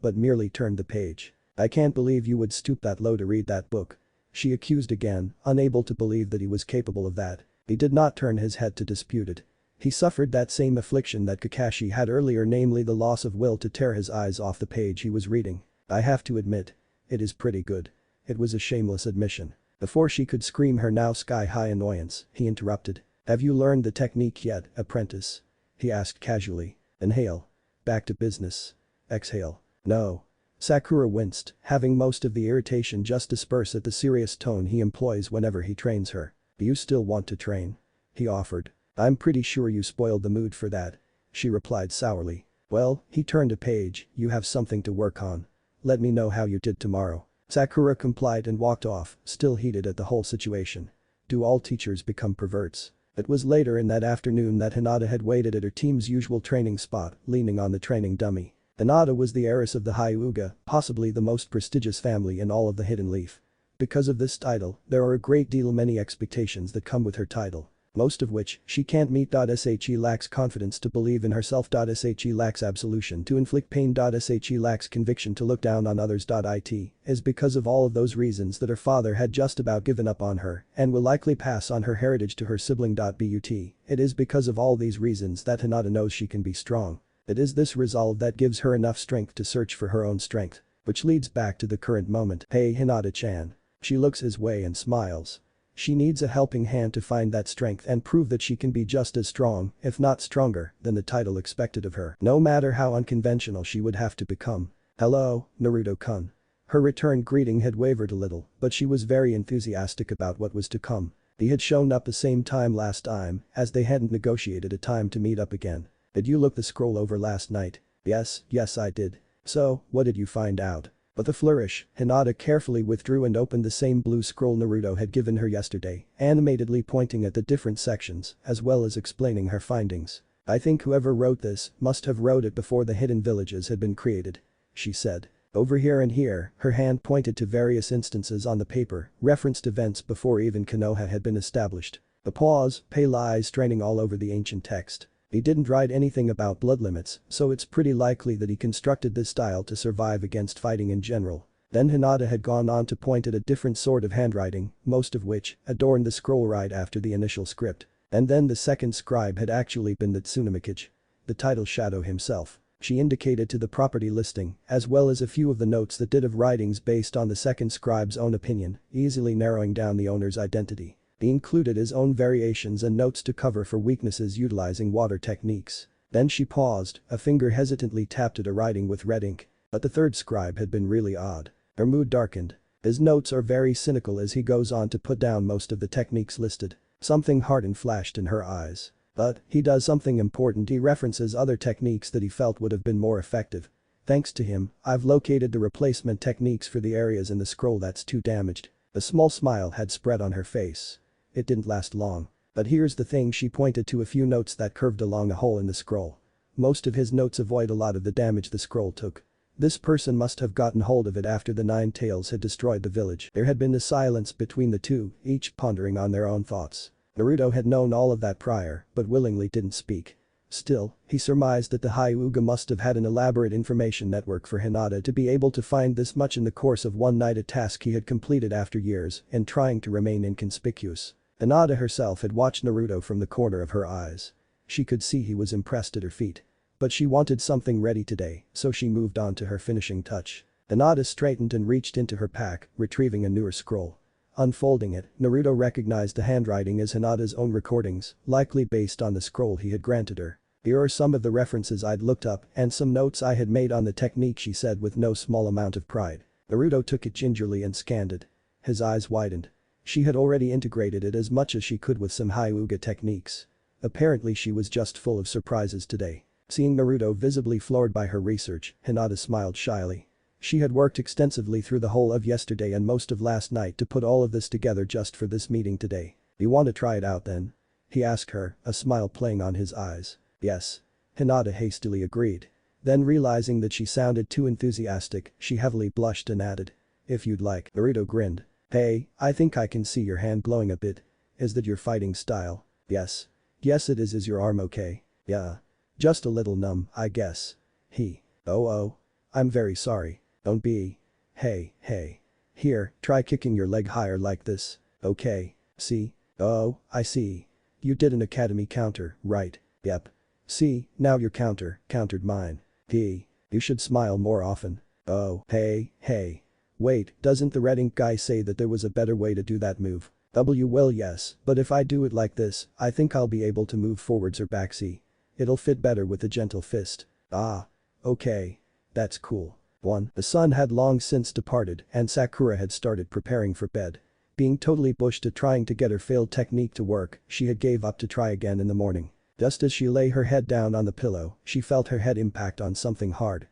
but merely turned the page. "I can't believe you would stoop that low to read that book," she accused again, unable to believe that he was capable of that. He did not turn his head to dispute it. He suffered that same affliction that Kakashi had earlier, namely the loss of will to tear his eyes off the page he was reading. "I have to admit. It is pretty good." It was a shameless admission. Before she could scream her now sky-high annoyance, he interrupted. "Have you learned the technique yet, apprentice?" he asked casually. "Inhale. Back to business. Exhale." "No." Sakura winced, having most of the irritation just disperse at the serious tone he employs whenever he trains her. "Do you still want to train?" he offered. "I'm pretty sure you spoiled the mood for that," she replied sourly. "Well," he turned a page, "you have something to work on. Let me know how you did tomorrow." Sakura complied and walked off, still heated at the whole situation. Do all teachers become perverts? It was later in that afternoon that Hinata had waited at her team's usual training spot, leaning on the training dummy. Hinata was the heiress of the Hyuga, possibly the most prestigious family in all of the Hidden Leaf. Because of this title, there are a great deal many expectations that come with her title. Most of which she can't meet. She lacks confidence to believe in herself. She lacks absolution to inflict pain. She lacks conviction to look down on others. It is because of all of those reasons that her father had just about given up on her and will likely pass on her heritage to her sibling. It is because of all these reasons that Hinata knows she can be strong. It is this resolve that gives her enough strength to search for her own strength. Which leads back to the current moment. "Hey, Hinata-chan." She looks his way and smiles. She needs a helping hand to find that strength and prove that she can be just as strong, if not stronger, than the title expected of her. No matter how unconventional she would have to become. "Hello, Naruto-kun." Her return greeting had wavered a little, but she was very enthusiastic about what was to come. He had shown up the same time last time, as they hadn't negotiated a time to meet up again. "Did you look the scroll over last night?" Yes, I did." "So, what did you find out?" With a flourish, Hinata carefully withdrew and opened the same blue scroll Naruto had given her yesterday, animatedly pointing at the different sections, as well as explaining her findings. "I think whoever wrote this must have wrote it before the hidden villages had been created," she said. "Over here and here," her hand pointed to various instances on the paper, referenced events before even Konoha had been established. A pause, pale eyes straining all over the ancient text. He didn't write anything about blood limits, so it's pretty likely that he constructed this style to survive against fighting in general. Then Hinata had gone on to point at a different sort of handwriting, most of which adorned the scroll right after the initial script. And then the second scribe had actually been the Tsunemikichi, the title shadow himself. She indicated to the property listing, as well as a few of the notes that did have writings based on the second scribe's own opinion, easily narrowing down the owner's identity. He included his own variations and notes to cover for weaknesses utilizing water techniques. Then she paused, a finger hesitantly tapped at a writing with red ink. But the third scribe had been really odd. Her mood darkened. His notes are very cynical as he goes on to put down most of the techniques listed. Something hardened flashed in her eyes. But he does something important. He references other techniques that he felt would have been more effective. Thanks to him, I've located the replacement techniques for the areas in the scroll that's too damaged. A small smile had spread on her face. It didn't last long. But here's the thing, she pointed to a few notes that curved along a hole in the scroll. Most of his notes avoid a lot of the damage the scroll took. This person must have gotten hold of it after the Nine Tails had destroyed the village. There had been a silence between the two, each pondering on their own thoughts. Naruto had known all of that prior, but willingly didn't speak. Still, he surmised that the Hyuga must have had an elaborate information network for Hinata to be able to find this much in the course of one night, a task he had completed after years and trying to remain inconspicuous. Hinata herself had watched Naruto from the corner of her eyes. She could see he was impressed at her feat. But she wanted something ready today, so she moved on to her finishing touch. Hinata straightened and reached into her pack, retrieving a newer scroll. Unfolding it, Naruto recognized the handwriting as Hinata's own recordings, likely based on the scroll he had granted her. "Here are some of the references I'd looked up and some notes I had made on the technique," she said with no small amount of pride. Naruto took it gingerly and scanned it. His eyes widened. She had already integrated it as much as she could with some Hyuga techniques. Apparently she was just full of surprises today. Seeing Naruto visibly floored by her research, Hinata smiled shyly. She had worked extensively through the whole of yesterday and most of last night to put all of this together just for this meeting today. "You want to try it out then?" he asked her, a smile playing on his eyes. Yes. Hinata hastily agreed. Then realizing that she sounded too enthusiastic, she heavily blushed and added. If you'd like. Naruto grinned. Hey, I think I can see your hand glowing a bit. Is that your fighting style? Yes. Yes it is. Is your arm okay? Yeah. Just a little numb, I guess. Oh. I'm very sorry. Don't be. Hey. Here, try kicking your leg higher like this. Okay. See? Oh, I see. You did an academy counter, right? Yep. See, now your countered mine. You should smile more often. Oh, hey. Wait, doesn't the red ink guy say that there was a better way to do that move? Well yes, but if I do it like this, I think I'll be able to move forwards or back. See? It'll fit better with a gentle fist. Ah. Okay. That's cool. 1. The sun had long since departed and Sakura had started preparing for bed. Being totally bushed at trying to get her failed technique to work, she had gave up to try again in the morning. Just as she lay her head down on the pillow, she felt her head impact on something hard.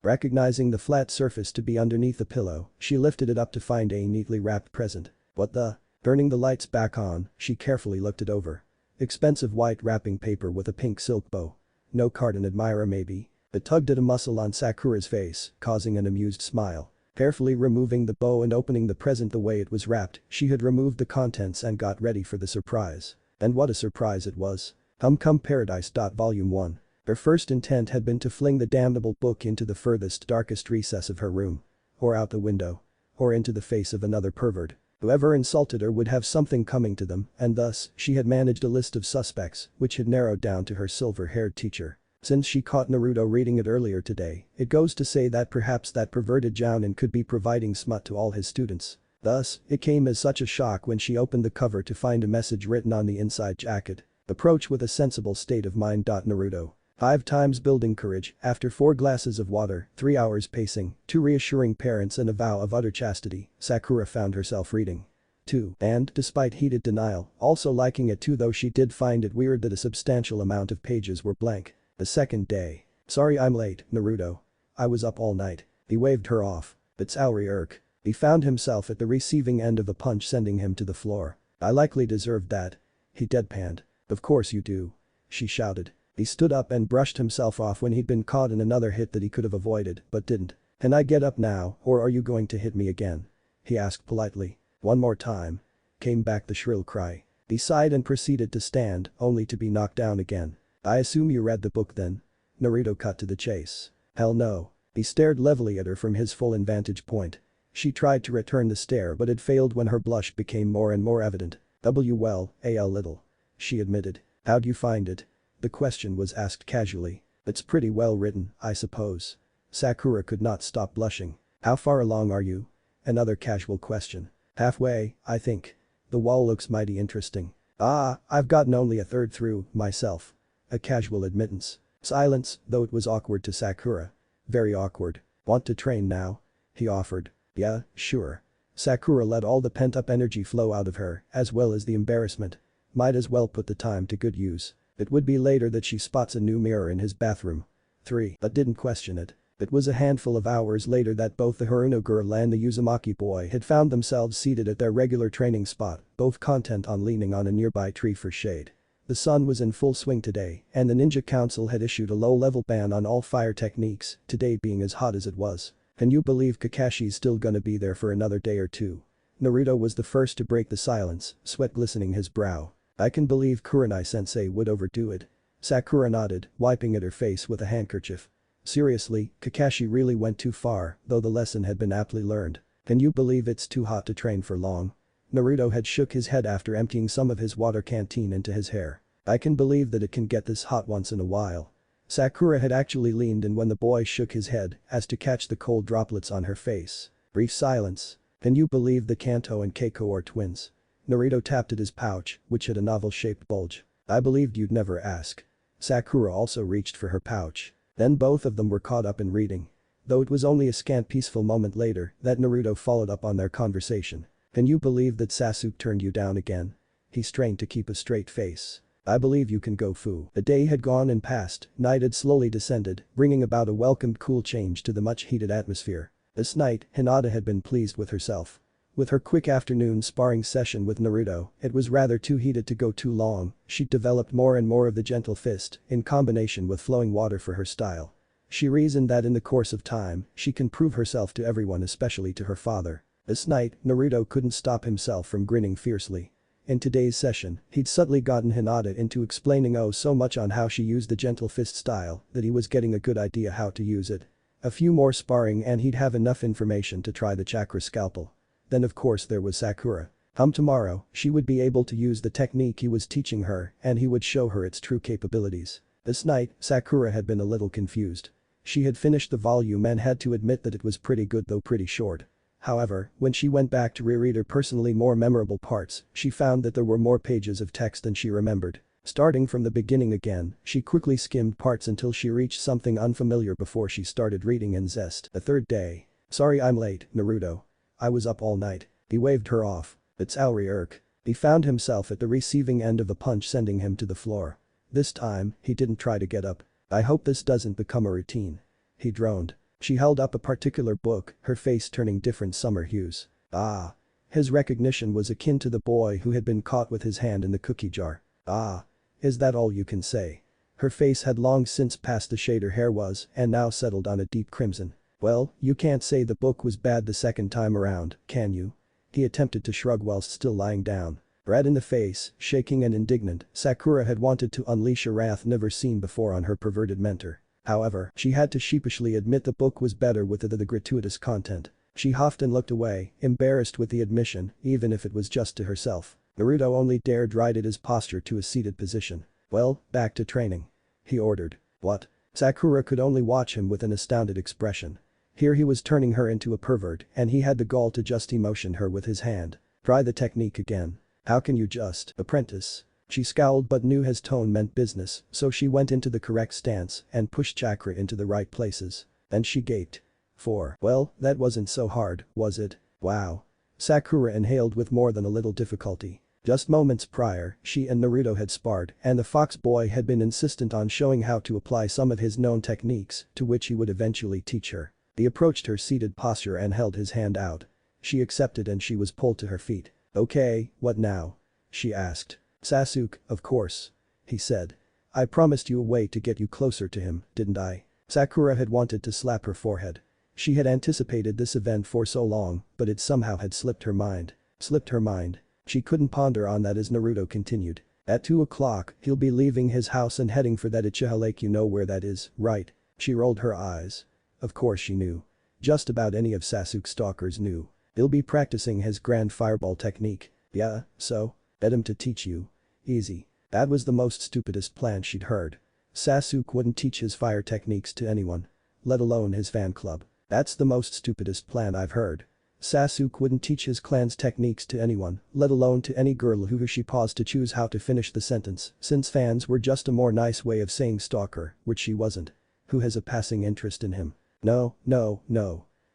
Recognizing the flat surface to be underneath the pillow, she lifted it up to find a neatly wrapped present. What the? Turning the lights back on, she carefully looked it over. Expensive white wrapping paper with a pink silk bow. No card and admirer maybe. It tugged at a muscle on Sakura's face, causing an amused smile. Carefully removing the bow and opening the present the way it was wrapped, she had removed the contents and got ready for the surprise. And what a surprise it was. Come Paradise. Volume 1. Her first intent had been to fling the damnable book into the furthest darkest recess of her room. Or out the window. Or into the face of another pervert. Whoever insulted her would have something coming to them, and thus, she had managed a list of suspects, which had narrowed down to her silver-haired teacher. Since she caught Naruto reading it earlier today, it goes to say that perhaps that perverted Jounin could be providing smut to all his students. Thus, it came as such a shock when she opened the cover to find a message written on the inside jacket. Approach with a sensible state of mind. Naruto. 5 times building courage, after 4 glasses of water, 3 hours pacing, 2 reassuring parents and a vow of utter chastity, Sakura found herself reading. 2. And, despite heated denial, also liking it too though she did find it weird that a substantial amount of pages were blank. The second day. Sorry I'm late, Naruto. I was up all night. He waved her off. It's Auri irk. He found himself at the receiving end of a punch sending him to the floor. I likely deserved that. He deadpanned. Of course you do. She shouted. He stood up and brushed himself off when he'd been caught in another hit that he could have avoided, but didn't. Can I get up now, or are you going to hit me again? He asked politely. One more time. Came back the shrill cry. He sighed and proceeded to stand, only to be knocked down again. I assume you read the book then? Naruto cut to the chase. Hell no. He stared levelly at her from his full vantage point. She tried to return the stare but had failed when her blush became more and more evident. Well, a little. She admitted. How'd you find it? The question was asked casually. It's pretty well written, I suppose. Sakura could not stop blushing. How far along are you? Another casual question. Halfway, I think. The wall looks mighty interesting. I've gotten only a third through, myself. A casual admittance. Silence, though it was awkward to Sakura. Very awkward. Want to train now? He offered. Yeah, sure. Sakura let all the pent-up energy flow out of her, as well as the embarrassment. Might as well put the time to good use. It would be later that she spots a new mirror in his bathroom. 3. But didn't question it. It was a handful of hours later that both the Haruno girl and the Uzumaki boy had found themselves seated at their regular training spot, both content on leaning on a nearby tree for shade. The sun was in full swing today, and the Ninja Council had issued a low-level ban on all fire techniques, today being as hot as it was. Can you believe Kakashi's still gonna be there for another day or two? Naruto was the first to break the silence, sweat glistening his brow. I can believe Kurenai-sensei would overdo it. Sakura nodded, wiping at her face with a handkerchief. Seriously, Kakashi really went too far, though the lesson had been aptly learned. Can you believe it's too hot to train for long? Naruto had shook his head after emptying some of his water canteen into his hair. I can believe that it can get this hot once in a while. Sakura had actually leaned in when the boy shook his head as to catch the cold droplets on her face. Brief silence. Can you believe that Kanto and Keiko are twins? Naruto tapped at his pouch, which had a novel-shaped bulge. I believed you'd never ask. Sakura also reached for her pouch. Then both of them were caught up in reading. Though it was only a scant peaceful moment later that Naruto followed up on their conversation. Can you believe that Sasuke turned you down again? He strained to keep a straight face. I believe you can go Fu. The day had gone and passed, night had slowly descended, bringing about a welcomed cool change to the much-heated atmosphere. This night, Hinata had been pleased with herself. With her quick afternoon sparring session with Naruto, it was rather too heated to go too long. She developed more and more of the gentle fist, in combination with flowing water for her style. She reasoned that in the course of time, she can prove herself to everyone, especially to her father. This night, Naruto couldn't stop himself from grinning fiercely. In today's session, he'd subtly gotten Hinata into explaining so much on how she used the gentle fist style that he was getting a good idea how to use it. A few more sparring and he'd have enough information to try the chakra scalpel. Then of course there was Sakura. Tomorrow, she would be able to use the technique he was teaching her and he would show her its true capabilities. This night, Sakura had been a little confused. She had finished the volume and had to admit that it was pretty good though pretty short. However, when she went back to reread her personally more memorable parts, she found that there were more pages of text than she remembered. Starting from the beginning again, she quickly skimmed parts until she reached something unfamiliar before she started reading in zest. The third day. Sorry I'm late, Naruto. I was up all night. He waved her off. It's Auri Irk. He found himself at the receiving end of a punch sending him to the floor. This time, he didn't try to get up. I hope this doesn't become a routine. He droned. She held up a particular book, her face turning different summer hues. Ah. His recognition was akin to the boy who had been caught with his hand in the cookie jar. Ah. Is that all you can say? Her face had long since passed the shade her hair was and now settled on a deep crimson. Well, you can't say the book was bad the second time around, can you? He attempted to shrug whilst still lying down. Red in the face, shaking and indignant, Sakura had wanted to unleash a wrath never seen before on her perverted mentor. However, she had to sheepishly admit the book was better with the gratuitous content. She huffed and looked away, embarrassed with the admission, even if it was just to herself. Naruto only dared right at his posture to a seated position. Well, back to training. He ordered. What? Sakura could only watch him with an astounded expression. Here he was turning her into a pervert and he had the gall to just emotion her with his hand. Try the technique again. How can you just, apprentice? She scowled but knew his tone meant business, so she went into the correct stance and pushed chakra into the right places. Then she gaped. Well, that wasn't so hard, was it? Wow. Sakura inhaled with more than a little difficulty. Just moments prior, she and Naruto had sparred and the fox boy had been insistent on showing how to apply some of his known techniques, to which he would eventually teach her. He approached her seated posture and held his hand out. She accepted and she was pulled to her feet. Okay, what now? She asked. Sasuke, of course. He said. I promised you a way to get you closer to him, didn't I? Sakura had wanted to slap her forehead. She had anticipated this event for so long, but it somehow had slipped her mind. Slipped her mind. She couldn't ponder on that as Naruto continued. At 2 o'clock, he'll be leaving his house and heading for that Uchiha Lake, you know where that is, right? She rolled her eyes. Of course she knew. Just about any of Sasuke's stalkers knew. He'll be practicing his grand fireball technique. Yeah, so? Get him to teach you. Easy. That was the most stupidest plan she'd heard. Sasuke wouldn't teach his fire techniques to anyone. Let alone his fan club. That's the most stupidest plan I've heard. Sasuke wouldn't teach his clan's techniques to anyone, let alone to any girl who she paused to choose how to finish the sentence, since fans were just a more nice way of saying stalker, which she wasn't. Who has a passing interest in him? No.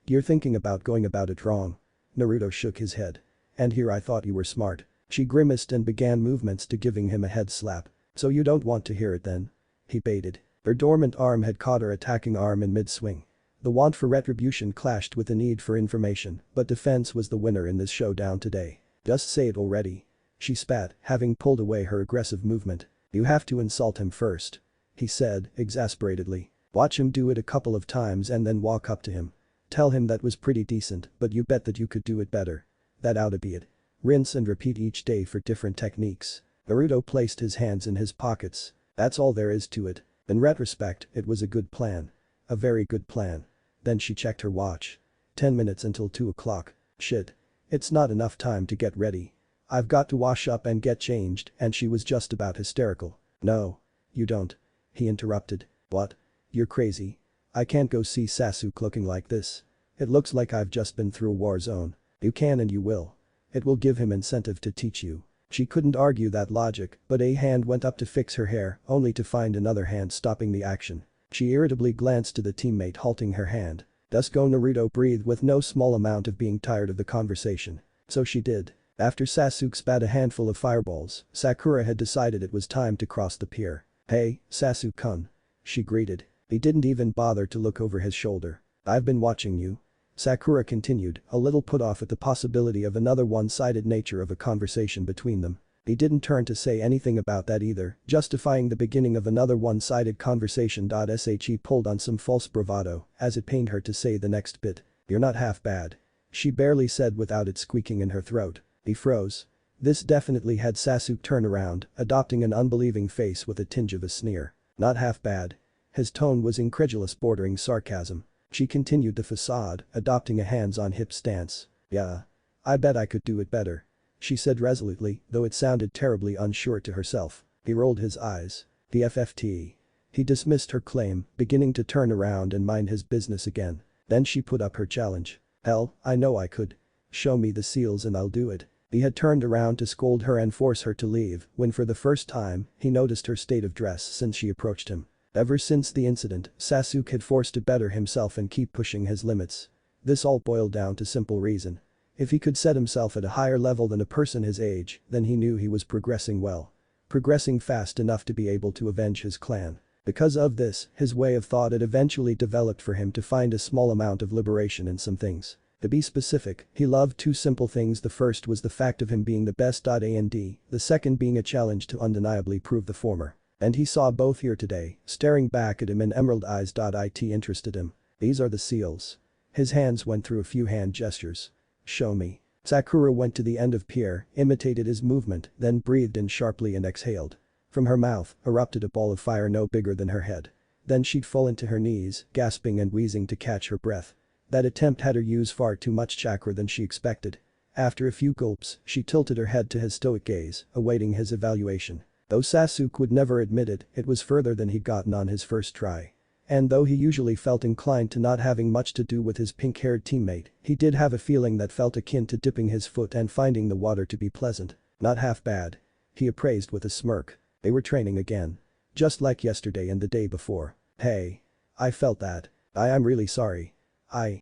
You're thinking about going about it wrong. Naruto shook his head. And here I thought you were smart. She grimaced and began movements to giving him a head slap. So you don't want to hear it then? He baited. Her dormant arm had caught her attacking arm in mid-swing. The want for retribution clashed with the need for information, but defense was the winner in this showdown today. Just say it already. She spat, having pulled away her aggressive movement. You have to insult him first. He said, exasperatedly. Watch him do it a couple of times and then walk up to him. Tell him that was pretty decent, but you bet that you could do it better. That oughta be it. Rinse and repeat each day for different techniques. Naruto placed his hands in his pockets. That's all there is to it. In retrospect, it was a good plan. A very good plan. Then she checked her watch. 10 minutes until 2 o'clock. Shit. It's not enough time to get ready. I've got to wash up and get changed, and she was just about hysterical. No. You don't. He interrupted. What? You're crazy. I can't go see Sasuke looking like this. It looks like I've just been through a war zone. You can and you will. It will give him incentive to teach you. She couldn't argue that logic, but a hand went up to fix her hair, only to find another hand stopping the action. She irritably glanced to the teammate halting her hand. Dusko Naruto breathed with no small amount of being tired of the conversation. So she did. After Sasuke spat a handful of fireballs, Sakura had decided it was time to cross the pier. Hey, Sasuke-kun. She greeted. He didn't even bother to look over his shoulder. I've been watching you. Sakura continued, a little put off at the possibility of another one-sided nature of a conversation between them. He didn't turn to say anything about that either, justifying the beginning of another one-sided conversation. He pulled on some false bravado, as it pained her to say the next bit. You're not half bad. She barely said without it squeaking in her throat. He froze. This definitely had Sasuke turn around, adopting an unbelieving face with a tinge of a sneer. Not half bad. His tone was incredulous bordering sarcasm. She continued the facade, adopting a hands-on-hip stance. Yeah. I bet I could do it better. She said resolutely, though it sounded terribly unsure to herself. He rolled his eyes. The FFT. He dismissed her claim, beginning to turn around and mind his business again. Then she put up her challenge. Hell, I know I could. Show me the seals and I'll do it. He had turned around to scold her and force her to leave when for the first time, he noticed her state of dress since she approached him. Ever since the incident, Sasuke had forced to better himself and keep pushing his limits. This all boiled down to simple reason. If he could set himself at a higher level than a person his age, then he knew he was progressing well. Progressing fast enough to be able to avenge his clan. Because of this, his way of thought had eventually developed for him to find a small amount of liberation in some things. To be specific, he loved two simple things. The first was the fact of him being the best. And the second being a challenge to undeniably prove the former. And he saw both here today, staring back at him in emerald eyes. It interested him. These are the seals. His hands went through a few hand gestures. Show me. Sakura went to the end of Pierre, imitated his movement, then breathed in sharply and exhaled. From her mouth erupted a ball of fire no bigger than her head. Then she'd fall into her knees, gasping and wheezing to catch her breath. That attempt had her use far too much chakra than she expected. After a few gulps, she tilted her head to his stoic gaze, awaiting his evaluation. Though Sasuke would never admit it, it was further than he'd gotten on his first try. And though he usually felt inclined to not having much to do with his pink-haired teammate, he did have a feeling that felt akin to dipping his foot and finding the water to be pleasant. Not half bad. He appraised with a smirk. They were training again. Just like yesterday and the day before. Hey. I felt that. I'm really sorry.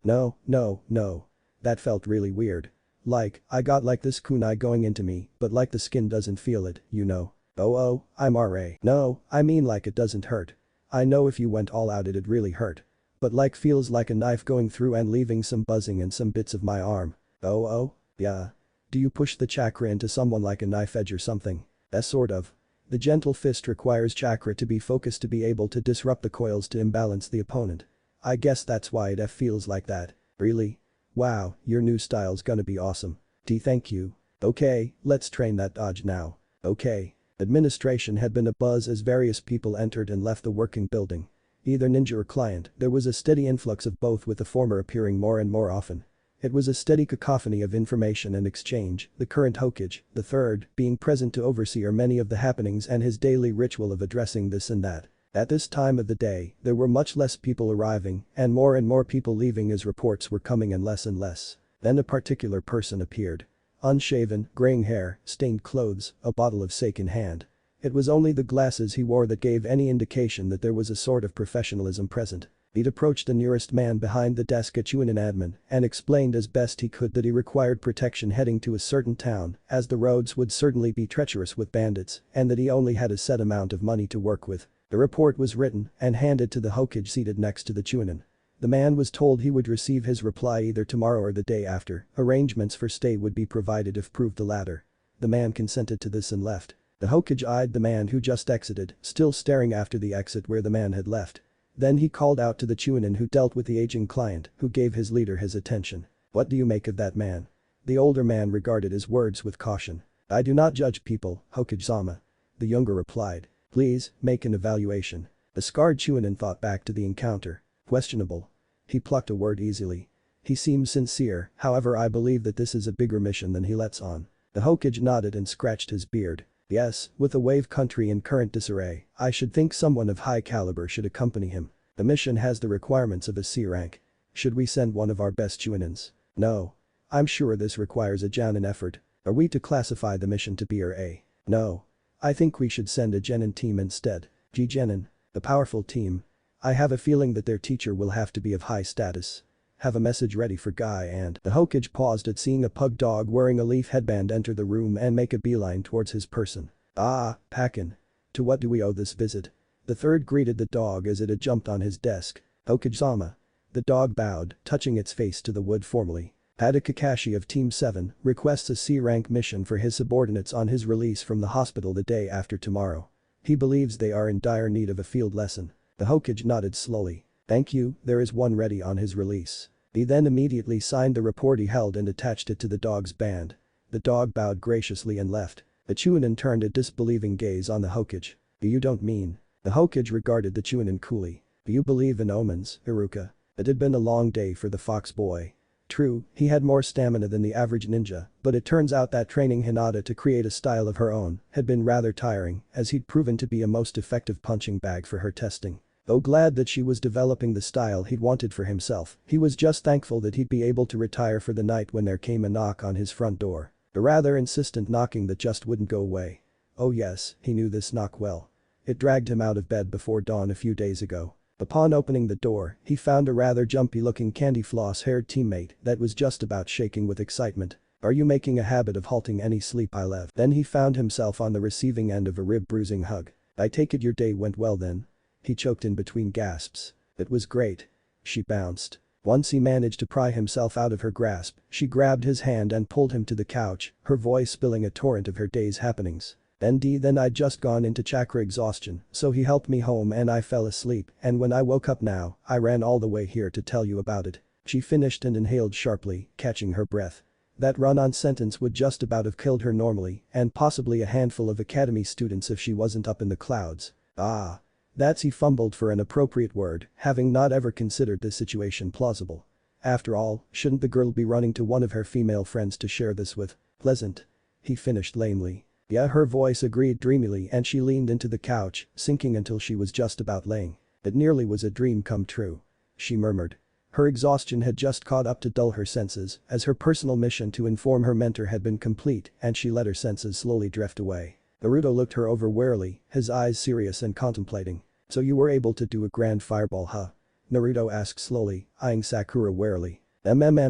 No. That felt really weird. Like, I got like this kunai going into me, but like the skin doesn't feel it, you know. Oh, I'm RA. No, I mean like it doesn't hurt. I know if you went all out it'd really hurt. But like feels like a knife going through and leaving some buzzing in some bits of my arm. Oh, yeah. Do you push the chakra into someone like a knife edge or something? Sort of. The gentle fist requires chakra to be focused to be able to disrupt the coils to imbalance the opponent. I guess that's why it feels like that. Really? Wow, your new style's gonna be awesome. Thank you. Okay, let's train that dodge now. Okay. Administration had been abuzz as various people entered and left the working building. Either ninja or client, there was a steady influx of both with the former appearing more and more often. It was a steady cacophony of information and exchange, the current Hokage, the third, being present to oversee many of the happenings and his daily ritual of addressing this and that. At this time of the day, there were much less people arriving and more people leaving as reports were coming in less and less. Then a particular person appeared. Unshaven, graying hair, stained clothes, a bottle of sake in hand. It was only the glasses he wore that gave any indication that there was a sort of professionalism present. He'd approached the nearest man behind the desk at Chunin admin and explained as best he could that he required protection heading to a certain town as the roads would certainly be treacherous with bandits and that he only had a set amount of money to work with. The report was written and handed to the Hokage seated next to the Chunin. The man was told he would receive his reply either tomorrow or the day after. Arrangements for stay would be provided if proved the latter. The man consented to this and left. The Hokage eyed the man who just exited, still staring after the exit where the man had left. Then he called out to the Chunin who dealt with the aging client, who gave his leader his attention. What do you make of that man? The older man regarded his words with caution. I do not judge people, Hokage-sama. The younger replied. Please, make an evaluation. The scarred Chunin thought back to the encounter. Questionable. He plucked a word easily. He seemed sincere, however I believe that this is a bigger mission than he lets on. The Hokage nodded and scratched his beard. Yes, with the wave country in current disarray, I should think someone of high caliber should accompany him. The mission has the requirements of a C rank. Should we send one of our best Chuninins? No. I'm sure this requires a Jounin effort. Are we to classify the mission to B or A? No. I think we should send a Genin team instead. Genin. The powerful team. I have a feeling that their teacher will have to be of high status. Have a message ready for Guy and the Hokage paused at seeing a pug dog wearing a leaf headband enter the room and make a beeline towards his person. Ah, Pakin. To what do we owe this visit? The third greeted the dog as it had jumped on his desk. Hokage-sama. The dog bowed, touching its face to the wood formally. Ada Kakashi of Team 7 requests a C-rank mission for his subordinates on his release from the hospital the day after tomorrow. He believes they are in dire need of a field lesson. The Hokage nodded slowly. Thank you, there is one ready on his release. He then immediately signed the report he held and attached it to the dog's band. The dog bowed graciously and left. The Chunin turned a disbelieving gaze on the Hokage. You don't mean. The Hokage regarded the Chunin coolly. Do you believe in omens, Iruka? It had been a long day for the fox boy. True, he had more stamina than the average ninja, but it turns out that training Hinata to create a style of her own had been rather tiring, as he'd proven to be a most effective punching bag for her testing. Though glad that she was developing the style he'd wanted for himself, he was just thankful that he'd be able to retire for the night when there came a knock on his front door. A rather insistent knocking that just wouldn't go away. Oh yes, he knew this knock well. It dragged him out of bed before dawn a few days ago. Upon opening the door, he found a rather jumpy-looking candy floss-haired teammate that was just about shaking with excitement. Are you making a habit of halting any sleep I left? Then he found himself on the receiving end of a rib-bruising hug. I take it your day went well then? He choked in between gasps. It was great. She bounced. Once he managed to pry himself out of her grasp, she grabbed his hand and pulled him to the couch, her voice spilling a torrent of her day's happenings. Then I'd just gone into chakra exhaustion, so he helped me home and I fell asleep, and when I woke up now, I ran all the way here to tell you about it. She finished and inhaled sharply, catching her breath. That run-on sentence would just about have killed her normally, and possibly a handful of academy students if she wasn't up in the clouds. Ah. That's he fumbled for an appropriate word, having not ever considered this situation plausible. After all, shouldn't the girl be running to one of her female friends to share this with? Pleasant. He finished lamely. Yeah, her voice agreed dreamily and she leaned into the couch, sinking until she was just about laying. It nearly was a dream come true. She murmured. Her exhaustion had just caught up to dull her senses, as her personal mission to inform her mentor had been complete and she let her senses slowly drift away. Naruto looked her over warily, his eyes serious and contemplating. So you were able to do a grand fireball huh? Naruto asked slowly, eyeing Sakura warily.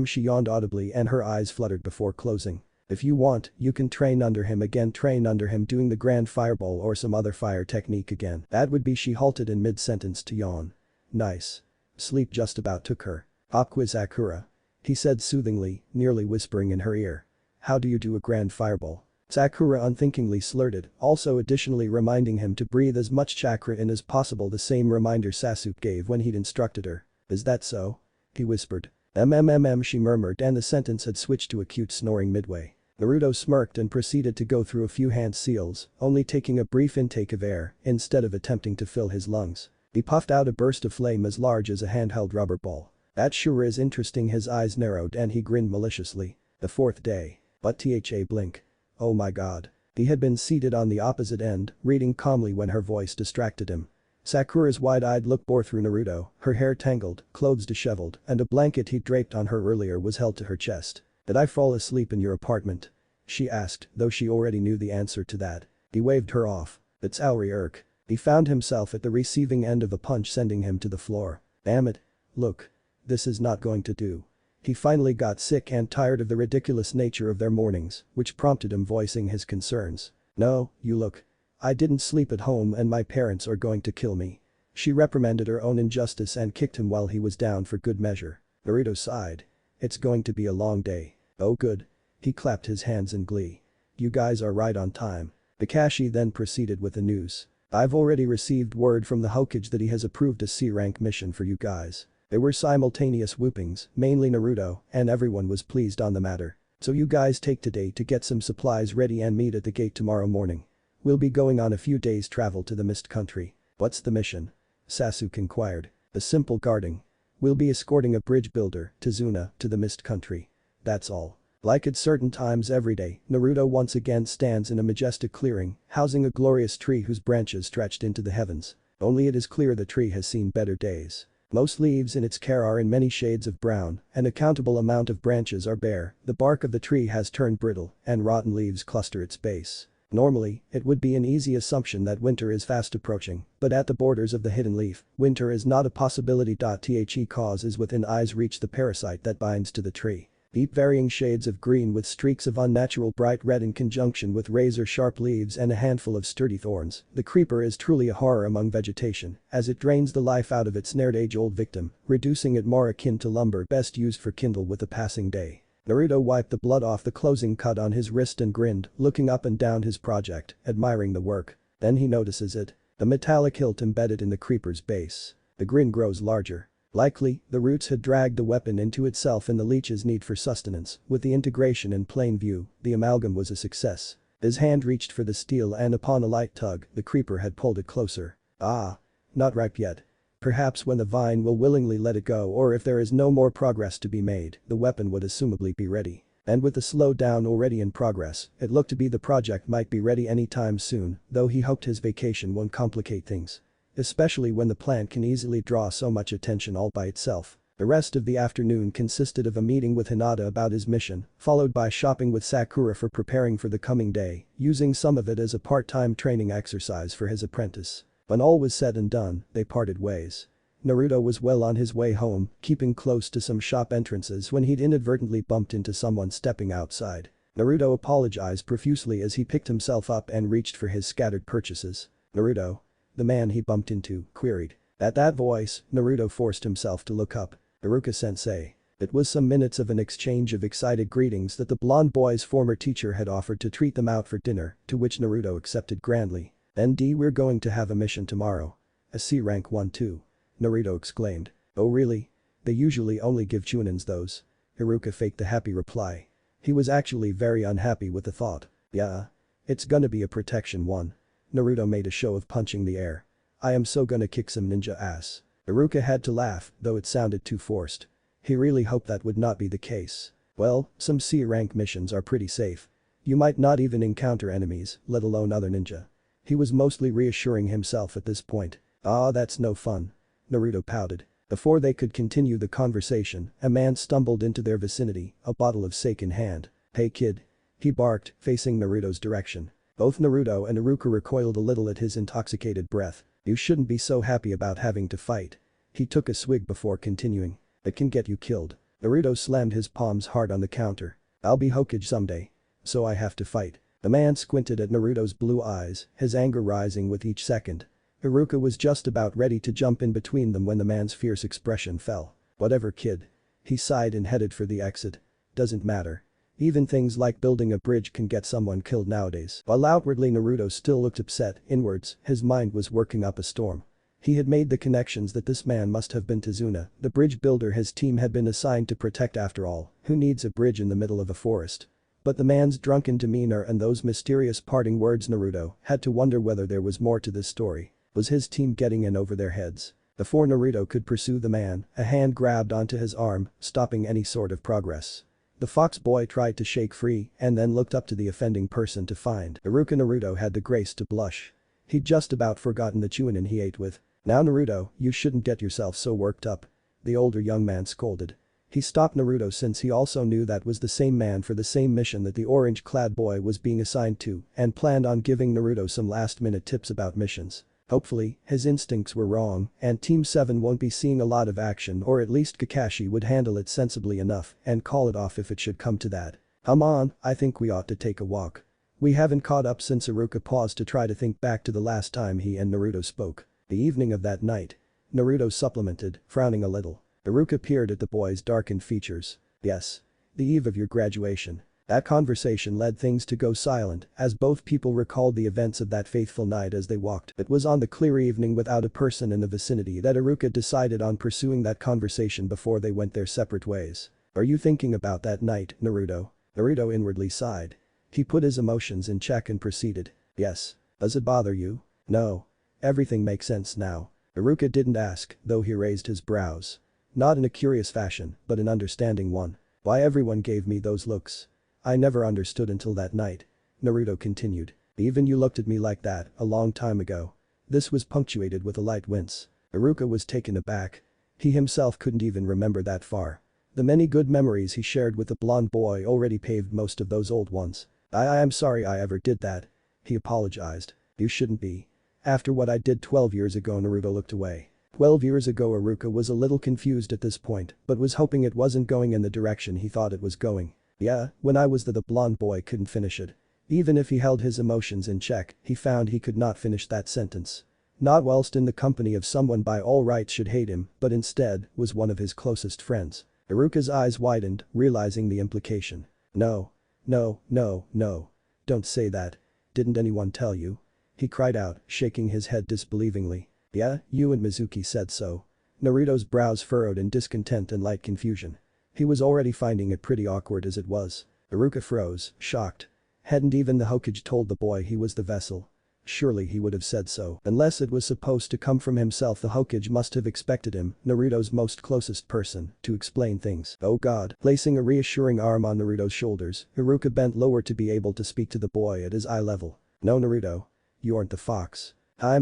She yawned audibly and her eyes fluttered before closing. If you want, you can train under him again, train under him doing the grand fireball or some other fire technique again. That would be. She halted in mid-sentence to yawn. Nice. Sleep just about took her. Aqua Sakura. He said soothingly, nearly whispering in her ear. How do you do a grand fireball? Sakura unthinkingly slurred, also additionally reminding him to breathe as much chakra in as possible, the same reminder Sasuke gave when he'd instructed her. Is that so? He whispered. She murmured and the sentence had switched to acute snoring midway. Naruto smirked and proceeded to go through a few hand seals, only taking a brief intake of air instead of attempting to fill his lungs. He puffed out a burst of flame as large as a handheld rubber ball. That sure is interesting. His eyes narrowed and he grinned maliciously. The fourth day. But blink. Oh my god. He had been seated on the opposite end, reading calmly when her voice distracted him. Sakura's wide-eyed look bore through Naruto, her hair tangled, clothes disheveled, and a blanket he'd draped on her earlier was held to her chest. Did I fall asleep in your apartment? She asked, though she already knew the answer to that. He waved her off. It's Auri Irk. He found himself at the receiving end of a punch sending him to the floor. Damn it. Look. This is not going to do. He finally got sick and tired of the ridiculous nature of their mornings, which prompted him voicing his concerns. No, you look. I didn't sleep at home and my parents are going to kill me. She reprimanded her own injustice and kicked him while he was down for good measure. Naruto sighed. It's going to be a long day. Oh good. He clapped his hands in glee. You guys are right on time. Kakashi then proceeded with the news. I've already received word from the Hokage that he has approved a C-rank mission for you guys. There were simultaneous whoopings, mainly Naruto, and everyone was pleased on the matter. So you guys take today to get some supplies ready and meet at the gate tomorrow morning. We'll be going on a few days' travel to the Mist Country. What's the mission? Sasuke inquired. A simple guarding. We'll be escorting a bridge builder, Tazuna, to the Mist Country. That's all. Like at certain times every day, Naruto once again stands in a majestic clearing, housing a glorious tree whose branches stretched into the heavens. Only it is clear the tree has seen better days. Most leaves in its care are in many shades of brown, an uncountable amount of branches are bare, the bark of the tree has turned brittle, and rotten leaves cluster its base. Normally, it would be an easy assumption that winter is fast approaching, but at the borders of the hidden leaf, winter is not a possibility. The cause is within eyes reach the parasite that binds to the tree. Deep varying shades of green with streaks of unnatural bright red in conjunction with razor-sharp leaves and a handful of sturdy thorns, the creeper is truly a horror among vegetation, as it drains the life out of its snared age-old victim, reducing it more akin to lumber best used for kindle with the passing day. Naruto wiped the blood off the closing cut on his wrist and grinned, looking up and down his project, admiring the work. Then he notices it. The metallic hilt embedded in the creeper's base. The grin grows larger. Likely, the roots had dragged the weapon into itself in the leech's need for sustenance. With the integration in plain view, the amalgam was a success. His hand reached for the steel and upon a light tug, the creeper had pulled it closer. Ah. Not ripe yet. Perhaps when the vine will willingly let it go, or if there is no more progress to be made, the weapon would assumably be ready. And with the slowdown already in progress, it looked to be the project might be ready anytime soon, though he hoped his vacation won't complicate things. Especially when the plant can easily draw so much attention all by itself. The rest of the afternoon consisted of a meeting with Hinata about his mission, followed by shopping with Sakura for preparing for the coming day, using some of it as a part-time training exercise for his apprentice. When all was said and done, they parted ways. Naruto was well on his way home, keeping close to some shop entrances when he'd inadvertently bumped into someone stepping outside. Naruto apologized profusely as he picked himself up and reached for his scattered purchases. "Naruto?" The man he bumped into queried. At that voice, Naruto forced himself to look up. "Iruka-sensei." It was some minutes of an exchange of excited greetings that the blonde boy's former teacher had offered to treat them out for dinner, to which Naruto accepted grandly. "We're going to have a mission tomorrow." "A C rank one too." Naruto exclaimed. "Oh really? They usually only give Chunins those." Iruka faked the happy reply. He was actually very unhappy with the thought. "Yeah. It's gonna be a protection one." Naruto made a show of punching the air. "I am so gonna kick some ninja ass." Iruka had to laugh, though it sounded too forced. He really hoped that would not be the case. Well, some C rank missions are pretty safe. You might not even encounter enemies, let alone other ninja. He was mostly reassuring himself at this point. "Ah, that's no fun." Naruto pouted. Before they could continue the conversation, a man stumbled into their vicinity, a bottle of sake in hand. "Hey kid." He barked, facing Naruto's direction. Both Naruto and Iruka recoiled a little at his intoxicated breath. "You shouldn't be so happy about having to fight." He took a swig before continuing. "It can get you killed." Naruto slammed his palms hard on the counter. "I'll be Hokage someday. So I have to fight." The man squinted at Naruto's blue eyes, his anger rising with each second. Iruka was just about ready to jump in between them when the man's fierce expression fell. "Whatever kid." He sighed and headed for the exit. "Doesn't matter. Even things like building a bridge can get someone killed nowadays." While outwardly Naruto still looked upset, inwards, his mind was working up a storm. He had made the connections that this man must have been Tazuna, the bridge builder his team had been assigned to protect after all. Who needs a bridge in the middle of a forest? But the man's drunken demeanor and those mysterious parting words, Naruto had to wonder whether there was more to this story. Was his team getting in over their heads? Before Naruto could pursue the man, a hand grabbed onto his arm, stopping any sort of progress. The fox boy tried to shake free and then looked up to the offending person to find Iruka. Naruto had the grace to blush. He'd just about forgotten the Chunin he ate with. "Now Naruto, you shouldn't get yourself so worked up." The older young man scolded. He stopped Naruto since he also knew that was the same man for the same mission that the orange-clad boy was being assigned to and planned on giving Naruto some last-minute tips about missions. Hopefully, his instincts were wrong and Team 7 won't be seeing a lot of action, or at least Kakashi would handle it sensibly enough and call it off if it should come to that. "Come on, I think we ought to take a walk. We haven't caught up since." Iruka paused to try to think back to the last time he and Naruto spoke. The evening of that night. Naruto supplemented, frowning a little. Iruka peered at the boy's darkened features. "Yes. The eve of your graduation." That conversation led things to go silent as both people recalled the events of that fateful night as they walked. It was on the clear evening without a person in the vicinity that Iruka decided on pursuing that conversation before they went their separate ways. "Are you thinking about that night, Naruto?" Naruto inwardly sighed. He put his emotions in check and proceeded. "Yes. Does it bother you?" "No. Everything makes sense now." Iruka didn't ask, though he raised his brows. Not in a curious fashion, but an understanding one. "Why everyone gave me those looks. I never understood until that night." Naruto continued. "Even you looked at me like that a long time ago." This was punctuated with a light wince. Iruka was taken aback. He himself couldn't even remember that far. The many good memories he shared with the blonde boy already paved most of those old ones. I'm sorry I ever did that." He apologized. "You shouldn't be. After what I did 12 years ago." Naruto looked away. 12 years ago Iruka was a little confused at this point but was hoping it wasn't going in the direction he thought it was going. Yeah, when I was the blonde boy couldn't finish it. Even if he held his emotions in check, he found he could not finish that sentence. Not whilst in the company of someone by all rights should hate him, but instead was one of his closest friends. Iruka's eyes widened, realizing the implication. No. No, no, no. Don't say that. Didn't anyone tell you? He cried out, shaking his head disbelievingly. Yeah, you and Mizuki said so. Naruto's brows furrowed in discontent and light confusion. He was already finding it pretty awkward as it was. Iruka froze, shocked. Hadn't even the Hokage told the boy he was the vessel? Surely he would have said so. Unless it was supposed to come from himself, the Hokage must have expected him, Naruto's most closest person, to explain things. Oh god. Placing a reassuring arm on Naruto's shoulders, Iruka bent lower to be able to speak to the boy at his eye level. No Naruto. You aren't the fox.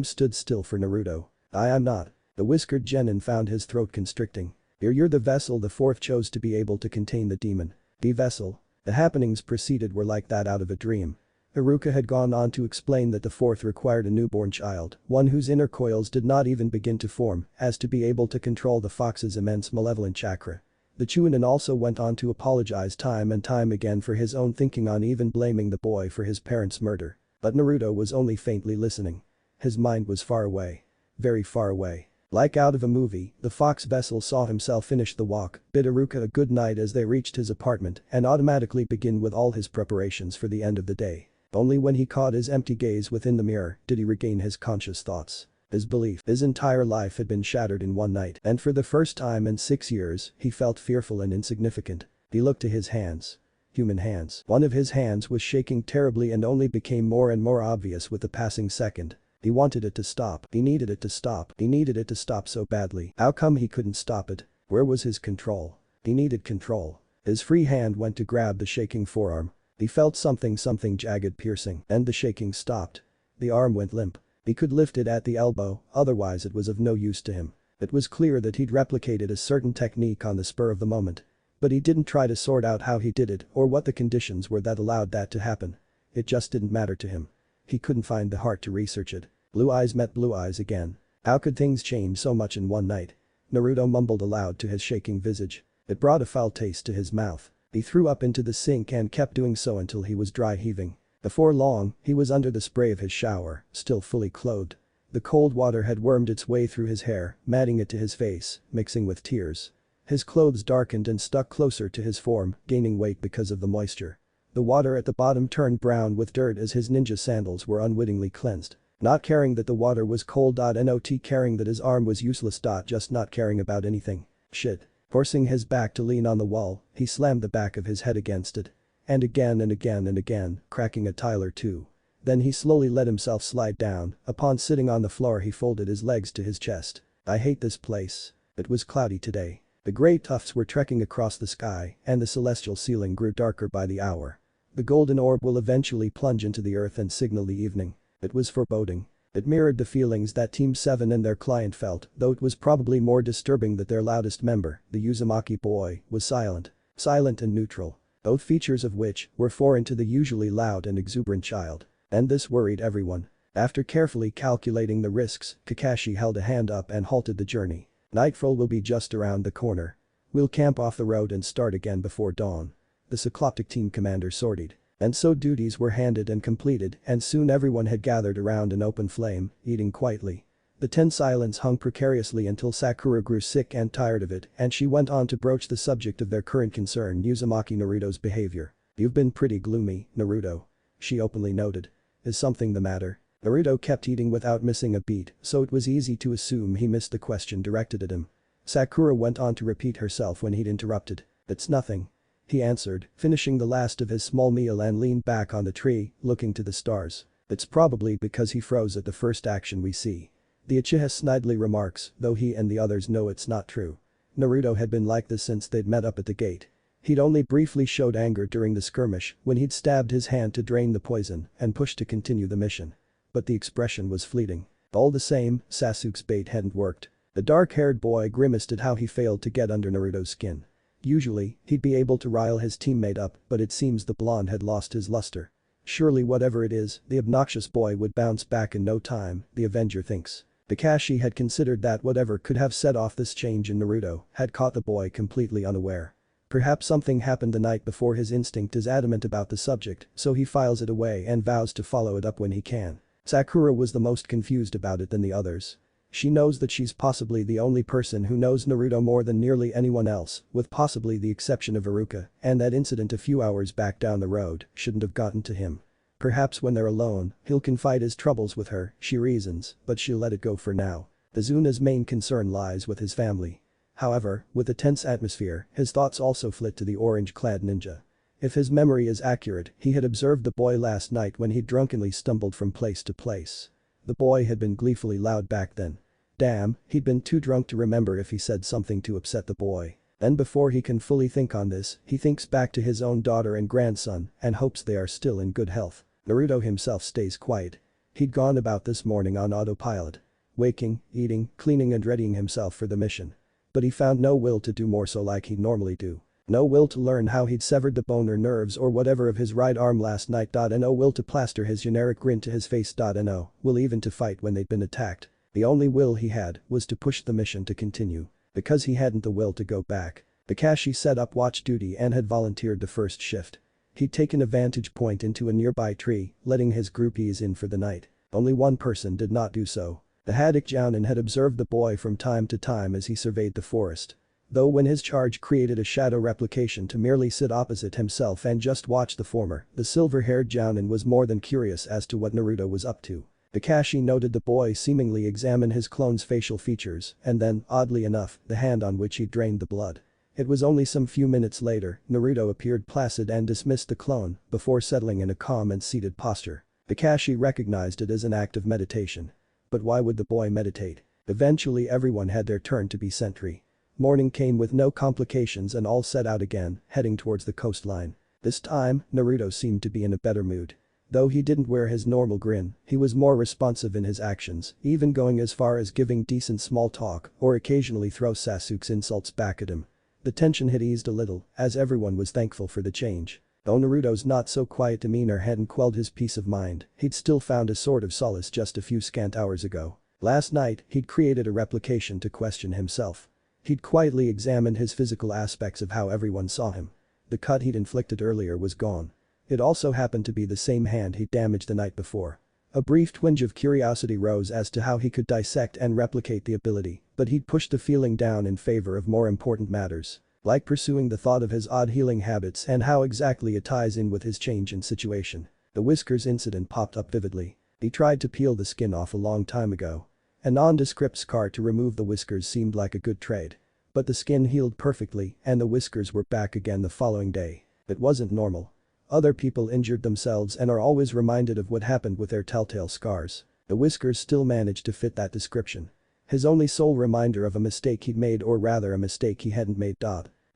Stood still for Naruto. I am not. The whiskered genin found his throat constricting. You're the vessel the fourth chose to be able to contain the demon. The vessel. The happenings preceded were like that out of a dream. Iruka had gone on to explain that the fourth required a newborn child, one whose inner coils did not even begin to form, as to be able to control the fox's immense malevolent chakra. The Chunin also went on to apologize time and time again for his own thinking on even blaming the boy for his parents' murder. But Naruto was only faintly listening. His mind was far away. Very far away. Like out of a movie, the fox vessel saw himself finish the walk, bid Iruka a good night as they reached his apartment, and automatically begin with all his preparations for the end of the day. Only when he caught his empty gaze within the mirror did he regain his conscious thoughts. His belief, his entire life had been shattered in one night, and for the first time in 6 years, he felt fearful and insignificant. He looked to his hands. Human hands. One of his hands was shaking terribly and only became more and more obvious with the passing second. He wanted it to stop. He needed it to stop. He needed it to stop so badly. How come he couldn't stop it? Where was his control? He needed control. His free hand went to grab the shaking forearm. He felt something jagged piercing, and the shaking stopped. The arm went limp. He could lift it at the elbow, otherwise it was of no use to him. It was clear that he'd replicated a certain technique on the spur of the moment. But he didn't try to sort out how he did it or what the conditions were that allowed that to happen. It just didn't matter to him. He couldn't find the heart to research it. Blue eyes met blue eyes again. How could things change so much in one night? Naruto mumbled aloud to his shaking visage. It brought a foul taste to his mouth. He threw up into the sink and kept doing so until he was dry heaving. Before long, he was under the spray of his shower, still fully clothed. The cold water had wormed its way through his hair, matting it to his face, mixing with tears. His clothes darkened and stuck closer to his form, gaining weight because of the moisture. The water at the bottom turned brown with dirt as his ninja sandals were unwittingly cleansed. Not caring that the water was cold. Not caring that his arm was useless. Just not caring about anything. Shit. Forcing his back to lean on the wall, he slammed the back of his head against it. And again and again and again, cracking a tile or two. Then he slowly let himself slide down. Upon sitting on the floor he folded his legs to his chest. I hate this place. It was cloudy today. The gray tufts were trekking across the sky, and the celestial ceiling grew darker by the hour. The golden orb will eventually plunge into the earth and signal the evening. It was foreboding. It mirrored the feelings that Team 7 and their client felt, though it was probably more disturbing that their loudest member, the Uzumaki boy, was silent. Silent and neutral. Both features of which were foreign to the usually loud and exuberant child. And this worried everyone. After carefully calculating the risks, Kakashi held a hand up and halted the journey. Nightfall will be just around the corner. We'll camp off the road and start again before dawn. The Cycloptic team commander sortied. And so duties were handed and completed, and soon everyone had gathered around an open flame, eating quietly. The tense silence hung precariously until Sakura grew sick and tired of it, and she went on to broach the subject of their current concern, Uzumaki Naruto's behavior. You've been pretty gloomy, Naruto. She openly noted. Is something the matter? Naruto kept eating without missing a beat, so it was easy to assume he missed the question directed at him. Sakura went on to repeat herself when he'd interrupted. It's nothing. He answered, finishing the last of his small meal and leaned back on the tree, looking to the stars. It's probably because he froze at the first action we see. The Uchiha snidely remarks, though he and the others know it's not true. Naruto had been like this since they'd met up at the gate. He'd only briefly showed anger during the skirmish when he'd stabbed his hand to drain the poison and pushed to continue the mission. But the expression was fleeting. All the same, Sasuke's bait hadn't worked. The dark-haired boy grimaced at how he failed to get under Naruto's skin. Usually, he'd be able to rile his teammate up, but it seems the blonde had lost his luster. Surely whatever it is, the obnoxious boy would bounce back in no time, the Avenger thinks. Kakashi had considered that whatever could have set off this change in Naruto had caught the boy completely unaware. Perhaps something happened the night before. His instinct is adamant about the subject, so he files it away and vows to follow it up when he can. Sakura was the most confused about it than the others. She knows that she's possibly the only person who knows Naruto more than nearly anyone else, with possibly the exception of Iruka, and that incident a few hours back down the road shouldn't have gotten to him. Perhaps when they're alone, he'll confide his troubles with her, she reasons, but she'll let it go for now. Izuna's main concern lies with his family. However, with the tense atmosphere, his thoughts also flit to the orange-clad ninja. If his memory is accurate, he had observed the boy last night when he drunkenly stumbled from place to place. The boy had been gleefully loud back then. Damn, he'd been too drunk to remember if he said something to upset the boy. Then before he can fully think on this, he thinks back to his own daughter and grandson and hopes they are still in good health. Naruto himself stays quiet. He'd gone about this morning on autopilot. Waking, eating, cleaning and readying himself for the mission. But he found no will to do more so like he'd normally do. No will to learn how he'd severed the bone or nerves or whatever of his right arm last night. And no will to plaster his generic grin to his face. And no will even to fight when they'd been attacked. The only will he had was to push the mission to continue. Because he hadn't the will to go back. Kakashi set up watch duty and had volunteered the first shift. He'd taken a vantage point into a nearby tree, letting his groupies in for the night. Only one person did not do so. The Haddock Jounin had observed the boy from time to time as he surveyed the forest. Though when his charge created a shadow replication to merely sit opposite himself and just watch the former, the silver-haired Jounin was more than curious as to what Naruto was up to. Kakashi noted the boy seemingly examine his clone's facial features and then, oddly enough, the hand on which he drained the blood. It was only some few minutes later, Naruto appeared placid and dismissed the clone before settling in a calm and seated posture. Kakashi recognized it as an act of meditation. But why would the boy meditate? Eventually everyone had their turn to be sentry. Morning came with no complications and all set out again, heading towards the coastline. This time, Naruto seemed to be in a better mood. Though he didn't wear his normal grin, he was more responsive in his actions, even going as far as giving decent small talk or occasionally throw Sasuke's insults back at him. The tension had eased a little, as everyone was thankful for the change. Though Naruto's not-so-quiet demeanor hadn't quelled his peace of mind, he'd still found a sort of solace just a few scant hours ago. Last night, he'd created a replication to question himself. He'd quietly examined his physical aspects of how everyone saw him. The cut he'd inflicted earlier was gone. It also happened to be the same hand he'd damaged the night before. A brief twinge of curiosity rose as to how he could dissect and replicate the ability, but he'd pushed the feeling down in favor of more important matters, like pursuing the thought of his odd healing habits and how exactly it ties in with his change in situation. The whiskers incident popped up vividly. He tried to peel the skin off a long time ago. A nondescript scar to remove the whiskers seemed like a good trade. But the skin healed perfectly and the whiskers were back again the following day. It wasn't normal. Other people injured themselves and are always reminded of what happened with their telltale scars. The whiskers still managed to fit that description. His only sole reminder of a mistake he'd made, or rather a mistake he hadn't made.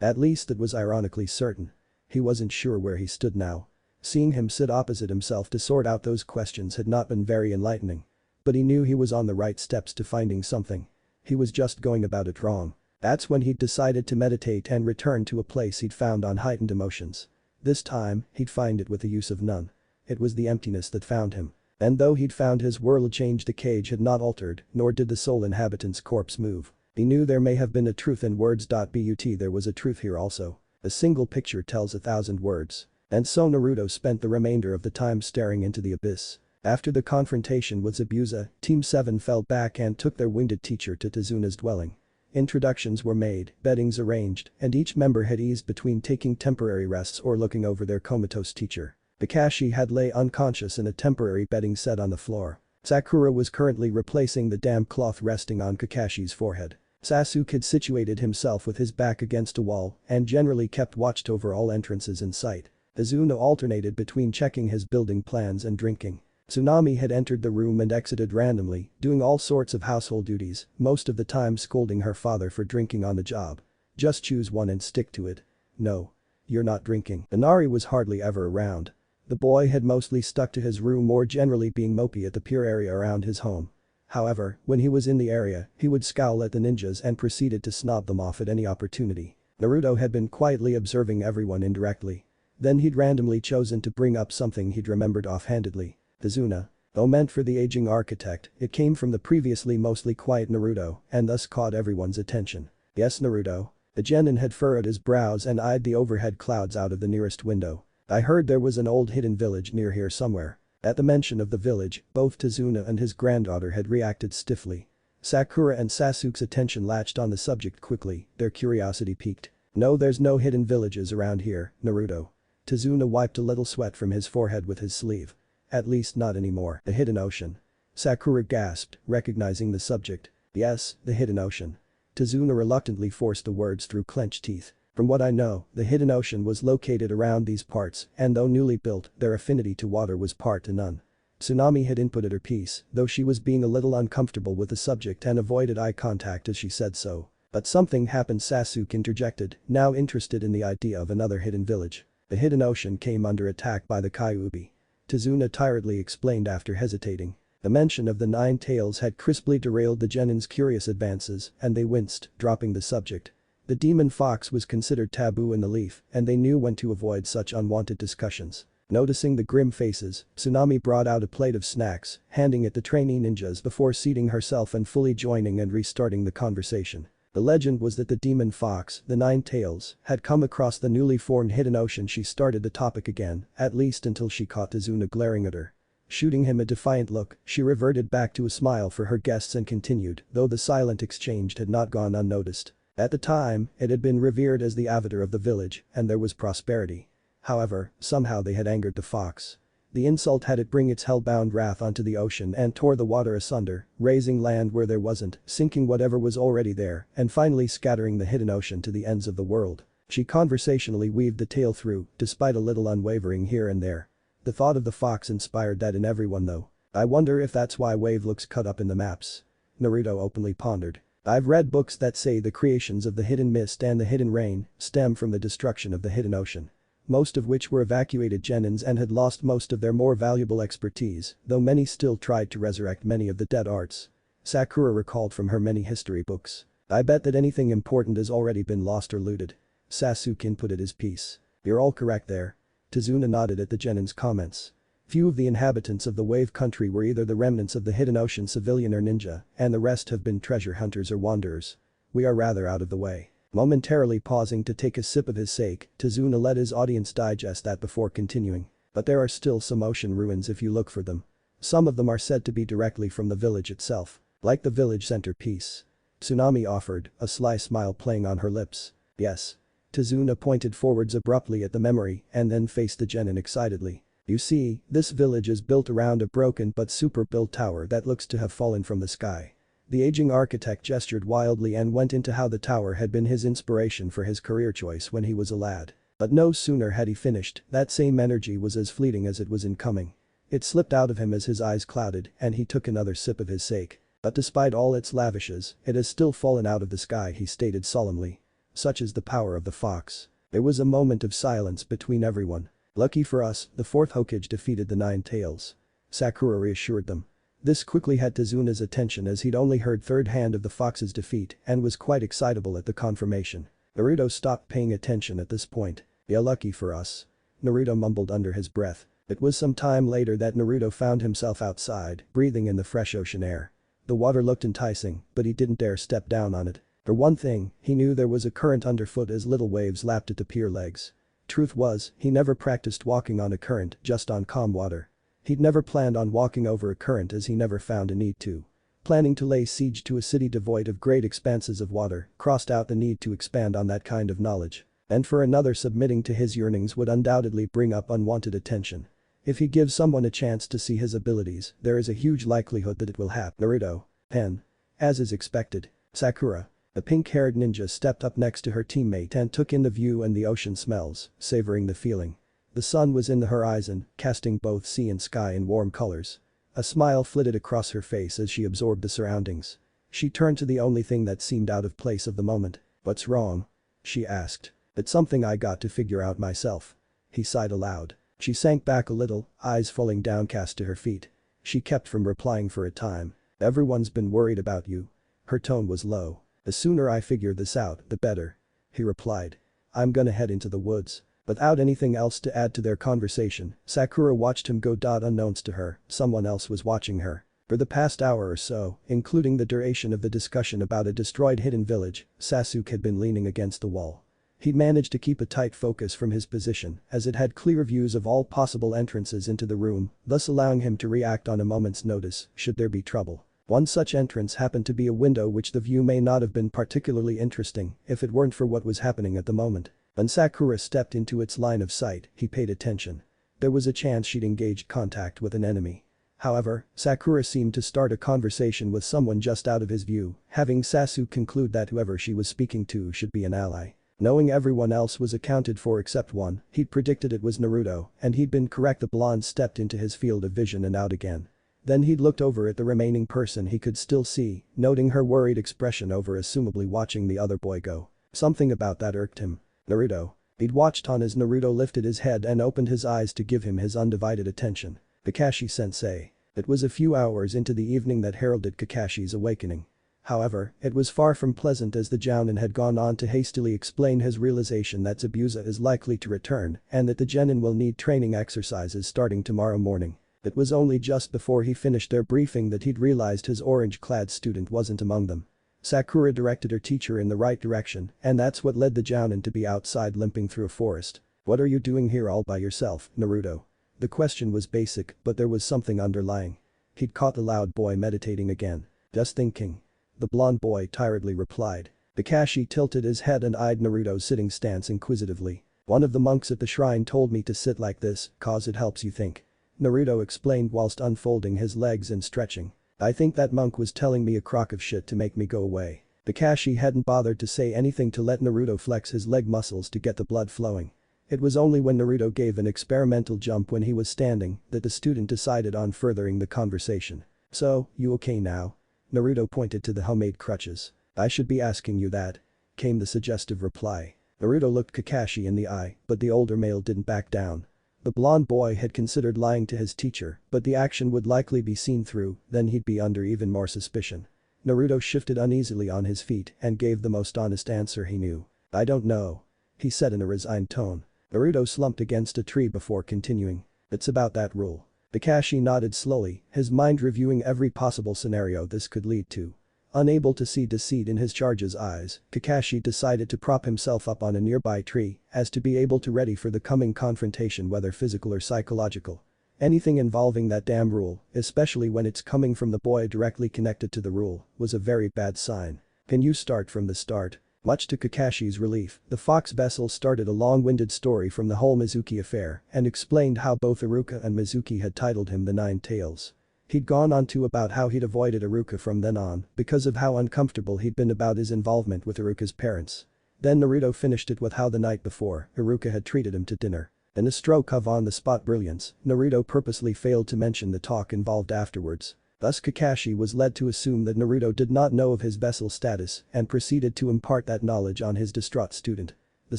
At least it was ironically certain. He wasn't sure where he stood now. Seeing him sit opposite himself to sort out those questions had not been very enlightening. But he knew he was on the right steps to finding something. He was just going about it wrong. That's when he'd decided to meditate and return to a place he'd found on heightened emotions. This time, he'd find it with the use of none. It was the emptiness that found him. And though he'd found his world change, the cage had not altered, nor did the sole inhabitant's corpse move. He knew there may have been a truth in words. But there was a truth here also. A single picture tells 1,000 words. And so Naruto spent the remainder of the time staring into the abyss. After the confrontation with Zabuza, Team 7 fell back and took their wounded teacher to Tezuna's dwelling. Introductions were made, beddings arranged, and each member had eased between taking temporary rests or looking over their comatose teacher. Kakashi had lay unconscious in a temporary bedding set on the floor. Sakura was currently replacing the damp cloth resting on Kakashi's forehead. Sasuke had situated himself with his back against a wall and generally kept watched over all entrances in sight. Izuna alternated between checking his building plans and drinking. Tsunami had entered the room and exited randomly, doing all sorts of household duties, most of the time scolding her father for drinking on the job. Just choose one and stick to it. No. You're not drinking. Inari was hardly ever around. The boy had mostly stuck to his room, or generally being mopey at the pure area around his home. However, when he was in the area, he would scowl at the ninjas and proceeded to snob them off at any opportunity. Naruto had been quietly observing everyone indirectly. Then he'd randomly chosen to bring up something he'd remembered offhandedly. Izuna. Though meant for the aging architect, it came from the previously mostly quiet Naruto and thus caught everyone's attention. "Yes, Naruto?" The genin had furrowed his brows and eyed the overhead clouds out of the nearest window. "I heard there was an old hidden village near here somewhere." At the mention of the village, both Tazuna and his granddaughter had reacted stiffly. Sakura and Sasuke's attention latched on the subject quickly, their curiosity piqued. "No, there's no hidden villages around here, Naruto." Tazuna wiped a little sweat from his forehead with his sleeve. "At least not anymore." "The hidden ocean?" Sakura gasped, recognizing the subject. "Yes, the hidden ocean." Tazuna reluctantly forced the words through clenched teeth. "From what I know, the hidden ocean was located around these parts, and though newly built, their affinity to water was par to none." Tsunami had inputted her piece, though she was being a little uncomfortable with the subject and avoided eye contact as she said so. "But something happened," Sasuke interjected, now interested in the idea of another hidden village. "The hidden ocean came under attack by the Kyuubi." Tazuna tiredly explained after hesitating. The mention of the Nine Tails had crisply derailed the genin's curious advances and they winced, dropping the subject. The demon fox was considered taboo in the Leaf and they knew when to avoid such unwanted discussions. Noticing the grim faces, Tsunami brought out a plate of snacks, handing it to trainee ninjas before seating herself and fully joining and restarting the conversation. The legend was that the demon fox, the Nine Tails, had come across the newly formed hidden ocean. She started the topic again, at least until she caught Tazuna glaring at her. Shooting him a defiant look, she reverted back to a smile for her guests and continued, though the silent exchange had not gone unnoticed. At the time, it had been revered as the avatar of the village, and there was prosperity. However, somehow they had angered the fox. The insult had it bring its hellbound wrath onto the ocean and tore the water asunder, raising land where there wasn't, sinking whatever was already there, and finally scattering the hidden ocean to the ends of the world. She conversationally weaved the tale through, despite a little unwavering here and there. The thought of the fox inspired that in everyone though. "I wonder if that's why Wave looks cut up in the maps." Naruto openly pondered. "I've read books that say the creations of the hidden mist and the hidden rain stem from the destruction of the hidden ocean. Most of which were evacuated genins and had lost most of their more valuable expertise, though many still tried to resurrect many of the dead arts." Sakura recalled from her many history books. "I bet that anything important has already been lost or looted." Sasuke inputted his piece. "You're all correct there." Tazuna nodded at the genin's comments. Few of the inhabitants of the Wave Country were either the remnants of the hidden ocean civilian or ninja, and the rest have been treasure hunters or wanderers. We are rather out of the way. Momentarily pausing to take a sip of his sake, Tazuna let his audience digest that before continuing. "But there are still some ocean ruins if you look for them. Some of them are said to be directly from the village itself. Like the village centerpiece." Tsunami offered, a sly smile playing on her lips. "Yes." Tazuna pointed forwards abruptly at the memory and then faced the genin excitedly. "You see, this village is built around a broken but super-built tower that looks to have fallen from the sky." The aging architect gestured wildly and went into how the tower had been his inspiration for his career choice when he was a lad. But no sooner had he finished, that same energy was as fleeting as it was incoming. It slipped out of him as his eyes clouded and he took another sip of his sake. "But despite all its lavishes, it has still fallen out of the sky," he stated solemnly. "Such is the power of the fox." There was a moment of silence between everyone. "Lucky for us, the fourth Hokage defeated the Nine Tails." Sakura reassured them. This quickly had Tazuna's attention as he'd only heard third hand of the fox's defeat and was quite excitable at the confirmation. Naruto stopped paying attention at this point. "Yeah, lucky for us." Naruto mumbled under his breath. It was some time later that Naruto found himself outside, breathing in the fresh ocean air. The water looked enticing, but he didn't dare step down on it. For one thing, he knew there was a current underfoot as little waves lapped at the pier legs. Truth was, he never practiced walking on a current, just on calm water. He'd never planned on walking over a current as he never found a need to. Planning to lay siege to a city devoid of great expanses of water crossed out the need to expand on that kind of knowledge. And for another, submitting to his yearnings would undoubtedly bring up unwanted attention. If he gives someone a chance to see his abilities, there is a huge likelihood that it will happen. Naruto. Pen. As is expected. Sakura. The pink-haired ninja stepped up next to her teammate and took in the view and the ocean smells, savoring the feeling. The sun was in the horizon, casting both sea and sky in warm colors. A smile flitted across her face as she absorbed the surroundings. She turned to the only thing that seemed out of place of the moment. "What's wrong?" she asked. "It's something I got to figure out myself." He sighed aloud. She sank back a little, eyes falling downcast to her feet. She kept from replying for a time. "Everyone's been worried about you." Her tone was low. "The sooner I figure this out, the better." He replied. "I'm gonna head into the woods." Without anything else to add to their conversation, Sakura watched him go. Unknowns to her, someone else was watching her. For the past hour or so, including the duration of the discussion about a destroyed hidden village, Sasuke had been leaning against the wall. He'd managed to keep a tight focus from his position as it had clear views of all possible entrances into the room, thus allowing him to react on a moment's notice should there be trouble. One such entrance happened to be a window, which the view may not have been particularly interesting if it weren't for what was happening at the moment. When Sakura stepped into its line of sight, he paid attention. There was a chance she'd engaged contact with an enemy. However, Sakura seemed to start a conversation with someone just out of his view, having Sasuke conclude that whoever she was speaking to should be an ally. Knowing everyone else was accounted for except one, he'd predicted it was Naruto, and he'd been correct. The blonde stepped into his field of vision and out again. Then he'd looked over at the remaining person he could still see, noting her worried expression over assumably watching the other boy go. Something about that irked him. Naruto. He'd watched on as Naruto lifted his head and opened his eyes to give him his undivided attention. Kakashi-sensei. It was a few hours into the evening that heralded Kakashi's awakening. However, it was far from pleasant as the Jounin had gone on to hastily explain his realization that Zabuza is likely to return and that the genin will need training exercises starting tomorrow morning. It was only just before he finished their briefing that he'd realized his orange-clad student wasn't among them. Sakura directed her teacher in the right direction, and that's what led the Jounin to be outside limping through a forest. "What are you doing here all by yourself, Naruto?" The question was basic, but there was something underlying. He'd caught the loud boy meditating again. "Just thinking." The blonde boy tiredly replied. Kakashi tilted his head and eyed Naruto's sitting stance inquisitively. "One of the monks at the shrine told me to sit like this, cause it helps you think." Naruto explained whilst unfolding his legs and stretching. "I think that monk was telling me a crock of shit to make me go away." Kakashi hadn't bothered to say anything to let Naruto flex his leg muscles to get the blood flowing. It was only when Naruto gave an experimental jump when he was standing that the student decided on furthering the conversation. "So, you okay now?" Naruto pointed to the homemade crutches. "I should be asking you that," came the suggestive reply. Naruto looked Kakashi in the eye, but the older male didn't back down. The blonde boy had considered lying to his teacher, but the action would likely be seen through, then he'd be under even more suspicion. Naruto shifted uneasily on his feet and gave the most honest answer he knew. "I don't know," he said in a resigned tone. Naruto slumped against a tree before continuing. "It's about that rule." Kakashi nodded slowly, his mind reviewing every possible scenario this could lead to. Unable to see deceit in his charge's eyes, Kakashi decided to prop himself up on a nearby tree as to be able to ready for the coming confrontation, whether physical or psychological. Anything involving that damn rule, especially when it's coming from the boy directly connected to the rule, was a very bad sign. "Can you start from the start?" Much to Kakashi's relief, the fox vessel started a long-winded story from the whole Mizuki affair and explained how both Iruka and Mizuki had titled him the Nine Tails. He'd gone on to about how he'd avoided Iruka from then on because of how uncomfortable he'd been about his involvement with Iruka's parents. Then Naruto finished it with how the night before, Iruka had treated him to dinner. In a stroke of on-the-spot brilliance, Naruto purposely failed to mention the talk involved afterwards. Thus Kakashi was led to assume that Naruto did not know of his vessel's status and proceeded to impart that knowledge on his distraught student. The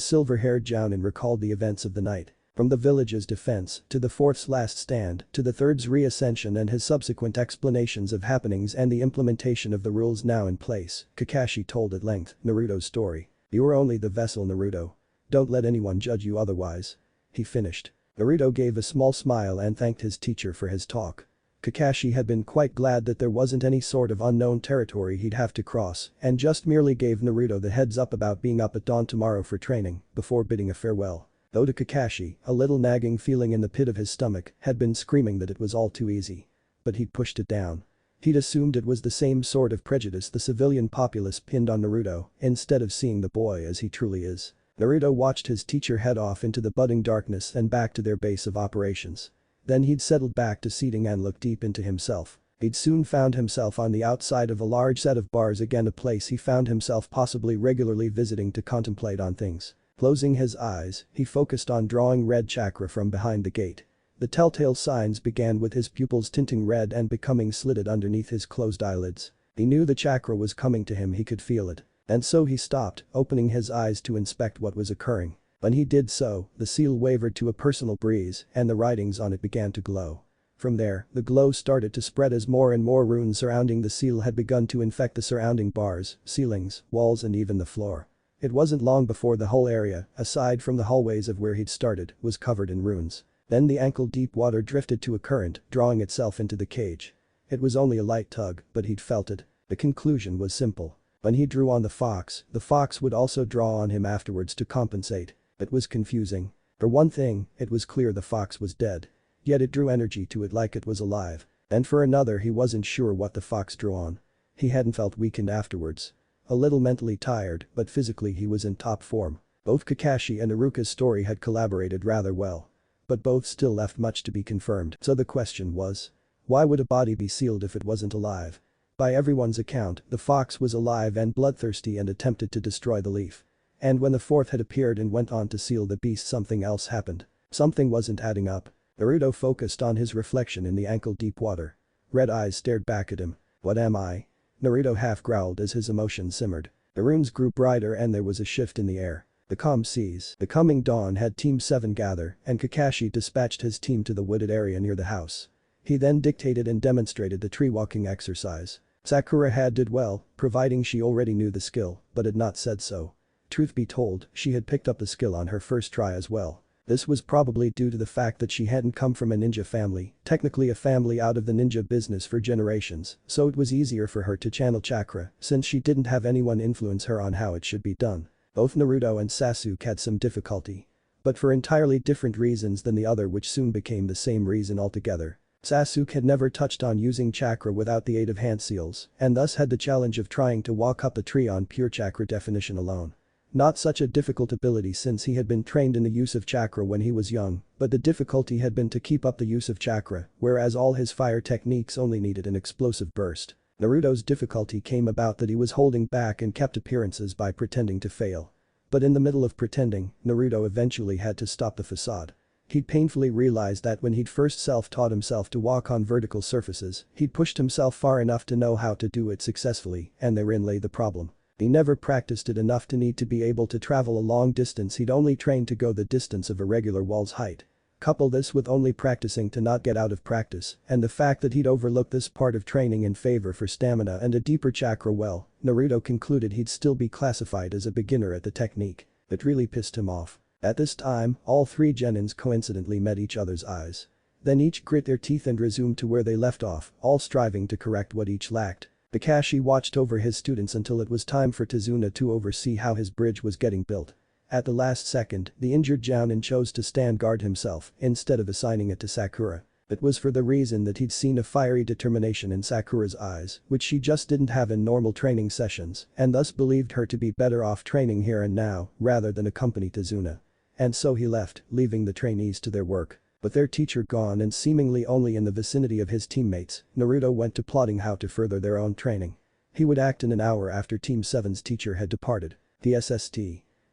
silver-haired Jounin recalled the events of the night. From the village's defense, to the fourth's last stand, to the third's re-ascension and his subsequent explanations of happenings and the implementation of the rules now in place, Kakashi told at length Naruto's story. "You were only the vessel, Naruto. Don't let anyone judge you otherwise," he finished. Naruto gave a small smile and thanked his teacher for his talk. Kakashi had been quite glad that there wasn't any sort of unknown territory he'd have to cross and just merely gave Naruto the heads up about being up at dawn tomorrow for training before bidding a farewell. Though to Kakashi, a little nagging feeling in the pit of his stomach had been screaming that it was all too easy. But he'd pushed it down. He'd assumed it was the same sort of prejudice the civilian populace pinned on Naruto instead of seeing the boy as he truly is. Naruto watched his teacher head off into the budding darkness and back to their base of operations. Then he'd settled back to seating and looked deep into himself. He'd soon found himself on the outside of a large set of bars, again a place he found himself possibly regularly visiting to contemplate on things. Closing his eyes, he focused on drawing red chakra from behind the gate. The telltale signs began with his pupils tinting red and becoming slitted underneath his closed eyelids. He knew the chakra was coming to him, he could feel it. And so he stopped, opening his eyes to inspect what was occurring. When he did so, the seal wavered to a personal breeze and the writings on it began to glow. From there, the glow started to spread as more and more runes surrounding the seal had begun to infect the surrounding bars, ceilings, walls and even the floor. It wasn't long before the whole area, aside from the hallways of where he'd started, was covered in runes. Then the ankle-deep water drifted to a current, drawing itself into the cage. It was only a light tug, but he'd felt it. The conclusion was simple. When he drew on the fox would also draw on him afterwards to compensate. It was confusing. For one thing, it was clear the fox was dead. Yet it drew energy to it like it was alive. And for another, he wasn't sure what the fox drew on. He hadn't felt weakened afterwards. A little mentally tired, but physically he was in top form. Both Kakashi and Iruka's story had collaborated rather well. But both still left much to be confirmed, so the question was, why would a body be sealed if it wasn't alive? By everyone's account, the fox was alive and bloodthirsty and attempted to destroy the leaf. And when the fourth had appeared and went on to seal the beast, something else happened. Something wasn't adding up. Naruto focused on his reflection in the ankle-deep water. Red eyes stared back at him. What am I? Naruto half growled as his emotions simmered. The runes grew brighter and there was a shift in the air. The calm seas, the coming dawn had Team 7 gather and Kakashi dispatched his team to the wooded area near the house. He then dictated and demonstrated the tree walking exercise. Sakura had did well, providing she already knew the skill, but had not said so. Truth be told, she had picked up the skill on her first try as well. This was probably due to the fact that she hadn't come from a ninja family, technically a family out of the ninja business for generations, so it was easier for her to channel chakra since she didn't have anyone influence her on how it should be done. Both Naruto and Sasuke had some difficulty. But for entirely different reasons than the other, which soon became the same reason altogether. Sasuke had never touched on using chakra without the aid of hand seals and thus had the challenge of trying to walk up a tree on pure chakra definition alone. Not such a difficult ability since he had been trained in the use of chakra when he was young, but the difficulty had been to keep up the use of chakra, whereas all his fire techniques only needed an explosive burst. Naruto's difficulty came about that he was holding back and kept appearances by pretending to fail. But in the middle of pretending, Naruto eventually had to stop the facade. He'd painfully realized that when he'd first self-taught himself to walk on vertical surfaces, he'd pushed himself far enough to know how to do it successfully, and therein lay the problem. He never practiced it enough to need to be able to travel a long distance. He'd only trained to go the distance of a regular wall's height. Couple this with only practicing to not get out of practice, and the fact that he'd overlooked this part of training in favor for stamina and a deeper chakra well, Naruto concluded he'd still be classified as a beginner at the technique. It really pissed him off. At this time, all three genins coincidentally met each other's eyes. Then each grit their teeth and resumed to where they left off, all striving to correct what each lacked. Kakashi watched over his students until it was time for Tazuna to oversee how his bridge was getting built. At the last second, the injured Jounin chose to stand guard himself instead of assigning it to Sakura. It was for the reason that he'd seen a fiery determination in Sakura's eyes, which she just didn't have in normal training sessions, and thus believed her to be better off training here and now rather than accompany Tazuna. And so he left, leaving the trainees to their work. With their teacher gone and seemingly only in the vicinity of his teammates, Naruto went to plotting how to further their own training. He would act in an hour after Team 7's teacher had departed. The SST.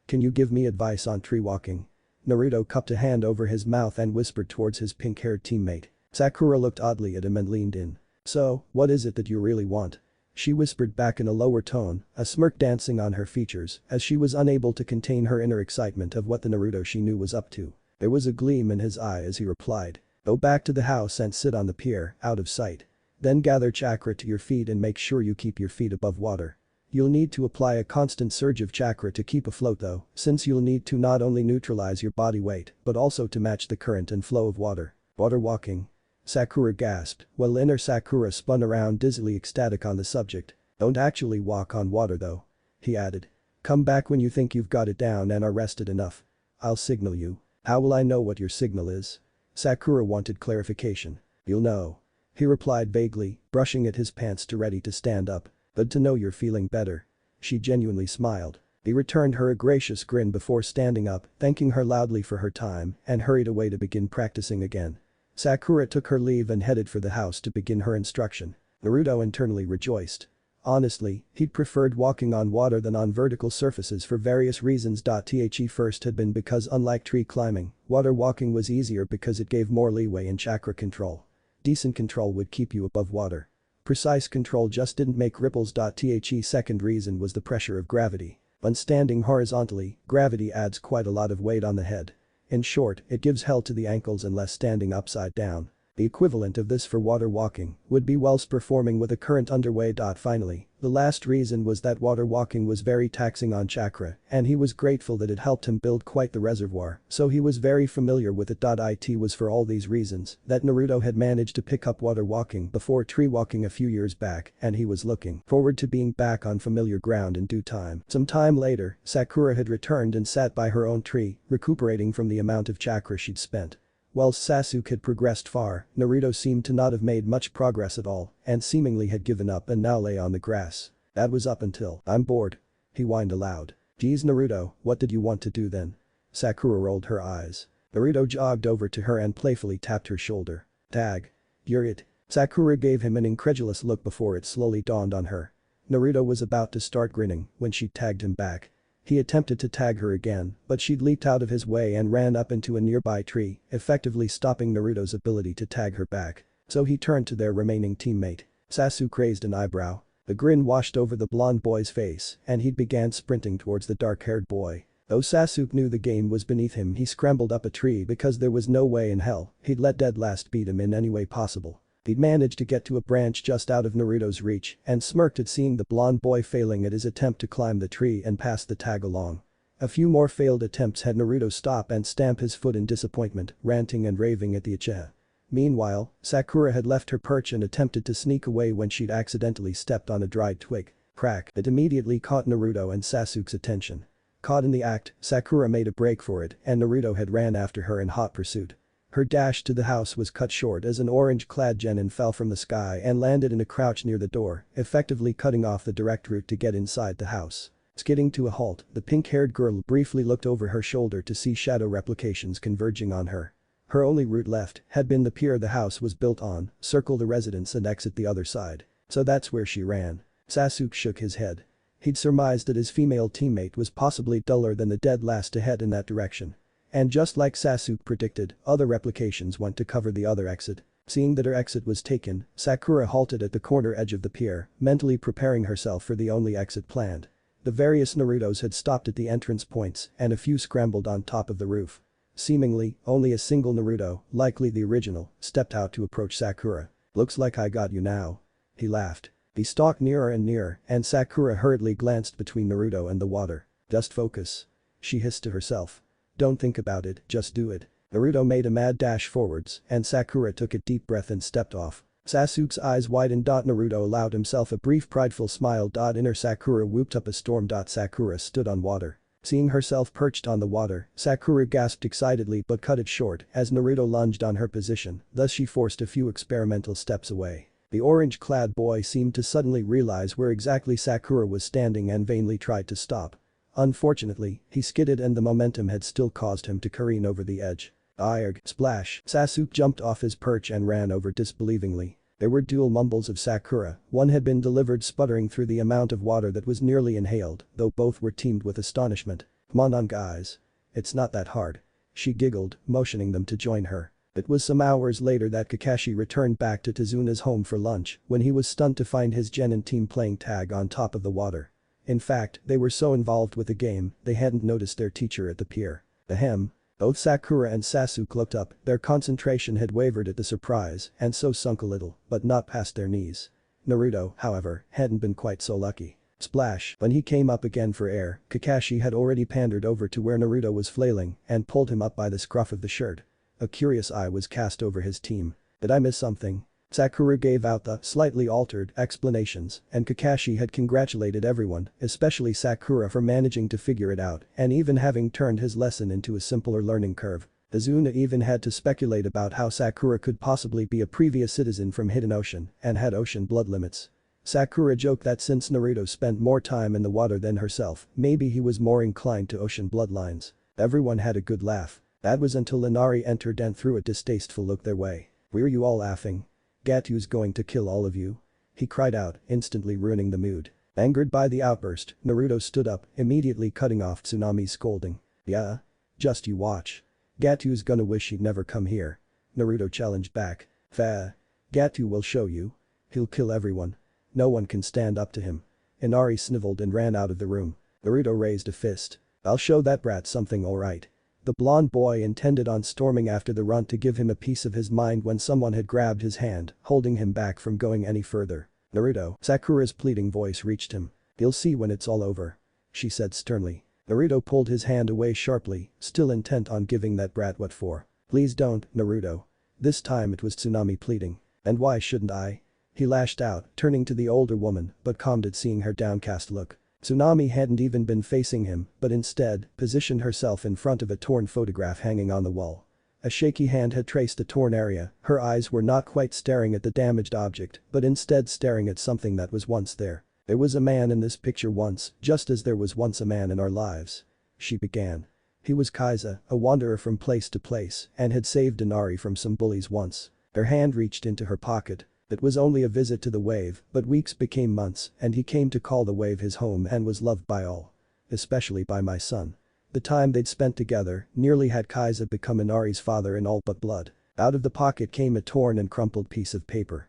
Can you give me advice on tree walking? Naruto cupped a hand over his mouth and whispered towards his pink-haired teammate. Sakura looked oddly at him and leaned in. So, what is it that you really want? She whispered back in a lower tone, a smirk dancing on her features as she was unable to contain her inner excitement of what the Naruto she knew was up to. There was a gleam in his eye as he replied. Go back to the house and sit on the pier, out of sight. Then gather chakra to your feet and make sure you keep your feet above water. You'll need to apply a constant surge of chakra to keep afloat though, since you'll need to not only neutralize your body weight, but also to match the current and flow of water. Water walking. Sakura gasped, while inner Sakura spun around dizzily ecstatic on the subject. Don't actually walk on water though. He added. Come back when you think you've got it down and are rested enough. I'll signal you. How will I know what your signal is? Sakura wanted clarification. You'll know. He replied vaguely, brushing at his pants to ready to stand up. Good to know you're feeling better. She genuinely smiled. He returned her a gracious grin before standing up, thanking her loudly for her time, and hurried away to begin practicing again. Sakura took her leave and headed for the house to begin her instruction. Naruto internally rejoiced. Honestly, he'd preferred walking on water than on vertical surfaces for various reasons. The first had been because unlike tree climbing, water walking was easier because it gave more leeway in chakra control. Decent control would keep you above water. Precise control just didn't make ripples. The second reason was the pressure of gravity. When standing horizontally, gravity adds quite a lot of weight on the head. In short, it gives hell to the ankles unless standing upside down. The equivalent of this for water walking would be whilst performing with a current underway. Finally, The last reason was that water walking was very taxing on chakra and he was grateful that it helped him build quite the reservoir, so he was very familiar with it. It was for all these reasons that Naruto had managed to pick up water walking before tree walking a few years back and he was looking forward to being back on familiar ground in due time. Some time later, Sakura had returned and sat by her own tree, recuperating from the amount of chakra she'd spent. While Sasuke had progressed far, Naruto seemed to not have made much progress at all and seemingly had given up and now lay on the grass. That was up until "I'm bored," he whined aloud. "Geez Naruto, what did you want to do then?" Sakura rolled her eyes. Naruto jogged over to her and playfully tapped her shoulder. "Tag. You're it." Sakura gave him an incredulous look before it slowly dawned on her. Naruto was about to start grinning when she tagged him back. He attempted to tag her again, but she'd leaped out of his way and ran up into a nearby tree, effectively stopping Naruto's ability to tag her back. So he turned to their remaining teammate. Sasuke raised an eyebrow. The grin washed over the blonde boy's face and he began sprinting towards the dark-haired boy. Though Sasuke knew the game was beneath him, he scrambled up a tree because there was no way in hell he'd let Deadlast beat him in any way possible. He'd managed to get to a branch just out of Naruto's reach and smirked at seeing the blonde boy failing at his attempt to climb the tree and pass the tag along. A few more failed attempts had Naruto stop and stamp his foot in disappointment, ranting and raving at the Uchiha. Meanwhile, Sakura had left her perch and attempted to sneak away when she'd accidentally stepped on a dried twig. Crack! It immediately caught Naruto and Sasuke's attention. Caught in the act, Sakura made a break for it and Naruto had ran after her in hot pursuit. Her dash to the house was cut short as an orange-clad genin fell from the sky and landed in a crouch near the door, effectively cutting off the direct route to get inside the house. Skidding to a halt, the pink-haired girl briefly looked over her shoulder to see shadow replications converging on her. Her only route left had been the pier the house was built on, circle the residence and exit the other side. So that's where she ran. Sasuke shook his head. He'd surmised that his female teammate was possibly duller than the dead last to head in that direction. And just like Sasuke predicted, other replications went to cover the other exit. Seeing that her exit was taken, Sakura halted at the corner edge of the pier, mentally preparing herself for the only exit planned. The various Narutos had stopped at the entrance points and a few scrambled on top of the roof. Seemingly, only a single Naruto, likely the original, stepped out to approach Sakura. "Looks like I got you now." He laughed. He stalked nearer and nearer and Sakura hurriedly glanced between Naruto and the water. "Just focus," she hissed to herself. "Don't think about it, just do it." Naruto made a mad dash forwards and Sakura took a deep breath and stepped off. Sasuke's eyes widened. Naruto allowed himself a brief prideful smile. Inner Sakura whooped up a storm. Sakura stood on water. Seeing herself perched on the water, Sakura gasped excitedly but cut it short as Naruto lunged on her position, thus she forced a few experimental steps away. The orange-clad boy seemed to suddenly realize where exactly Sakura was standing and vainly tried to stop. Unfortunately, he skidded and the momentum had still caused him to careen over the edge. Arg! Splash! Sasuke jumped off his perch and ran over disbelievingly. There were dual mumbles of Sakura, one had been delivered sputtering through the amount of water that was nearly inhaled, though both were teamed with astonishment. "Come on guys. It's not that hard." She giggled, motioning them to join her. It was some hours later that Kakashi returned back to Tezuna's home for lunch when he was stunned to find his genin team playing tag on top of the water. In fact, they were so involved with the game, they hadn't noticed their teacher at the pier. Ahem. Both Sakura and Sasuke looked up, their concentration had wavered at the surprise and so sunk a little, but not past their knees. Naruto, however, hadn't been quite so lucky. Splash! When he came up again for air, Kakashi had already pandered over to where Naruto was flailing and pulled him up by the scruff of the shirt. A curious eye was cast over his team. "Did I miss something?" Sakura gave out the slightly altered explanations and Kakashi had congratulated everyone, especially Sakura for managing to figure it out and even having turned his lesson into a simpler learning curve. Azuna even had to speculate about how Sakura could possibly be a previous citizen from Hidden Ocean and had ocean blood limits. Sakura joked that since Naruto spent more time in the water than herself, maybe he was more inclined to ocean bloodlines. Everyone had a good laugh. That was until Inari entered and threw a distasteful look their way. "Were you all laughing? Gatu's going to kill all of you," he cried out, instantly ruining the mood. Angered by the outburst, Naruto stood up, immediately cutting off Tsunami's scolding. "Yeah? Just you watch. Gatu's gonna wish he'd never come here." Naruto challenged back. "Fair. Gatu will show you. He'll kill everyone. No one can stand up to him." Inari sniveled and ran out of the room. Naruto raised a fist. "I'll show that brat something alright." The blonde boy intended on storming after the runt to give him a piece of his mind when someone had grabbed his hand, holding him back from going any further. Naruto, Sakura's pleading voice reached him. You'll see when it's all over. She said sternly. Naruto pulled his hand away sharply, still intent on giving that brat what for. Please don't, Naruto. This time it was Tsunami pleading. And why shouldn't I? He lashed out, turning to the older woman, but calmed at seeing her downcast look. Tsunami hadn't even been facing him, but instead, positioned herself in front of a torn photograph hanging on the wall. A shaky hand had traced the torn area, her eyes were not quite staring at the damaged object, but instead staring at something that was once there. There was a man in this picture once, just as there was once a man in our lives. She began. He was Kaiza, a wanderer from place to place, and had saved Inari from some bullies once. Her hand reached into her pocket. It was only a visit to the wave, but weeks became months, and he came to call the wave his home and was loved by all. Especially by my son. The time they'd spent together nearly had Kaiza become Inari's father in all but blood. Out of the pocket came a torn and crumpled piece of paper.